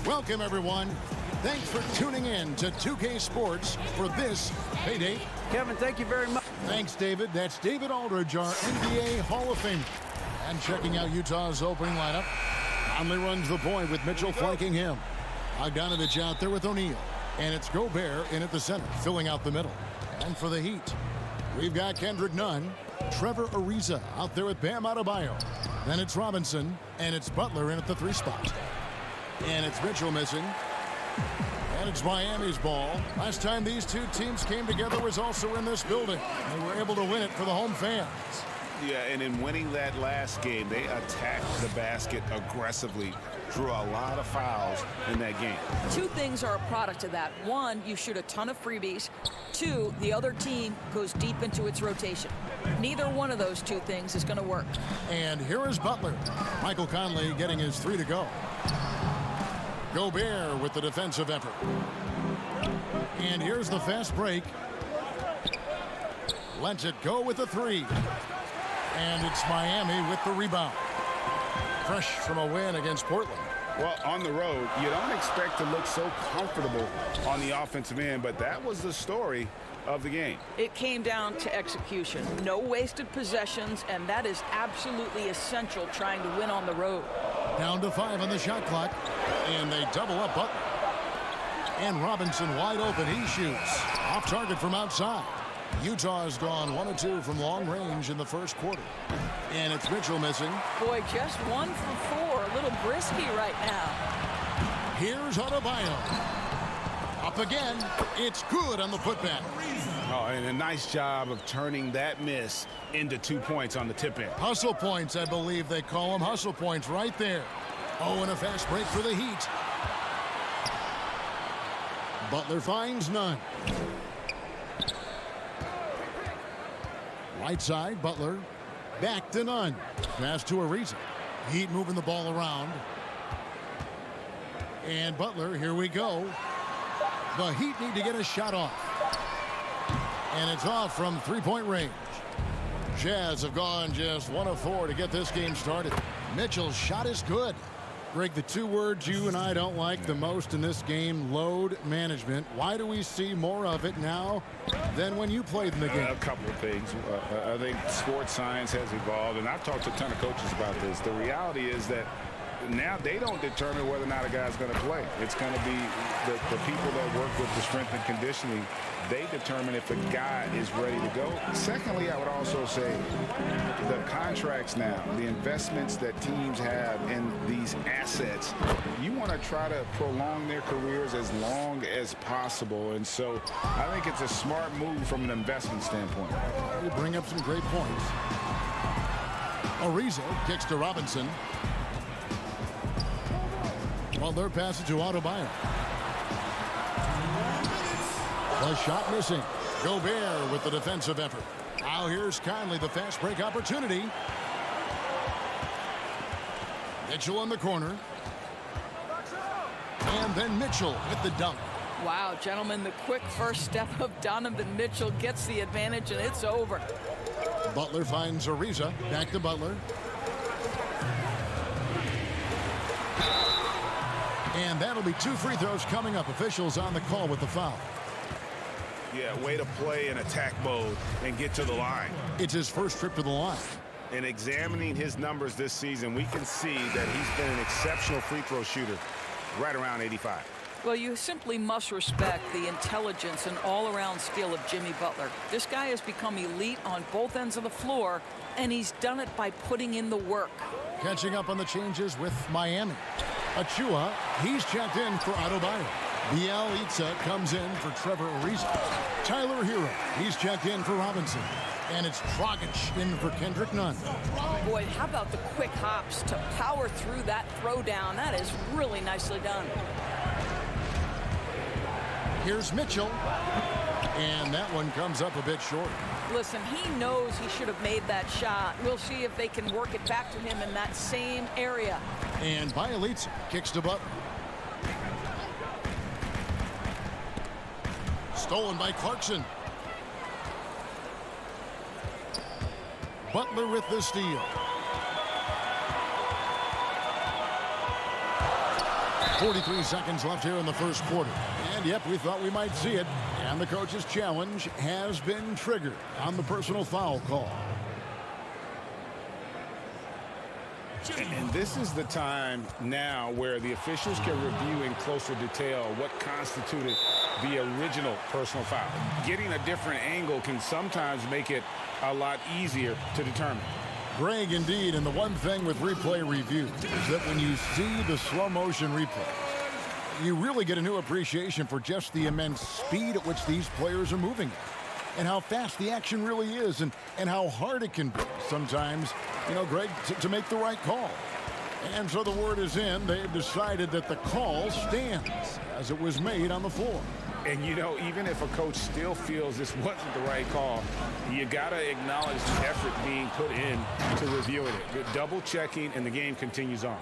Welcome, everyone. Thanks for tuning in to 2K Sports for this payday. Kevin, thank you very much. Thanks, David. That's David Aldridge, our NBA Hall of Famer. And checking out Utah's opening lineup, Conley runs the point with Mitchell flanking him. Bogdanovich out there with O'Neal. And it's Gobert in at the center, filling out the middle. And for the Heat, we've got Kendrick Nunn, Trevor Ariza out there with Bam Adebayo. Then it's Robinson, and it's Butler in at the 3 spot. And it's Mitchell missing. And it's Miami's ball. Last time these two teams came together was also in this building. They were able to win it for the home fans. Yeah, and in winning that last game, they attacked the basket aggressively, drew a lot of fouls in that game. 2 things are a product of that. 1, you shoot a ton of freebies. 2, the other team goes deep into its rotation. Neither one of those 2 things is going to work. And here is Butler. Michael Conley getting his 3 to go. Gobert with the defensive effort. And here's the fast break. Lets it go with the 3. And it's Miami with the rebound. Fresh from a win against Portland. Well, on the road, you don't expect to look so comfortable on the offensive end, but that was the story of the game. It came down to execution. No wasted possessions, and that is absolutely essential trying to win on the road. Down to 5 on the shot clock, and they double up Butler. And Robinson wide open. He shoots. Off target from outside. Utah has gone 1 of 2 from long range in the first quarter. And it's Mitchell missing. Boy, just 1 for 4. A little brisky right now. Here's Adebayo. Up again. It's good on the putback. Oh, and a nice job of turning that miss into 2 points on the tip in. Hustle points, I believe they call them. Hustle points right there. Oh, and a fast break for the Heat. Butler finds none. Right side, Butler. Back to Nunn. Pass to Ariza. Heat moving the ball around. And Butler, here we go. The Heat need to get a shot off. And it's off from 3-point range. Jazz have gone just 1 of 4 to get this game started. Mitchell's shot is good. Greg, the 2 words you and I don't like the most in this game, load management. Why do we see more of it now than when you played in the game? A couple of things. I think sports science has evolved, and I've talked to a ton of coaches about this. The reality is that now they don't determine whether or not a guy's going to play. It's going to be the people that work with the strength and conditioning. They determine if a guy is ready to go. Secondly, I would also say the contracts now, the investments that teams have in these assets, you want to try to prolong their careers as long as possible. And so I think it's a smart move from an investment standpoint. You bring up some great points. Ariza kicks to Robinson. Butler passes to Adebayo. The shot missing. Gobert with the defensive effort. Now here's Conley, the fast break opportunity. Mitchell in the corner. And then Mitchell with the dunk. Wow, gentlemen, the quick first step of Donovan Mitchell gets the advantage, and it's over. Butler finds Ariza. Back to Butler. And that'll be 2 free throws coming up. Officials on the call with the foul. Yeah, way to play in attack mode and get to the line. It's his first trip to the line. In examining his numbers this season, we can see that he's been an exceptional free throw shooter, right around 85. Well, you simply must respect the intelligence and all-around skill of Jimmy Butler. This guy has become elite on both ends of the floor, and he's done it by putting in the work. Catching up on the changes with Miami. Achua, he's checked in for Adebayo. Bielitsa comes in for Trevor Ariza. Tyler Hero, he's checked in for Robinson. And it's Dragic in for Kendrick Nunn. Boy, how about the quick hops to power through that throwdown? That is really nicely done. Here's Mitchell. And that one comes up a bit short. Listen, he knows he should have made that shot. We'll see if they can work it back to him in that same area. And Bielitsa kicks to Butler. Stolen by Clarkson. Butler with the steal. 43 seconds left here in the first quarter. And yep, we thought we might see it. And the coach's challenge has been triggered on the personal foul call. And this is the time now where the officials can review in closer detail what constituted the original personal foul. Getting a different angle can sometimes make it a lot easier to determine. Greg, indeed, and the one thing with replay review is that when you see the slow motion replays, you really get a new appreciation for just the immense speed at which these players are moving at. And how fast the action really is, and how hard it can be sometimes, Greg, to make the right call. And so the word is in. They've decided that the call stands as it was made on the floor. And, even if a coach still feels this wasn't the right call, you got to acknowledge the effort being put in to reviewing it. Good double checking, and the game continues on.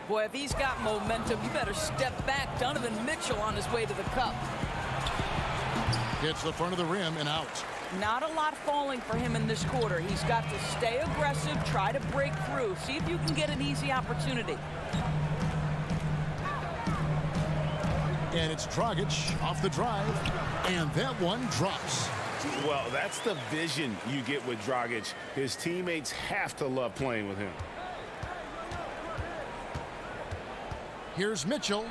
Boy, if he's got momentum, you better step back. Donovan Mitchell on his way to the cup. Hits the front of the rim and out. Not a lot falling for him in this quarter. He's got to stay aggressive, try to break through. See if you can get an easy opportunity. And it's Dragic off the drive, and that one drops. Well, that's the vision you get with Dragic. His teammates have to love playing with him. Here's Mitchell.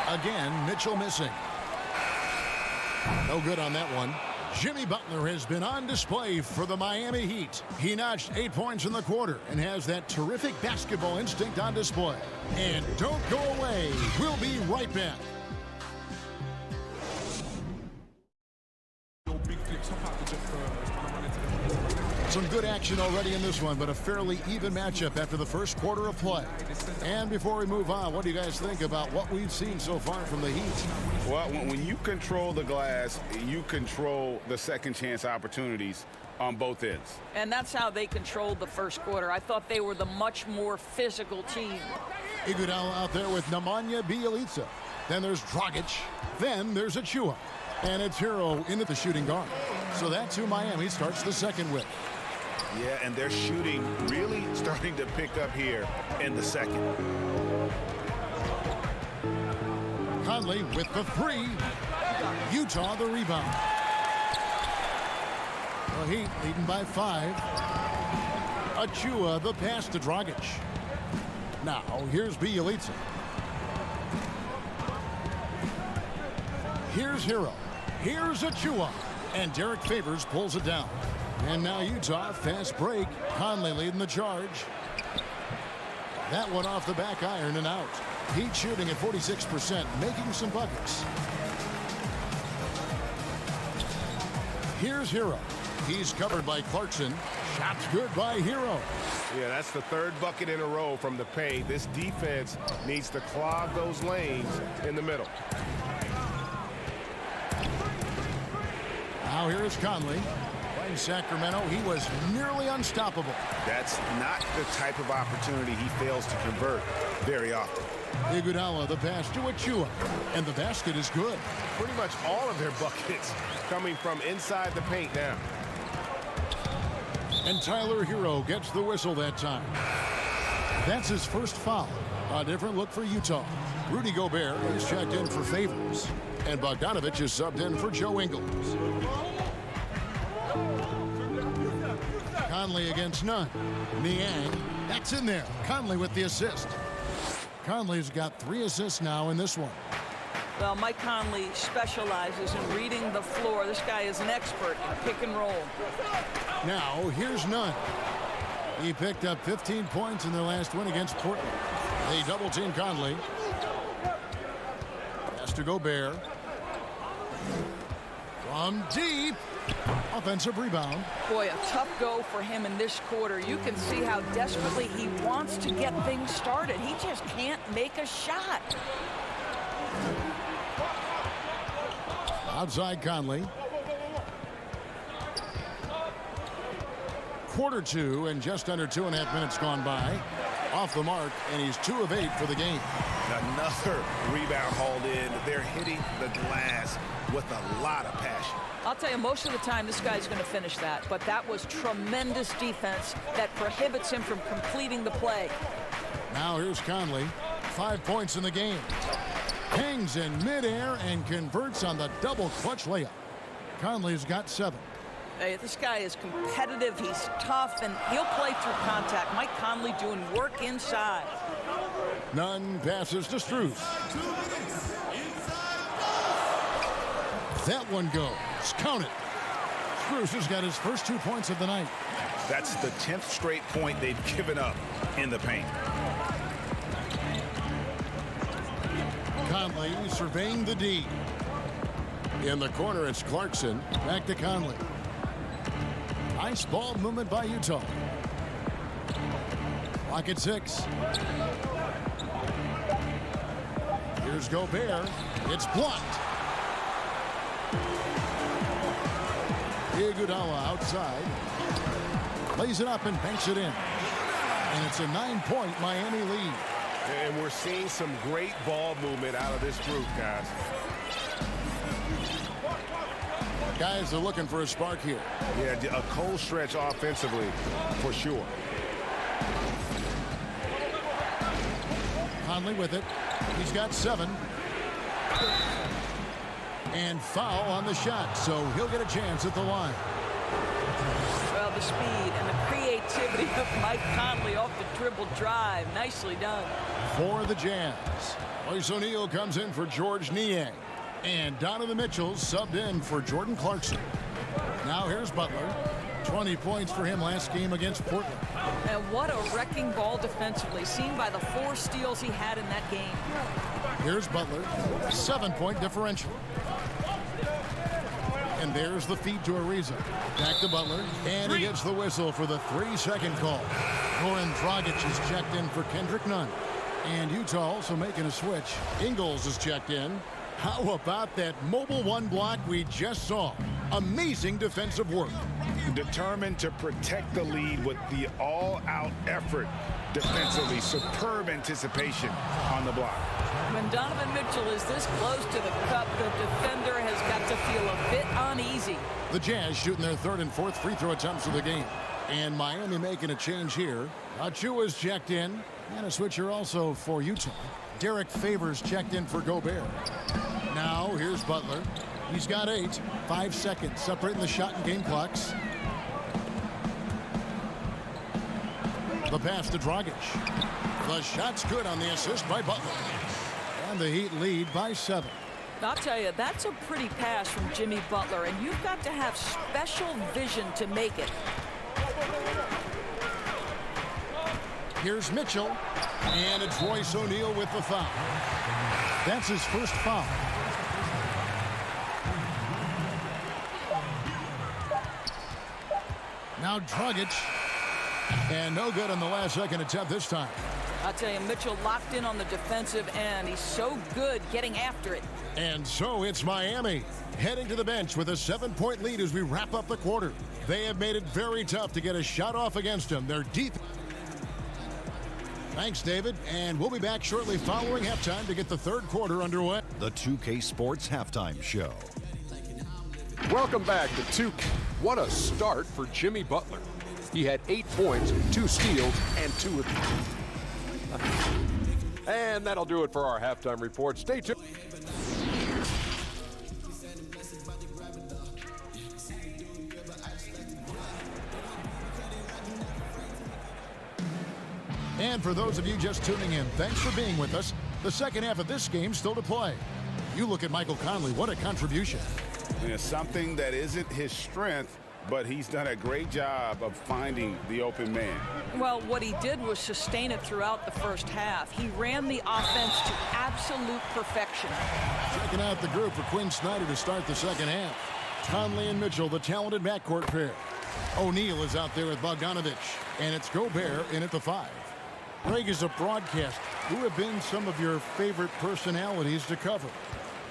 Again, Mitchell missing. No good on that one. Jimmy Butler has been on display for the Miami Heat. He notched 8 points in the quarter and has that terrific basketball instinct on display. And don't go away. We'll be right back. Some good action already in this one, but a fairly even matchup after the first quarter of play. And before we move on, what do you guys think about what we've seen so far from the Heat? Well, when you control the glass, you control the second chance opportunities on both ends. And that's how they controlled the first quarter. I thought they were the much more physical team. Iguodala out there with Nemanja Bjelica. Then there's Dragic. Then there's Achua. And it's Hero into the shooting guard. So that's who Miami starts the second with. Yeah, and their shooting really starting to pick up here in the second. Conley with the three. Utah the rebound. The Heat leading by 5. Achua the pass to Dragic. Now here's Bjelica. Here's Hero. Here's Achua. And Derek Favors pulls it down. And now Utah, fast break. Conley leading the charge. That one off the back iron and out. Heat shooting at 46%, making some buckets. Here's Hero. He's covered by Clarkson. Shots good by Hero. Yeah, that's the third bucket in a row from the paint. This defense needs to clog those lanes in the middle. Now here's Conley. In Sacramento, he was nearly unstoppable. That's not the type of opportunity he fails to convert very often. Iguodala the pass to Achua, and the basket is good. Pretty much all of their buckets coming from inside the paint now. And Tyler Hero gets the whistle that time. That's his first foul. A different look for Utah. Rudy Gobert is checked in for Favors, and Bogdanovich is subbed in for Joe Ingles. Conley against none. Niang, that's in there. Conley with the assist. Conley's got 3 assists now in this one. Well, Mike Conley specializes in reading the floor. This guy is an expert in pick and roll. Now, here's Nunn. He picked up 15 points in their last win against Portland. They double-team Conley. Pass to Gobert. From deep. Offensive rebound. Boy, a tough go for him in this quarter. You can see how desperately he wants to get things started. He just can't make a shot. Outside Conley. Quarter 2 and just under 2.5 minutes gone by. Off the mark, and he's 2 of 8 for the game. Another rebound hauled in. They're hitting the glass with a lot of passion. I'll tell you, most of the time this guy's going to finish that, but that was tremendous defense that prohibits him from completing the play. Now here's Conley. 5 points in the game. Hangs in midair and converts on the double clutch layup. Conley's got 7. Hey, this guy is competitive. He's tough, and he'll play through contact. Mike Conley doing work inside. Nunn passes to Strus. That one goes. Count it. Strus has got his first 2 points of the night. That's the 10th straight point they've given up in the paint. Conley surveying the D. In the corner, it's Clarkson. Back to Conley. Nice ball movement by Utah. Clock at 6. Here's Gobert. It's blocked. Iguodala outside. Lays it up and banks it in. And it's a 9-point Miami lead. And we're seeing some great ball movement out of this group, guys. Guys are looking for a spark here. Yeah, a cold stretch offensively, for sure. Conley with it. He's got 7. And foul on the shot, so he'll get a chance at the line. Well, the speed and the creativity of Mike Conley off the dribble drive. Nicely done. For the Jazz, Royce O'Neal comes in for George Niang. And Donovan Mitchell subbed in for Jordan Clarkson. Now here's Butler. 20 points for him last game against Portland. And what a wrecking ball defensively, seen by the 4 steals he had in that game. Here's Butler. 7-point differential. And there's the feed to Ariza. Back to Butler. And he gets the whistle for the 3-second call. Goran Dragic is checked in for Kendrick Nunn. And Utah also making a switch. Ingles is checked in. How about that mobile 1 block we just saw? Amazing defensive work. Determined to protect the lead with the all-out effort defensively. Superb anticipation on the block. When Donovan Mitchell is this close to the cup, the defender has got to feel a bit uneasy. The Jazz shooting their 3rd and 4th free throw attempts of the game. And Miami making a change here. Achua's checked in. And a switcher also for Utah. Derek Favors checked in for Gobert. Now here's Butler. He's got 8. 5 seconds separating the shot and game clocks. The pass to Dragic. The shot's good on the assist by Butler. And the Heat lead by 7. I'll tell you, that's a pretty pass from Jimmy Butler, and you've got to have special vision to make it. Here's Mitchell. And it's Royce O'Neal with the foul. That's his first foul. Now Dragic. And no good on the last second attempt this time. I'll tell you, Mitchell locked in on the defensive end. He's so good getting after it. And so it's Miami heading to the bench with a 7-point lead as we wrap up the quarter. They have made it very tough to get a shot off against them. They're deep. Thanks, David. And we'll be back shortly following halftime to get the 3rd quarter underway. The 2K Sports Halftime Show. Welcome back to 2K. What a start for Jimmy Butler. He had 8 points, 2 steals, and 2 And that'll do it for our halftime report. Stay tuned. And for those of you just tuning in, thanks for being with us. The second half of this game still to play. You look at Michael Conley, what a contribution. And it's something that isn't his strength, but he's done a great job of finding the open man. Well, what he did was sustain it throughout the first half. He ran the offense to absolute perfection. Checking out the group for Quinn Snyder to start the second half. Conley and Mitchell, the talented backcourt pair. O'Neal is out there with Bogdanovich, and it's Gobert in at the 5. Greg, is a broadcast. Who have been some of your favorite personalities to cover?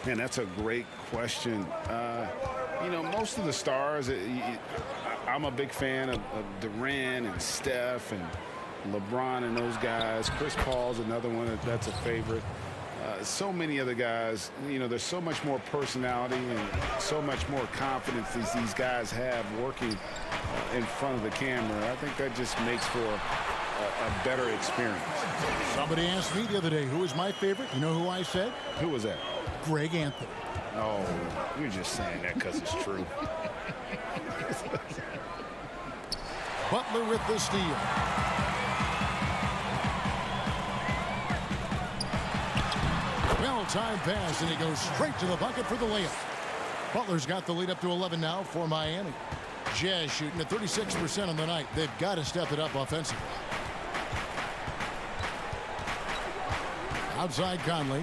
Man, that's a great question. You know, most of the stars, I'm a big fan of Durant and Steph and LeBron and those guys. Chris Paul's another one that's a favorite. So many other guys, you know, there's so much more personality and so much more confidence these guys have working in front of the camera. I think that just makes for a better experience. Somebody asked me the other day, who is my favorite? You know who I said? Who was that? Greg Anthony. Oh, you're just saying that because it's true. Butler with the steal. Well-timed pass, and he goes straight to the bucket for the layup. Butler's got the lead up to 11 now for Miami. Jazz shooting at 36% on the night. They've got to step it up offensively. Outside Conley.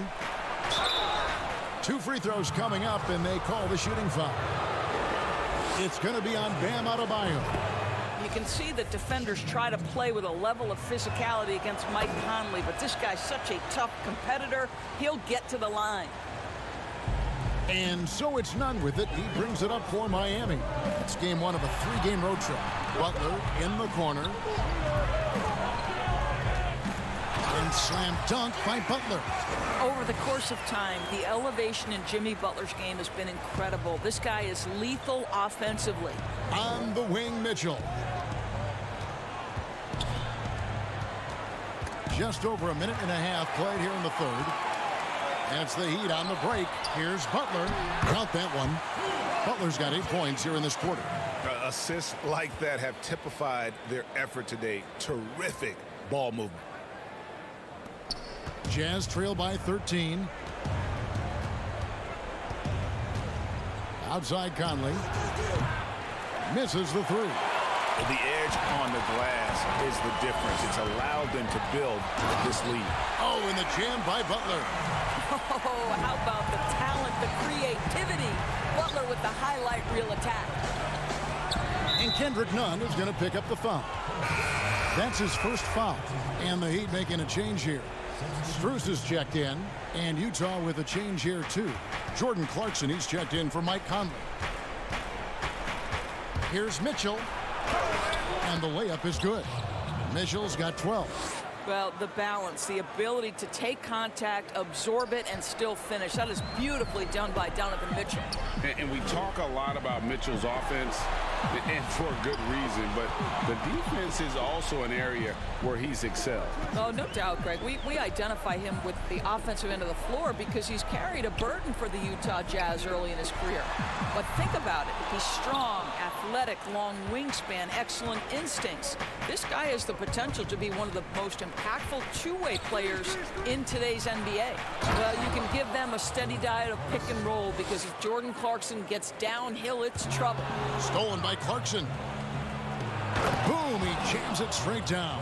2 free throws coming up, and they call the shooting foul. It's going to be on Bam Adebayo. You can see that defenders try to play with a level of physicality against Mike Conley, but this guy's such a tough competitor. He'll get to the line. And so it's none with it. He brings it up for Miami. It's game 1 of a 3-game road trip. Butler in the corner. And slam dunk by Butler. Over the course of time, the elevation in Jimmy Butler's game has been incredible. This guy is lethal offensively. On the wing, Mitchell. Just over a minute and a half played here in the third. That's the Heat on the break. Here's Butler. Count that one. Butler's got 8 points here in this quarter. Assists like that have typified their effort today. Terrific ball movement. Jazz trail by 13. Outside Conley. Misses the 3. The edge on the glass is the difference. It's allowed them to build this lead. Oh, and the jam by Butler. Oh, how about the talent, the creativity? Butler with the highlight reel attack. And Kendrick Nunn is going to pick up the foul. That's his first foul. And the Heat making a change here. Strus is checked in, and Utah with a change here too. Jordan Clarkson, he's checked in for Mike Conley. Here's Mitchell, and the layup is good. Mitchell's got 12. Well, the balance, the ability to take contact, absorb it, and still finish. That is beautifully done by Donovan Mitchell. And we talk a lot about Mitchell's offense, and for a good reason, but the defense is also an area where he's excelled. Oh, no doubt, Greg. We identify him with the offensive end of the floor because he's carried a burden for the Utah Jazz early in his career. But think about it. He's strong, athletic, long wingspan, excellent instincts. This guy has the potential to be one of the most impactful two-way players in today's NBA. Well, you can give them a steady diet of pick and roll because if Jordan Clarkson gets downhill, it's trouble. Stolen by Clarkson. Boom, he jams it straight down.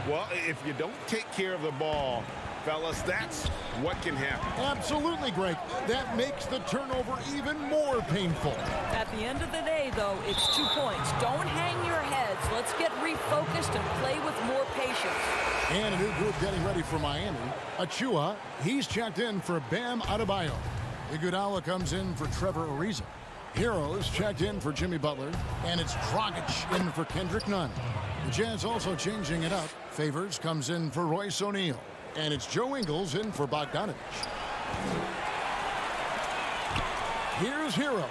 Well, if you don't take care of the ball, fellas, that's what can happen. Absolutely, Greg. That makes the turnover even more painful. At the end of the day, though, it's 2 points. Don't hang your heads. Let's get refocused and play with more patience. And a new group getting ready for Miami. Achua, he's checked in for Bam Adebayo. Iguodala comes in for Trevor Ariza. Heroes checked in for Jimmy Butler. And it's Dragic in for Kendrick Nunn. The Jazz also changing it up. Favors comes in for Royce O'Neal. And it's Joe Ingles in for Bogdanovich. Here's Hero.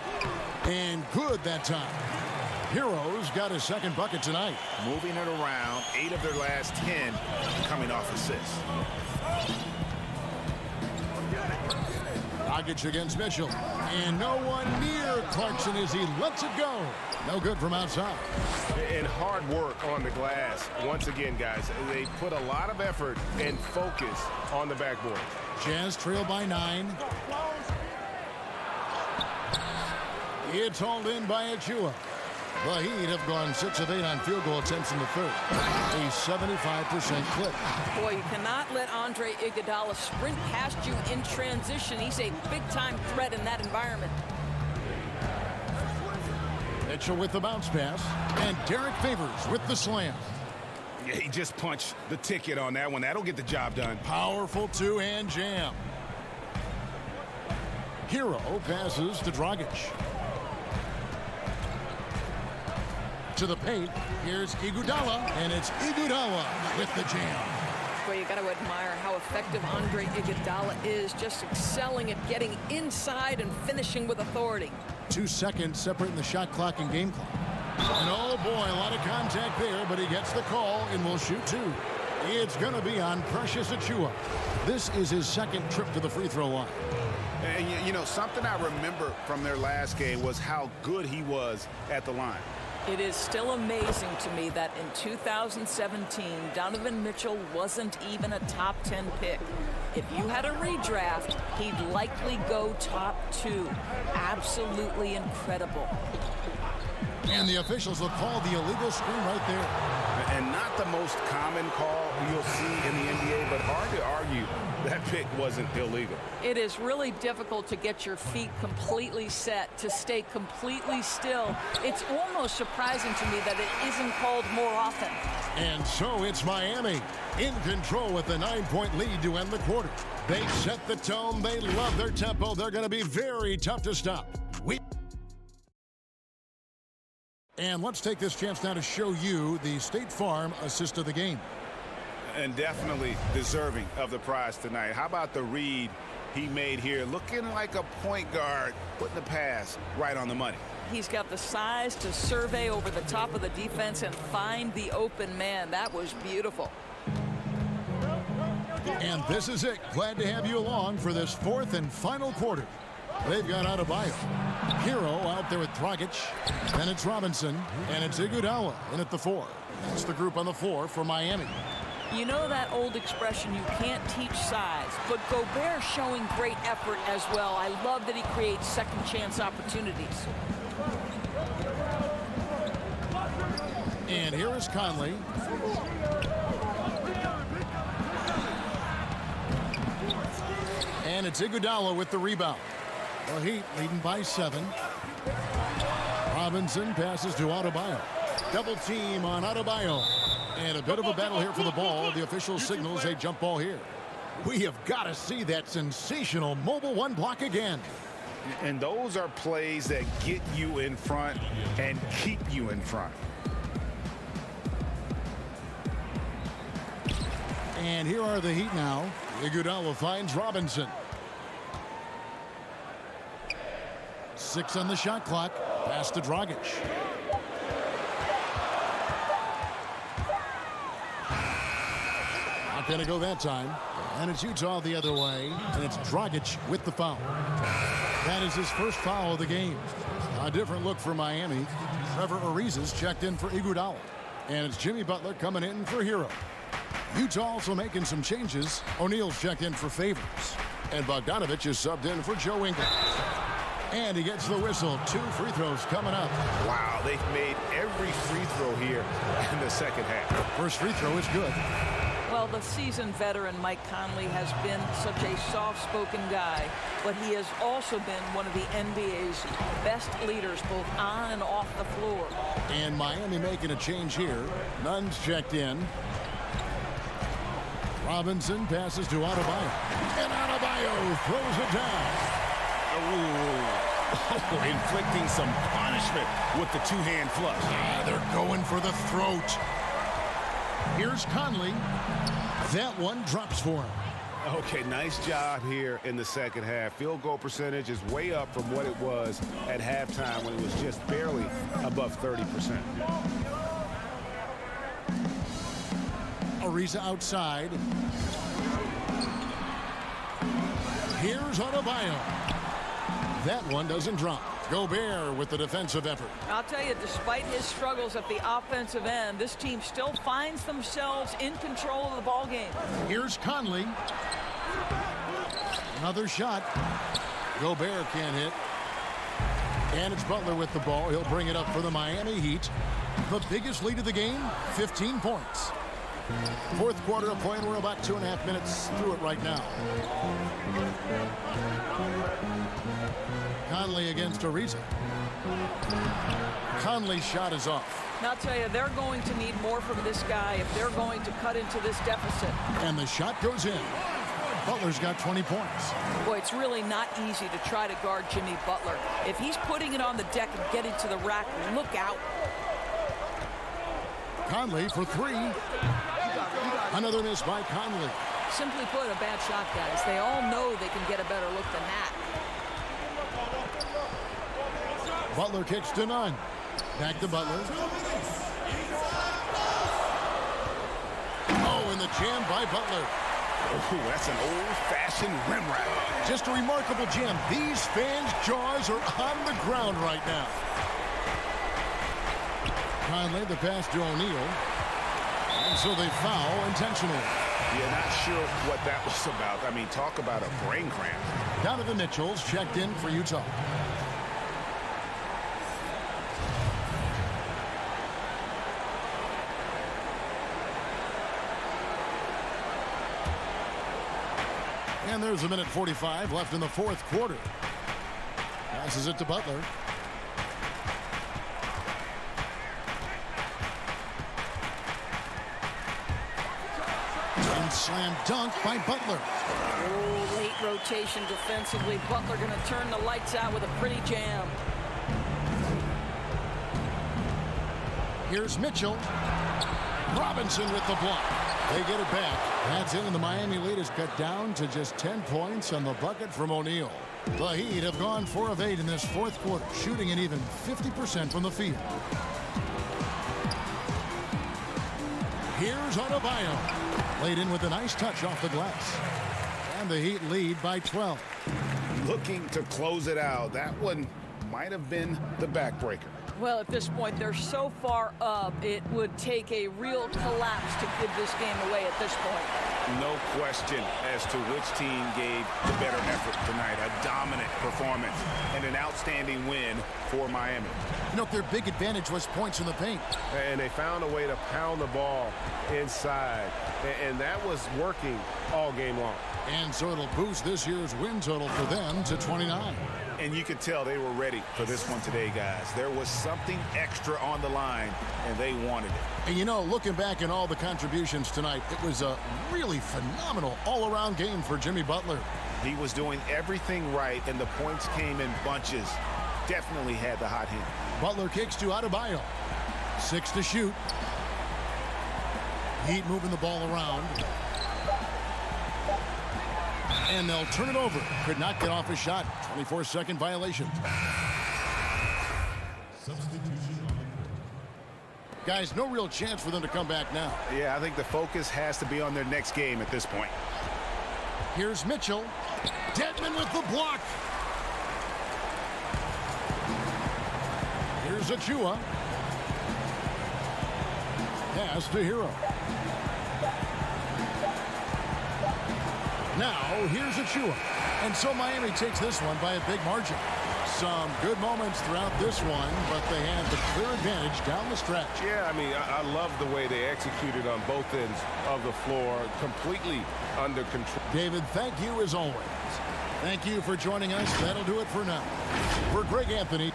And good that time. Hero's got his second bucket tonight. Moving it around, 8 of their last 10 coming off assists. Dragic against Mitchell. And no one near Clarkson as he lets it go. No good from outside. And hard work on the glass. Once again, guys, they put a lot of effort and focus on the backboard. Jazz trail by 9. It's hauled in by Achua. The Heat have gone 6 of 8 on field goal attempts in the third. A 75% clip. Boy, you cannot let Andre Iguodala sprint past you in transition. He's a big-time threat in that environment. Mitchell with the bounce pass. And Derek Favors with the slam. Yeah, he just punched the ticket on that one. That'll get the job done. Powerful two-hand jam. Hero passes to Dragic. To the paint. Here's Iguodala, and it's Iguodala with the jam. Well, you got to admire how effective Andre Iguodala is, just excelling at getting inside and finishing with authority. 2 seconds separating the shot clock and game clock. No, boy, a lot of contact there, but he gets the call and will shoot two. It's going to be on Precious Achiuwa. This is his second trip to the free throw line. And you know, something I remember from their last game was how good he was at the line. It is still amazing to me that in 2017, Donovan Mitchell wasn't even a top 10 pick. If you had a redraft, he'd likely go top 2. Absolutely incredible. And the officials will call the illegal screen right there. And not the most common call you'll see in the NBA, but hard to argue that pick wasn't illegal. It is really difficult to get your feet completely set, to stay completely still. It's almost surprising to me that it isn't called more often. And so it's Miami in control with a 9-point lead to end the quarter. They set the tone. They love their tempo. They're going to be very tough to stop. And let's take this chance now to show you the State Farm assist of the game. And definitely deserving of the prize tonight. How about the read he made here? Looking like a point guard, putting the pass right on the money. He's got the size to survey over the top of the defense and find the open man. That was beautiful. And this is it. Glad to have you along for this fourth and final quarter. They've got Adebayo. Hero out there with Dragic. Then it's Robinson. And it's Iguodala in at the 4. That's the group on the floor for Miami. You know that old expression, you can't teach size, but Gobert showing great effort as well. I love that he creates second chance opportunities. And here is Conley. And it's Iguodala with the rebound. The Heat leading by 7. Robinson passes to Adebayo. Double team on Adebayo. And a bit of a battle here for the ball. The official signals a jump ball here. We have got to see that sensational mobile one block again. And those are plays that get you in front and keep you in front. And here are the Heat now. Iguodala finds Robinson. 6 on the shot clock. Pass to Dragic. Not going to go that time. And it's Utah the other way. And it's Dragic with the foul. That is his first foul of the game. A different look for Miami. Trevor Ariza's checked in for Iguodala. And it's Jimmy Butler coming in for Hero. Utah also making some changes. O'Neal's checked in for Favors. And Bogdanovich is subbed in for Joe Ingles. And he gets the whistle. 2 free throws coming up. Wow, they've made every free throw here in the second half. First free throw is good. Well, the seasoned veteran Mike Conley has been such a soft-spoken guy, but he has also been one of the NBA's best leaders both on and off the floor. And Miami making a change here. Nunn's checked in. Robinson passes to Adebayo. And Adebayo throws it down. Oh, inflicting some punishment with the two-hand flush. They're going for the throat. Here's Conley. That one drops for him. Okay, nice job here in the second half. Field goal percentage is way up from what it was at halftime when it was just barely above 30%. Ariza outside. Here's Adebayo. That one doesn't drop. Gobert with the defensive effort. I'll tell you, despite his struggles at the offensive end, this team still finds themselves in control of the ball game. Here's Conley. Another shot. Gobert can't hit. And it's Butler with the ball. He'll bring it up for the Miami Heat. The biggest lead of the game, 15 points. Fourth quarter of play, and we're about 2.5 minutes through it right now. Conley against Ariza. Conley's shot is off. Now, I'll tell you, they're going to need more from this guy if they're going to cut into this deficit. And the shot goes in. Butler's got 20 points. Boy, it's really not easy to try to guard Jimmy Butler. If he's putting it on the deck and getting to the rack, look out. Conley for 3. Another miss by Conley. Simply put, a bad shot, guys. They all know they can get a better look than that. Butler kicks to Nunn. Back to Butler. Oh, and the jam by Butler. Oh, that's an old-fashioned rim wrap. Just a remarkable jam. These fans' jaws are on the ground right now. Conley, the pass to O'Neal. And so they foul intentionally. Yeah, not sure what that was about. I mean, talk about a brain cramp. Donovan Mitchell's checked in for Utah. And there's a minute 45 left in the fourth quarter. Passes it to Butler. And slam dunk by Butler. Oh, late rotation defensively. Butler going to turn the lights out with a pretty jam. Here's Mitchell. Robinson with the block. They get it back. That's it, and the Miami lead is cut down to just 10 points on the bucket from O'Neal. The Heat have gone 4 of 8 in this fourth quarter, shooting an even 50% from the field. Here's Adebayo. Laid in with a nice touch off the glass. And the Heat lead by 12. Looking to close it out. That one might have been the backbreaker. Well, at this point, they're so far up, it would take a real collapse to give this game away at this point. No question as to which team gave the better effort tonight. A dominant performance and an outstanding win for Miami. You know, their big advantage was points in the paint. And they found a way to pound the ball inside. And that was working all game long. And so it'll boost this year's win total for them to 29. And you could tell they were ready for this one today, guys. There was something extra on the line, and they wanted it. And you know, looking back at all the contributions tonight, it was a really phenomenal all-around game for Jimmy Butler. He was doing everything right, and the points came in bunches. Definitely had the hot hand. Butler kicks to Adebayo. 6 to shoot. Heat moving the ball around. And they'll turn it over. Could not get off a shot. 24-second violation. Guys, no real chance for them to come back now. Yeah, I think the focus has to be on their next game at this point. Here's Mitchell. Dedmon with the block. Here's Achua. Pass to Hero. Now, here's Achua. And so Miami takes this one by a big margin. Some good moments throughout this one, but they had the clear advantage down the stretch. Yeah, I mean, I love the way they executed on both ends of the floor, completely under control. David, thank you as always. Thank you for joining us. That'll do it for now. For Greg Anthony.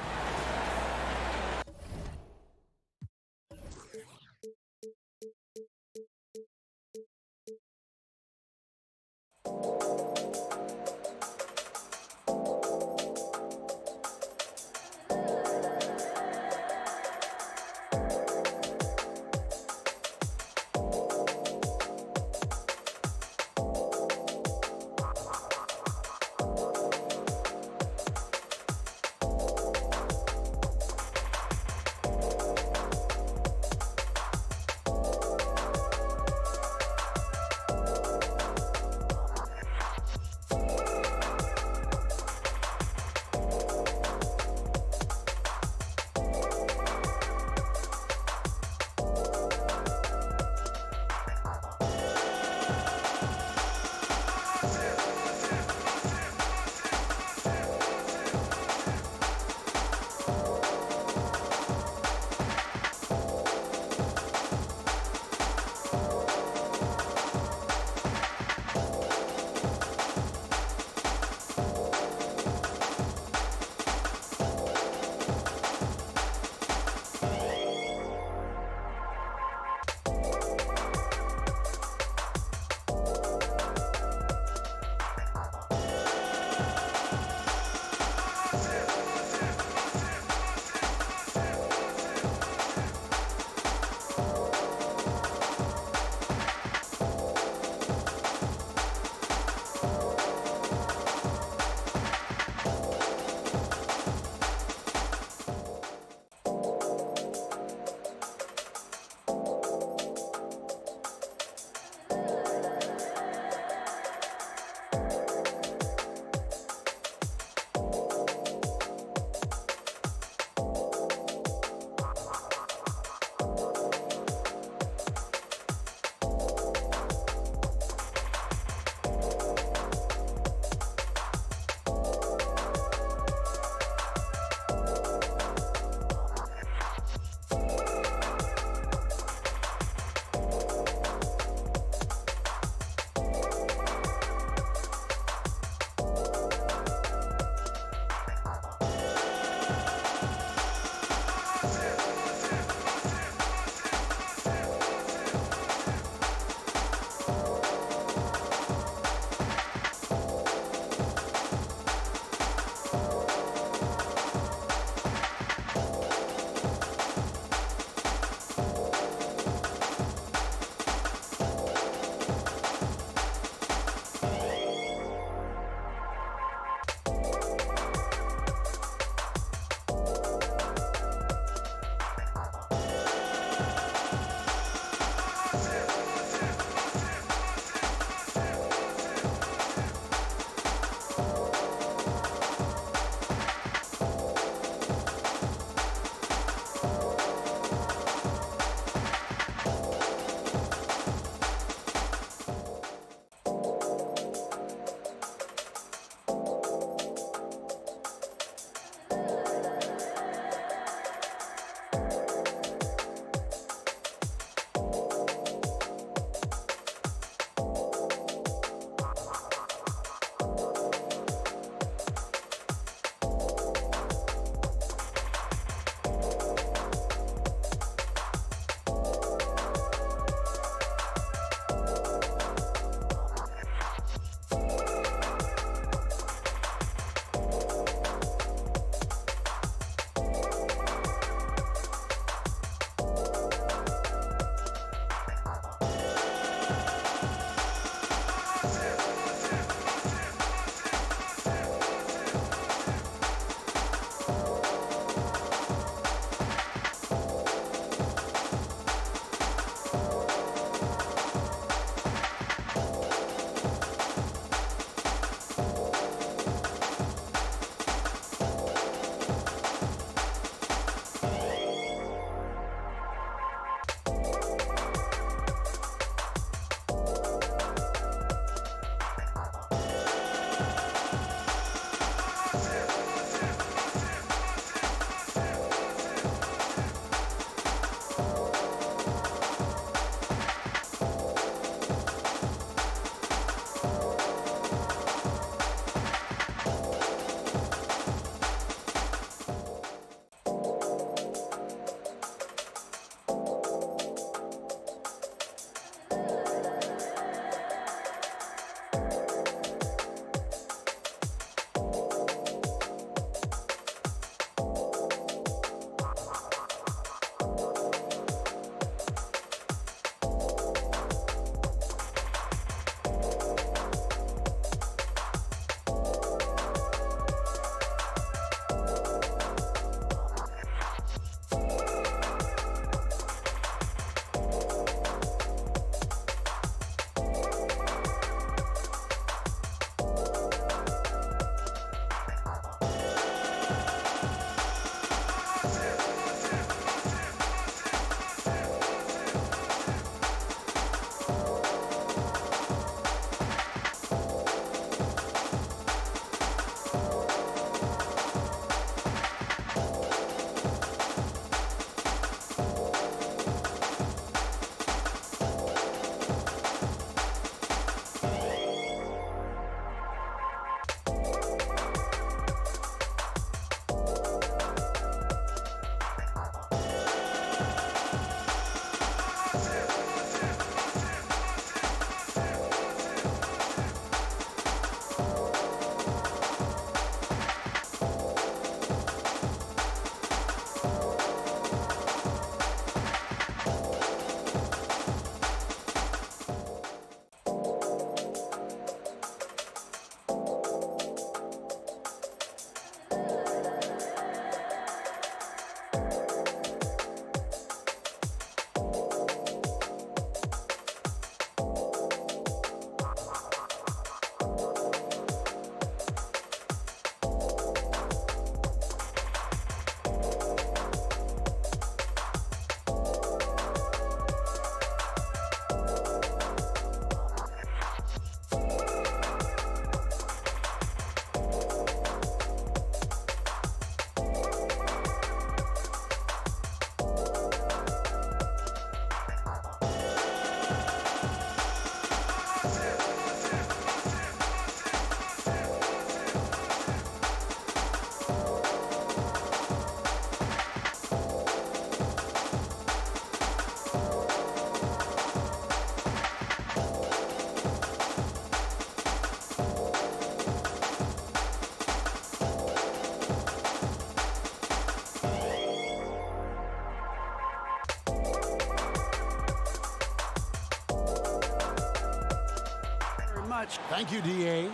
Thank you, D.A.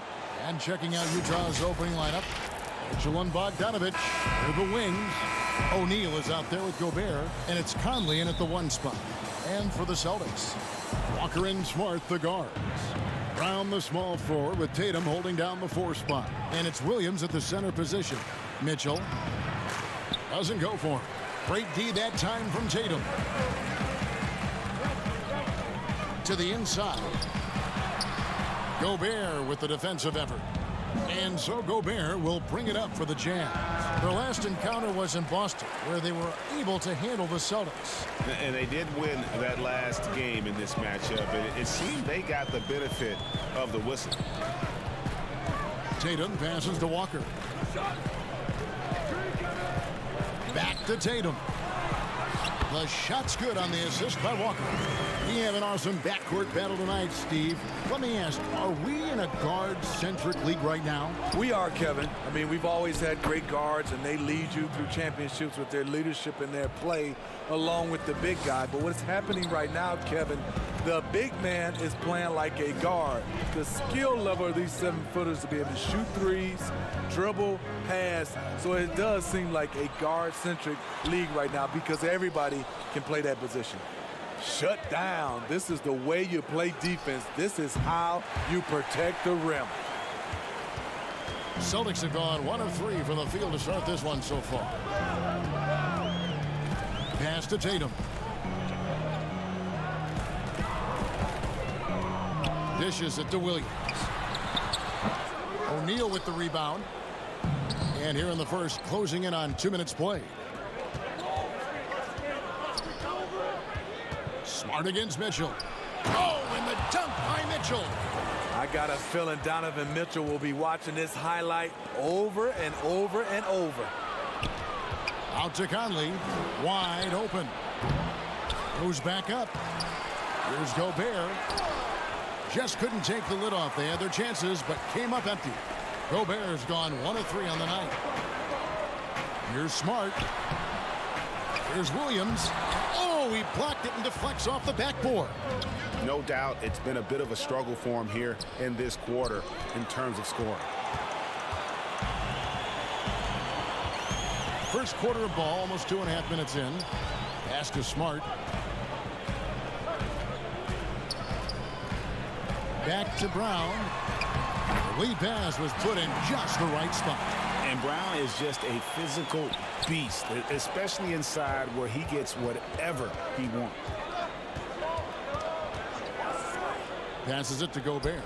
And checking out Utah's opening lineup, Mitchell and Bogdanovich are the wings. O'Neal is out there with Gobert, and it's Conley in at the 1 spot. And for the Celtics, Walker and Smart, the guards. Brown, the small forward, with Tatum holding down the 4 spot. And it's Williams at the center position. Mitchell doesn't go for him. Great D that time from Tatum. To the inside. Gobert with the defensive effort. And so Gobert will bring it up for the Jazz. Their last encounter was in Boston, where they were able to handle the Celtics. And they did win that last game in this matchup. It seemed they got the benefit of the whistle. Tatum passes to Walker. Back to Tatum. The shot's good on the assist by Walker. We have an awesome backcourt battle tonight, Steve. Let me ask, are we in a guard-centric league right now? We are, Kevin. I mean, we've always had great guards, and they lead you through championships with their leadership and their play, along with the big guy. But what's happening right now, Kevin, the big man is playing like a guard. The skill level of these 7-footers to be able to shoot threes, dribble, pass. So it does seem like a guard-centric league right now because everybody can play that position. Shut down. This is the way you play defense. This is how you protect the rim. Celtics have gone 1 of 3 from the field to start this one so far. Pass to Tatum. Dishes it to Williams. O'Neal with the rebound. And here in the first, closing in on 2 minutes played. Smart against Mitchell. Oh, and the dunk by Mitchell. I got a feeling Donovan Mitchell will be watching this highlight over and over and over. Out to Conley. Wide open. Goes back up. Here's Gobert. Just couldn't take the lid off. They had their chances, but came up empty. Gobert's gone 1 of 3 on the night. Here's Smart. Here's Williams. Oh, he blocked it and deflects off the backboard. No doubt it's been a bit of a struggle for him here in this quarter in terms of scoring. First quarter of ball, almost 2.5 minutes in. Pass to Smart. Back to Brown. The lead pass was put in just the right spot. And Brown is just a physical beast, especially inside where he gets whatever he wants. Passes it to Gobert.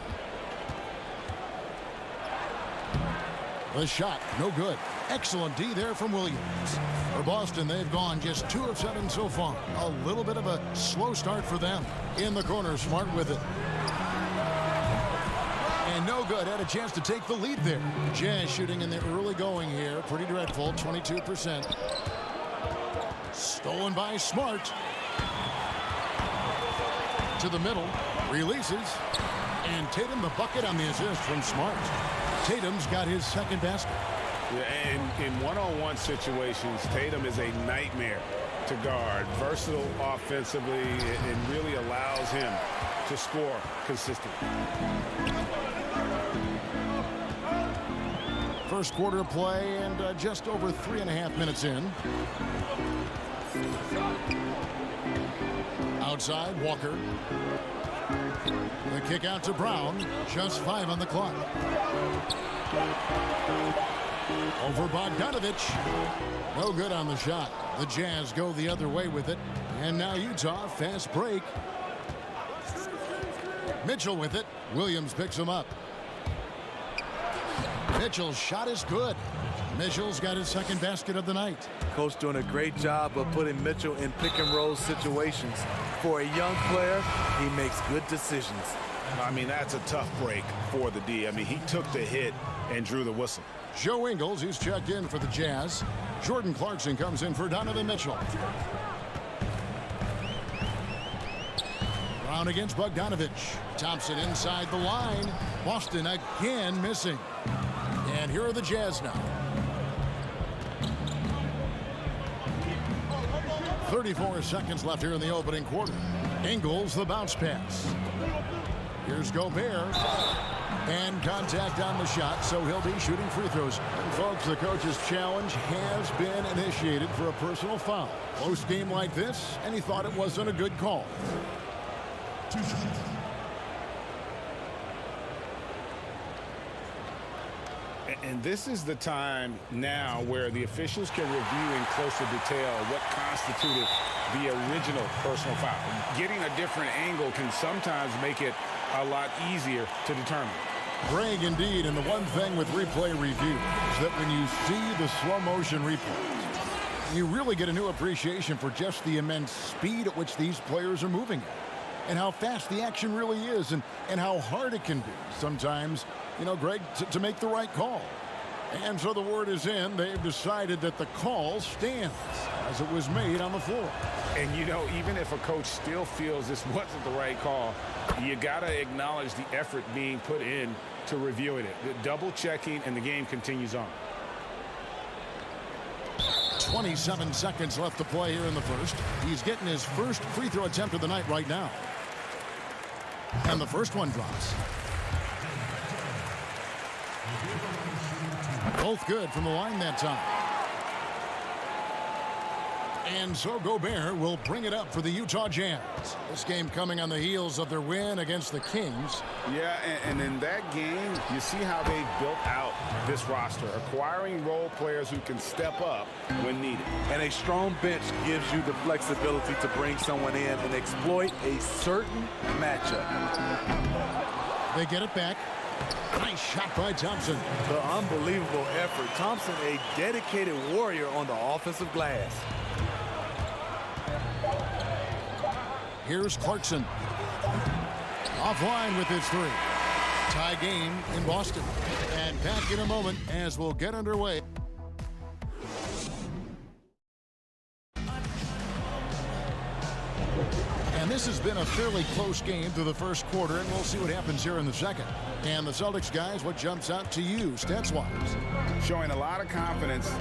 The shot, no good. Excellent D there from Williams. For Boston, they've gone just 2 of 7 so far. A little bit of a slow start for them. In the corner, Smart with it. And no good. Had a chance to take the lead there. Jazz shooting in the early going here. Pretty dreadful, 22%. Stolen by Smart. To the middle. Releases. And Tatum the bucket on the assist from Smart. Tatum's got his second basket. Yeah, in one-on-one situations, Tatum is a nightmare to guard. Versatile offensively, and really allows him to score consistently. First quarter of play and just over 3.5 minutes in. Outside, Walker. The kick out to Brown. Just 5 on the clock. Over Bogdanovich. No good on the shot. The Jazz go the other way with it. And now Utah, fast break. Mitchell with it. Williams picks him up. Mitchell's shot is good. Mitchell's got his second basket of the night. Coach doing a great job of putting Mitchell in pick and roll situations. For a young player, he makes good decisions. I mean, that's a tough break for the D. I mean, he took the hit and drew the whistle. Joe Ingles, he's checked in for the Jazz. Jordan Clarkson comes in for Donovan Mitchell. Brown against Bogdanovich. Thompson inside the line. Boston again missing. And here are the Jazz now. 34 seconds left here in the opening quarter. Ingles the bounce pass. Here's Gobert. And contact on the shot, so he'll be shooting free throws. And folks, the coach's challenge has been initiated for a personal foul. Close game like this, and he thought it wasn't a good call. And this is the time now where the officials can review in closer detail what constituted the original personal foul. Getting a different angle can sometimes make it a lot easier to determine. Greg, indeed, and the one thing with replay review is that when you see the slow motion replays, you really get a new appreciation for just the immense speed at which these players are moving at, and how fast the action really is, and how hard it can be sometimes, you know, Greg, to make the right call. And so the word is in. They've decided that the call stands as it was made on the floor. And, you know, even if a coach still feels this wasn't the right call, you got to acknowledge the effort being put in to reviewing it. The double checking, and the game continues on. 27 seconds left to play here in the first. He's getting his first free throw attempt of the night right now. And the first one drops. Both good from the line that time. And so Gobert will bring it up for the Utah Jazz. This game coming on the heels of their win against the Kings. Yeah, and in that game, you see how they built out this roster, acquiring role players who can step up when needed. And a strong bench gives you the flexibility to bring someone in and exploit a certain matchup. They get it back. Nice shot by Thompson. The unbelievable effort. Thompson, a dedicated warrior on the offensive glass. Here's Clarkson. Offline with his three. Tie game in Boston. And back in a moment as we'll get underway. And this has been a fairly close game through the first quarter, and we'll see what happens here in the second. And the Celtics guys, what jumps out to you, stats-wise? Showing a lot of confidence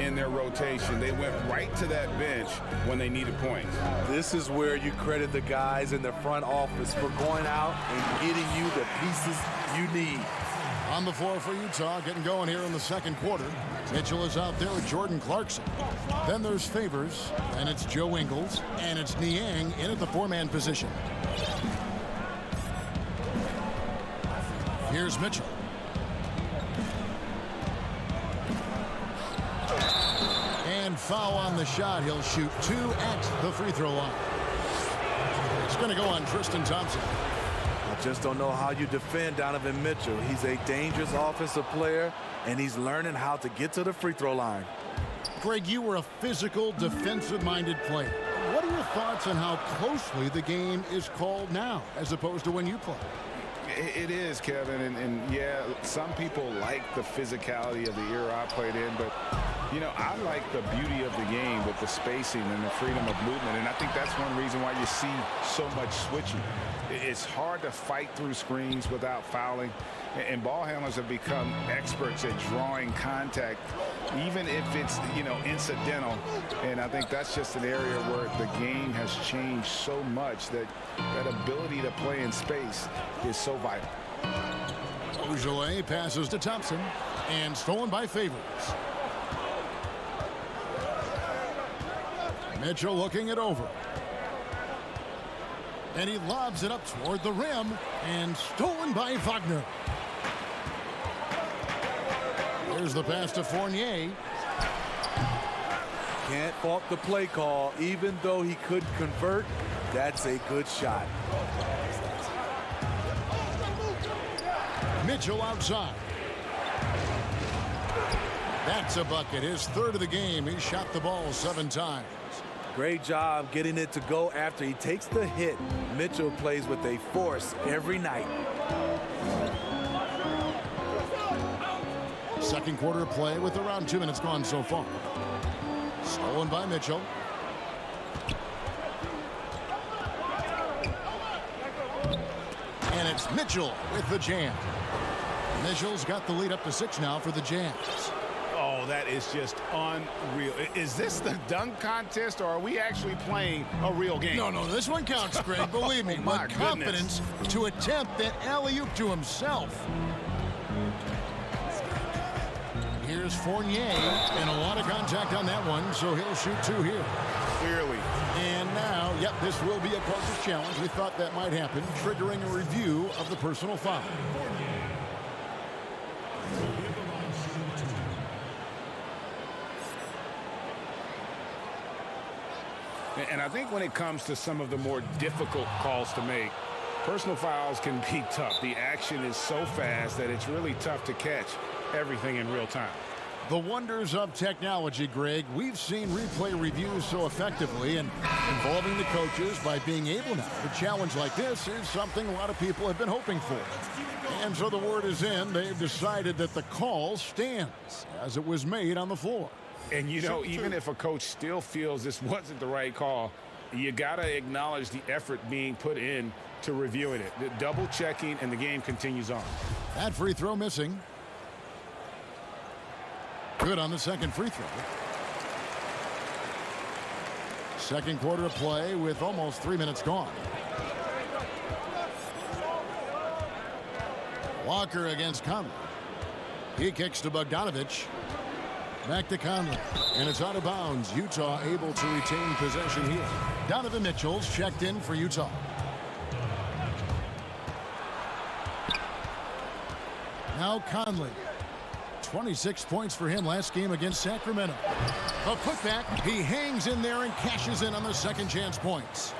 in their rotation. They went right to that bench when they needed points. This is where you credit the guys in the front office for going out and getting you the pieces you need. On the floor for Utah, getting going here in the second quarter. Mitchell is out there with Jordan Clarkson. Then there's Favors, and it's Joe Ingles, and it's Niang in at the four-man position. Here's Mitchell. And foul on the shot. He'll shoot two at the free throw line. It's going to go on Tristan Thompson. I just don't know how you defend Donovan Mitchell. He's a dangerous offensive player, and he's learning how to get to the free throw line. Greg, you were a physical, defensive-minded player. What are your thoughts on how closely the game is called now as opposed to when you played? It is, Kevin, and yeah, some people like the physicality of the era I played in, but, you know, I like the beauty of the game with the spacing and the freedom of movement, and I think that's one reason why you see so much switching. It's hard to fight through screens without fouling, and ball handlers have become experts at drawing contact, even if it's, you know, incidental, and I think that's just an area where the game has changed so much that that ability to play in space is so vital. Ojale passes to Thompson, and stolen by Favors. Mitchell looking it over. And he lobs it up toward the rim, and stolen by Wagner. Here's the pass to Fournier. Can't fault the play call. Even though he couldn't convert, that's a good shot. Mitchell outside. That's a bucket. His third of the game. He shot the ball 7 times. Great job getting it to go after he takes the hit. Mitchell plays with a force every night. Second quarter play with around 2 minutes gone so far. Stolen by Mitchell. And it's Mitchell with the jam. Mitchell's got the lead up to 6 now for the Jazz. Oh, Oh, that is just unreal. Is this the dunk contest, or are we actually playing a real game? No, this one counts, Greg, believe me. Oh, my but confidence to attempt that alley-oop to himself. Here's Fournier, and a lot of contact on that one, so he'll shoot 2 here. Clearly. And now, yep, this will be a coach's challenge. We thought that might happen, triggering a review of the personal foul. And I think when it comes to some of the more difficult calls to make, personal fouls can be tough. The action is so fast that it's really tough to catch everything in real time. The wonders of technology, Greg. We've seen replay reviews so effectively, and involving the coaches by being able now to challenge like this is something a lot of people have been hoping for. And so the word is in. They've decided that the call stands as it was made on the floor. And, you know, even if a coach still feels this wasn't the right call, you got to acknowledge the effort being put in to reviewing it. The double checking, and the game continues on. That free throw missing. Good on the second free throw. Second quarter of play with almost 3 minutes gone. Walker against Conley. He kicks to Bogdanovich. Back to Conley, and it's out of bounds. Utah able to retain possession here. Donovan Mitchell's checked in for Utah. Now Conley. 26 points for him last game against Sacramento. A putback. He hangs in there and cashes in on the second chance points.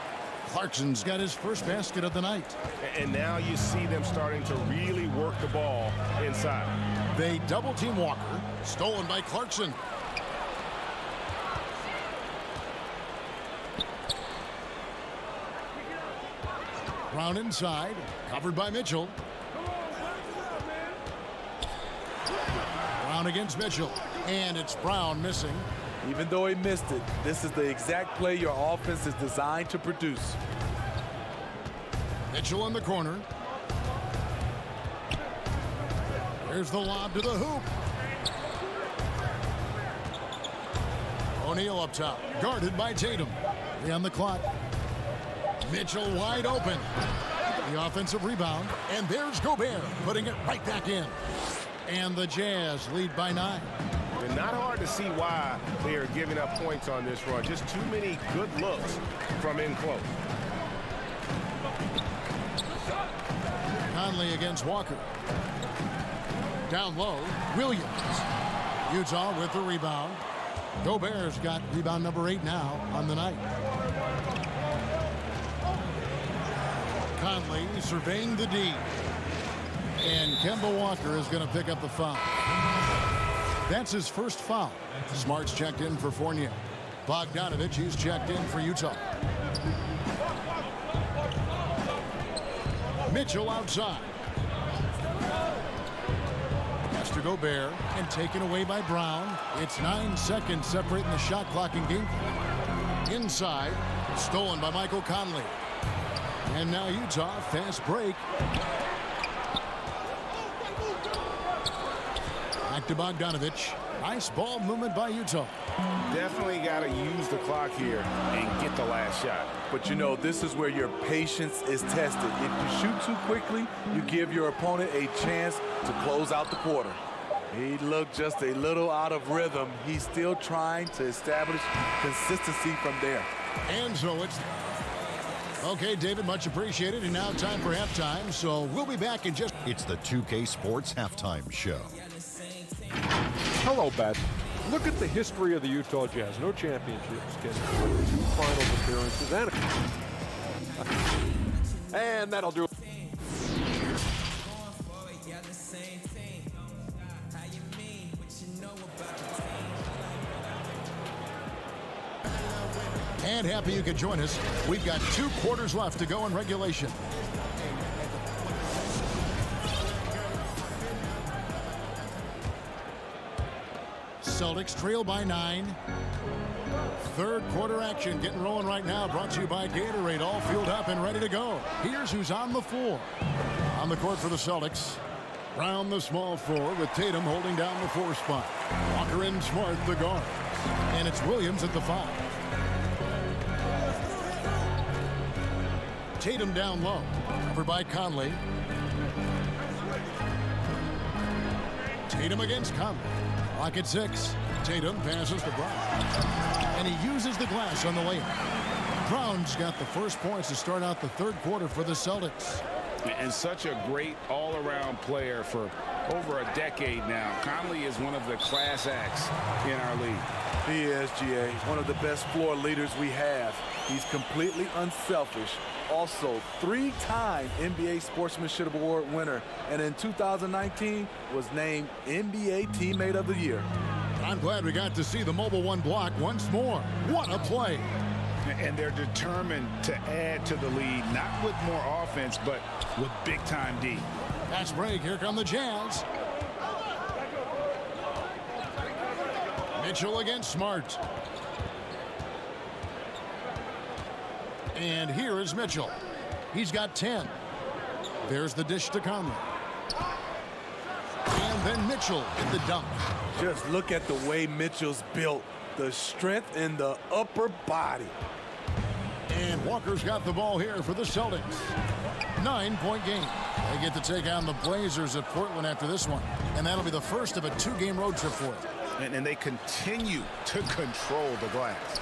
Clarkson's got his first basket of the night. And now you see them starting to really work the ball inside. They double team Walker. Stolen by Clarkson. Brown inside. Covered by Mitchell. Brown against Mitchell. And it's Brown missing. Even though he missed it, this is the exact play your offense is designed to produce. Mitchell in the corner. Here's the lob to the hoop. O'Neal up top, guarded by Tatum. 3 on the clock. Mitchell wide open. The offensive rebound, and there's Gobert putting it right back in. And the Jazz lead by 9. And not hard to see why they are giving up points on this run. Just too many good looks from in close. Conley against Walker. Down low, Williams. Utah with the rebound. Gobert's got rebound number 8 now on the night. Conley surveying the D. And Kemba Walker is going to pick up the foul. That's his first foul. Smart's checked in for Fournier. Bogdanovich, he's checked in for Utah. Mitchell outside. Pass to Gobert and taken away by Brown. It's 9 seconds separating the shot clock and game. Inside, stolen by Michael Conley. And now Utah, fast break. Back to Bogdanovich. Nice ball movement by Utah. Definitely got to use the clock here and get the last shot. But you know, this is where your patience is tested. If you shoot too quickly, you give your opponent a chance to close out the quarter. He looked just a little out of rhythm. He's still trying to establish consistency from there. And so it's... Okay, David, much appreciated. And now time for halftime, so we'll be back in just... It's the 2K Sports Halftime Show. Hello, Bat. Look at the history of the Utah Jazz. No championships, Ken. 2 finals appearances and that'll do it. And happy you could join us. We've got 2 quarters left to go in regulation. Celtics trail by 9. Third quarter action getting rolling right now. Brought to you by Gatorade. All fueled up and ready to go. Here's who's on the floor. On the court for the Celtics. Brown the small forward with Tatum holding down the 4 spot. Walker and Smart the guards. And it's Williams at the 5. Tatum down low. Covered by Conley. Tatum against Conley. Clock at 6. Tatum passes to Brown. And he uses the glass on the layup. Brown's got the first points to start out the third quarter for the Celtics. And such a great all-around player for over a decade now. Conley is one of the class acts in our league. He is, GA, one of the best floor leaders we have. He's completely unselfish. Also, 3-time NBA Sportsmanship Award winner, and in 2019 was named NBA Teammate of the Year. I'm glad we got to see the Mobile One block once more. What a play. And they're determined to add to the lead, not with more offense, but with big-time D. Fast break. Here come the Jazz. Mitchell against Smart. And here is Mitchell. He's got 10. There's the dish to Conley. And then Mitchell in the dunk. Just look at the way Mitchell's built. The strength in the upper body. And Walker's got the ball here for the Celtics. 9-point game. They get to take on the Blazers at Portland after this one. And that'll be the first of a 2-game road trip for them. And they continue to control the glass.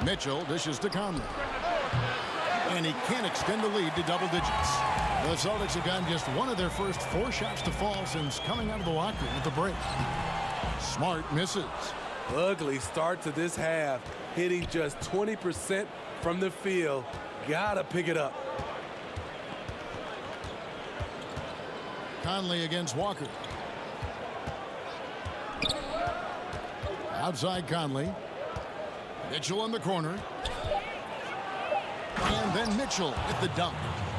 Mitchell dishes to Conley. And he can't extend the lead to double digits. The Celtics have gotten just one of their first 4 shots to fall since coming out of the locker room at the break. Smart misses. Ugly start to this half. Hitting just 20% from the field. Gotta pick it up. Conley against Walker. Outside Conley. Mitchell in the corner. And then Mitchell at the dunk.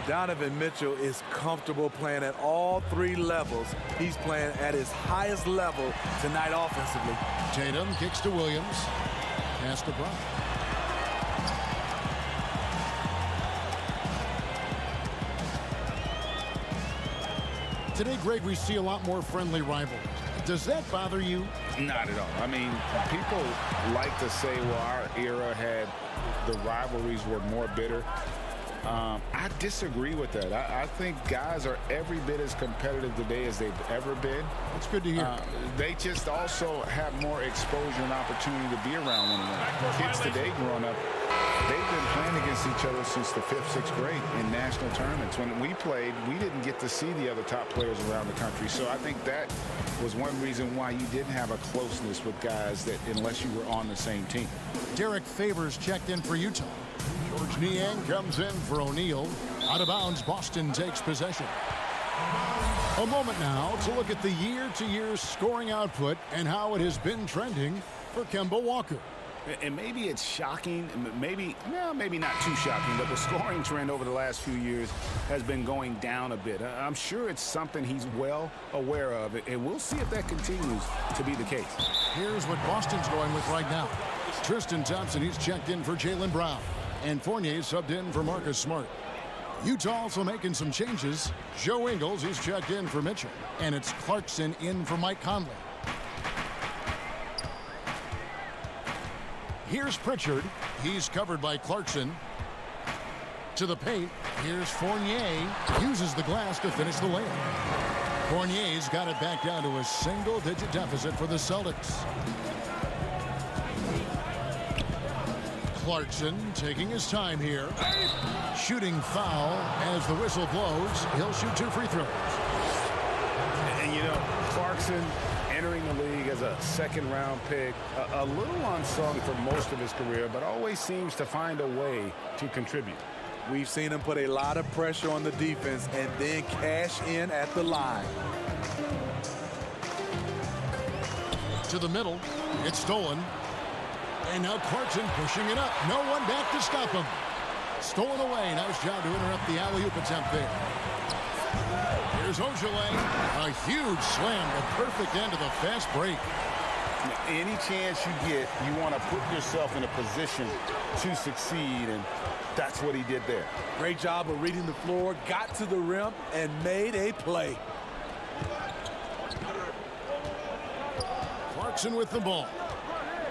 Donovan Mitchell is comfortable playing at all 3 levels. He's playing at his highest level tonight offensively. Tatum kicks to Williams. Pass to Brown. Today, Greg, we see a lot more friendly rivalries. Does that bother you? Not at all. I mean, people like to say, well, our era had the rivalries were more bitter. I disagree with that. I think guys are every bit as competitive today as they've ever been. That's good to hear. They just also have more exposure and opportunity to be around one another. Kids today growing up, they've been playing against each other since the 5th, 6th grade in national tournaments. When we played, we didn't get to see the other top players around the country. So I think that was one reason why you didn't have a closeness with guys that unless you were on the same team. Derek Favors checked in for Utah. George Niang comes in for O'Neal. Out of bounds, Boston takes possession. A moment now to look at the year-to-year scoring output and how it has been trending for Kemba Walker. And maybe it's shocking, maybe not too shocking, but the scoring trend over the last few years has been going down a bit. I'm sure it's something he's well aware of, and we'll see if that continues to be the case. Here's what Boston's going with right now. Tristan Thompson, he's checked in for Jaylen Brown. And Fournier subbed in for Marcus Smart. Utah also making some changes. Joe Ingles, he's checked in for Mitchell. And it's Clarkson in for Mike Conley. Here's Pritchard. He's covered by Clarkson. To the paint. Here's Fournier. Uses the glass to finish the layup. Fournier's got it back down to a single-digit deficit for the Celtics. Clarkson taking his time here. Shooting foul as the whistle blows. He'll shoot 2 free throws. And, you know, Clarkson entering the league as a second-round pick, a little unsung for most of his career, but always seems to find a way to contribute. We've seen him put a lot of pressure on the defense and then cash in at the line. To the middle. It's stolen. And now Clarkson pushing it up. No one back to stop him. Stolen away. Nice job to interrupt the alley-oop attempt there. Here's Ojale. A huge slam. The perfect end of the fast break. Any chance you get, you want to put yourself in a position to succeed. And That's what he did there. Great job of reading the floor, got to the rim, and made a play. Clarkson with the ball.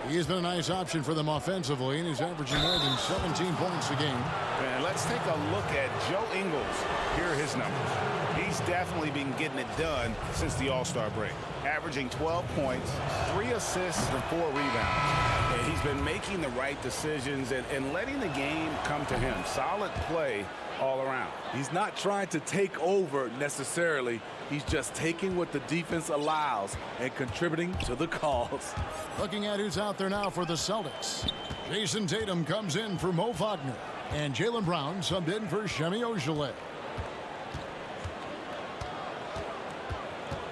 He has been a nice option for them offensively, and he's averaging more than 17 points a game. And let's take a look at Joe Ingles. Here are his numbers. He's definitely been getting it done since the All-Star break. Averaging 12 points, 3 assists, and 4 rebounds. And he's been making the right decisions and letting the game come to him. Solid play all around. He's not trying to take over necessarily. He's just taking what the defense allows and contributing to the cause. Looking at who's out there now for the Celtics. Jason Tatum comes in for Mo Wagner. And Jaylen Brown subbed in for Semi Ojeleye.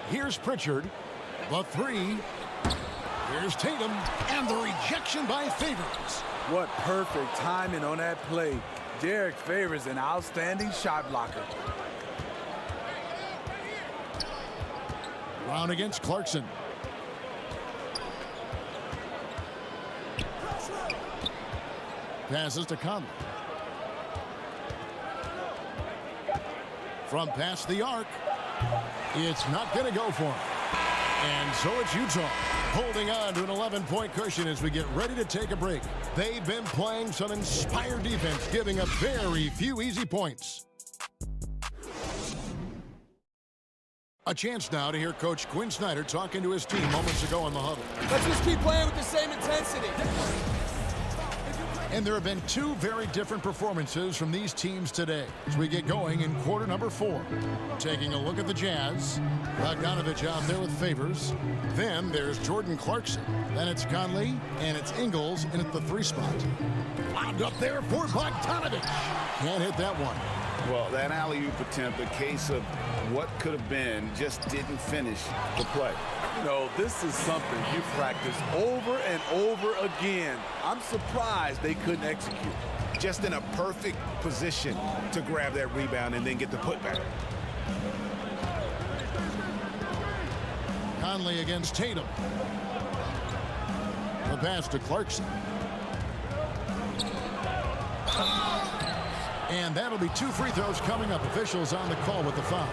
Here's Pritchard. The 3. Here's Tatum. And the rejection by Favors. What perfect timing on that play. Derek Favors, an outstanding shot blocker. Brown against Clarkson. Passes to Conley. From past the arc. It's not going to go for him. And so it's Utah holding on to an 11-point cushion as we get ready to take a break. They've been playing some inspired defense, giving up very few easy points. A chance now to hear Coach Quinn Snyder talking to his team moments ago in the huddle. Let's just keep playing with the same intensity. And there have been 2 very different performances from these teams today as we get going in quarter number 4. Taking a look at the Jazz. Bogdanovich out there with Favors. Then there's Jordan Clarkson. Then it's Conley, and it's Ingles in at the 3 spot. Lobbed up there for Bogdanovich. Can't hit that one. Well, that alley-oop attempt, a case of what could have been, just didn't finish the play. You know, this is something you practice over and over again. I'm surprised they couldn't execute. Just in a perfect position to grab that rebound and then get the putback. Conley against Tatum. The pass to Clarkson. And that'll be 2 free throws coming up. Officials on the call with the foul.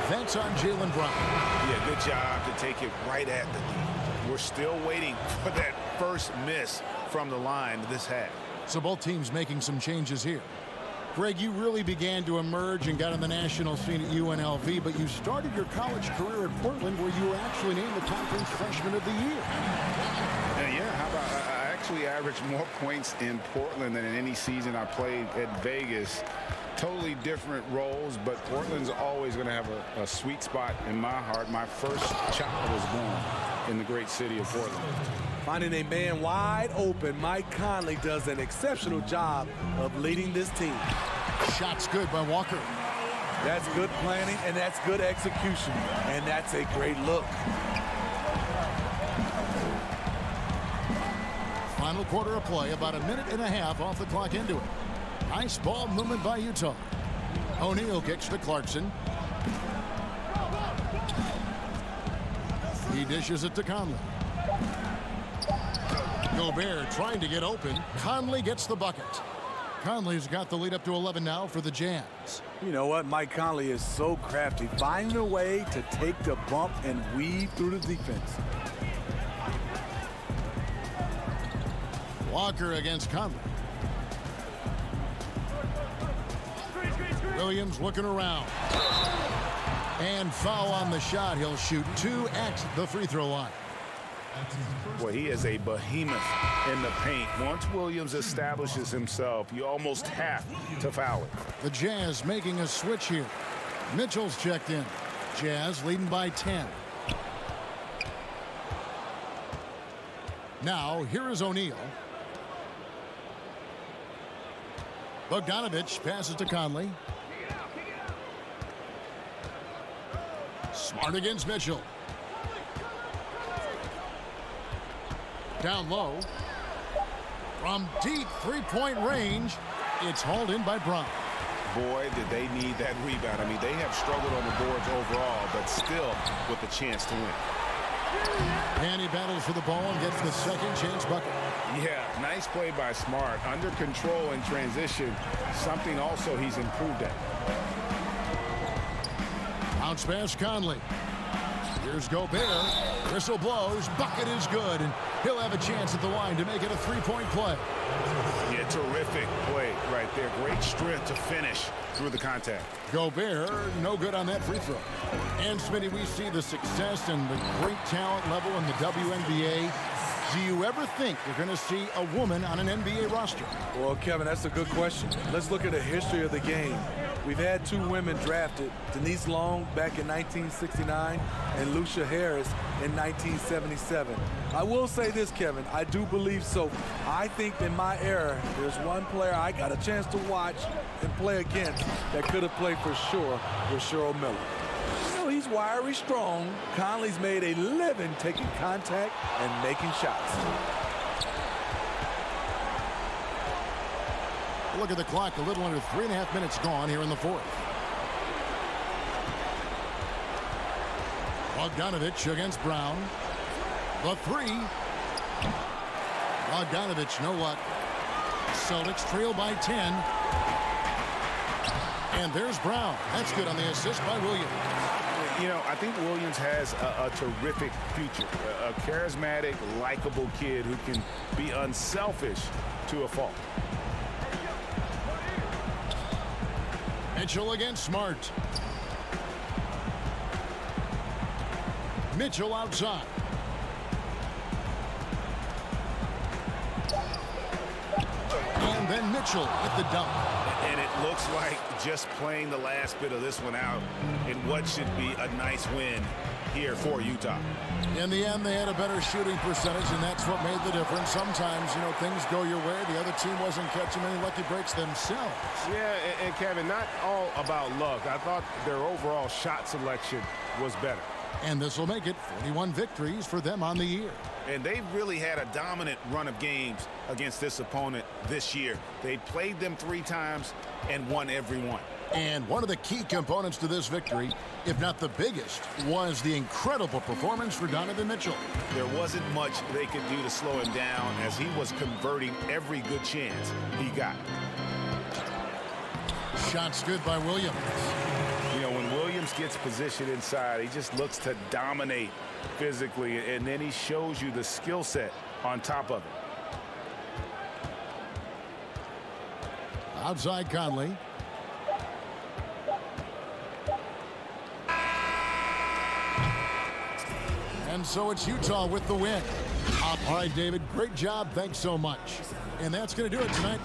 That's on Jaylen Brown. Yeah, good job to take it right at the knee. We're still waiting for that first miss from the line this half. So both teams making some changes here. Greg, you really began to emerge and got on the national scene at UNLV, but you started your college career at Portland where you were actually named the Conference Freshman of the Year. Yeah, how about I actually averaged more points in Portland than in any season I played at Vegas. Totally different roles, but Portland's always going to have a sweet spot in my heart. My first child was born in the great city of Portland. Finding a man wide open, Mike Conley does an exceptional job of leading this team. Shot's good by Walker. That's good planning, and that's good execution, and that's a great look. Final quarter of play, about 1.5 minutes off the clock into it. Nice ball movement by Utah. O'Neal kicks to Clarkson. He dishes it to Conley. Gobert trying to get open. Conley gets the bucket. Conley's got the lead up to 11 now for the Jazz. You know what? Mike Conley is so crafty, finding a way to take the bump and weave through the defense. Walker against Conley. Williams looking around. And foul on the shot. He'll shoot 2 at the free throw line. Boy, he is a behemoth in the paint. Once Williams establishes himself, you almost have to foul it. The Jazz making a switch here. Mitchell's checked in. Jazz leading by 10. Now, here is O'Neal. Bogdanovich passes to Conley. Smart against Mitchell. Down low. From deep three-point range, it's hauled in by Brown. Boy, did they need that rebound. I mean, they have struggled on the boards overall, but still with a chance to win. And he battles for the ball and gets the second chance bucket. Yeah, nice play by Smart. Under control in transition, something also he's improved at. Bounce pass Conley. Here's Gobert. Whistle blows. Bucket is good. And he'll have a chance at the line to make it a three-point play. Yeah, terrific play right there. Great strength to finish through the contact. Gobert, no good on that free throw. And Smitty, we see the success and the great talent level in the WNBA. Do you ever think you're going to see a woman on an NBA roster? Well, Kevin, that's a good question. Let's look at the history of the game. We've had two women drafted, Denise Long back in 1969 and Lucia Harris in 1977. I will say this, Kevin, I do believe so. I think in my era, there's one player I got a chance to watch and play against that could have played for sure with Cheryl Miller. You know, he's wiry, strong. Conley's made a living taking contact and making shots. Look at the clock, a little under 3.5 minutes gone here in the fourth. Bogdanovich against Brown. The three. Bogdanovich, no luck. Celtics trail by 10. And there's Brown. That's good on the assist by Williams. You know, I think Williams has a terrific future. A charismatic, likable kid who can be unselfish to a fault. Mitchell against Smart. Mitchell outside. And then Mitchell with the dunk. And it looks like just playing the last bit of this one out in what should be a nice win here for Utah. In the end, they had a better shooting percentage, and that's what made the difference. Sometimes, you know, things go your way. The other team wasn't catching many lucky breaks themselves. Yeah, and Kevin, not all about luck. I thought their overall shot selection was better. And this will make it 41 victories for them on the year. And they've really had a dominant run of games against this opponent this year. They played them 3 times and won every one. And one of the key components to this victory, if not the biggest, was the incredible performance for Donovan Mitchell. There wasn't much they could do to slow him down as he was converting every good chance he got. Shots good by Williams. You know, when Williams gets positioned inside, he just looks to dominate physically, and then he shows you the skill set on top of it. Outside Conley. And so it's Utah with the win. All right, David, great job. Thanks so much. And that's going to do it tonight.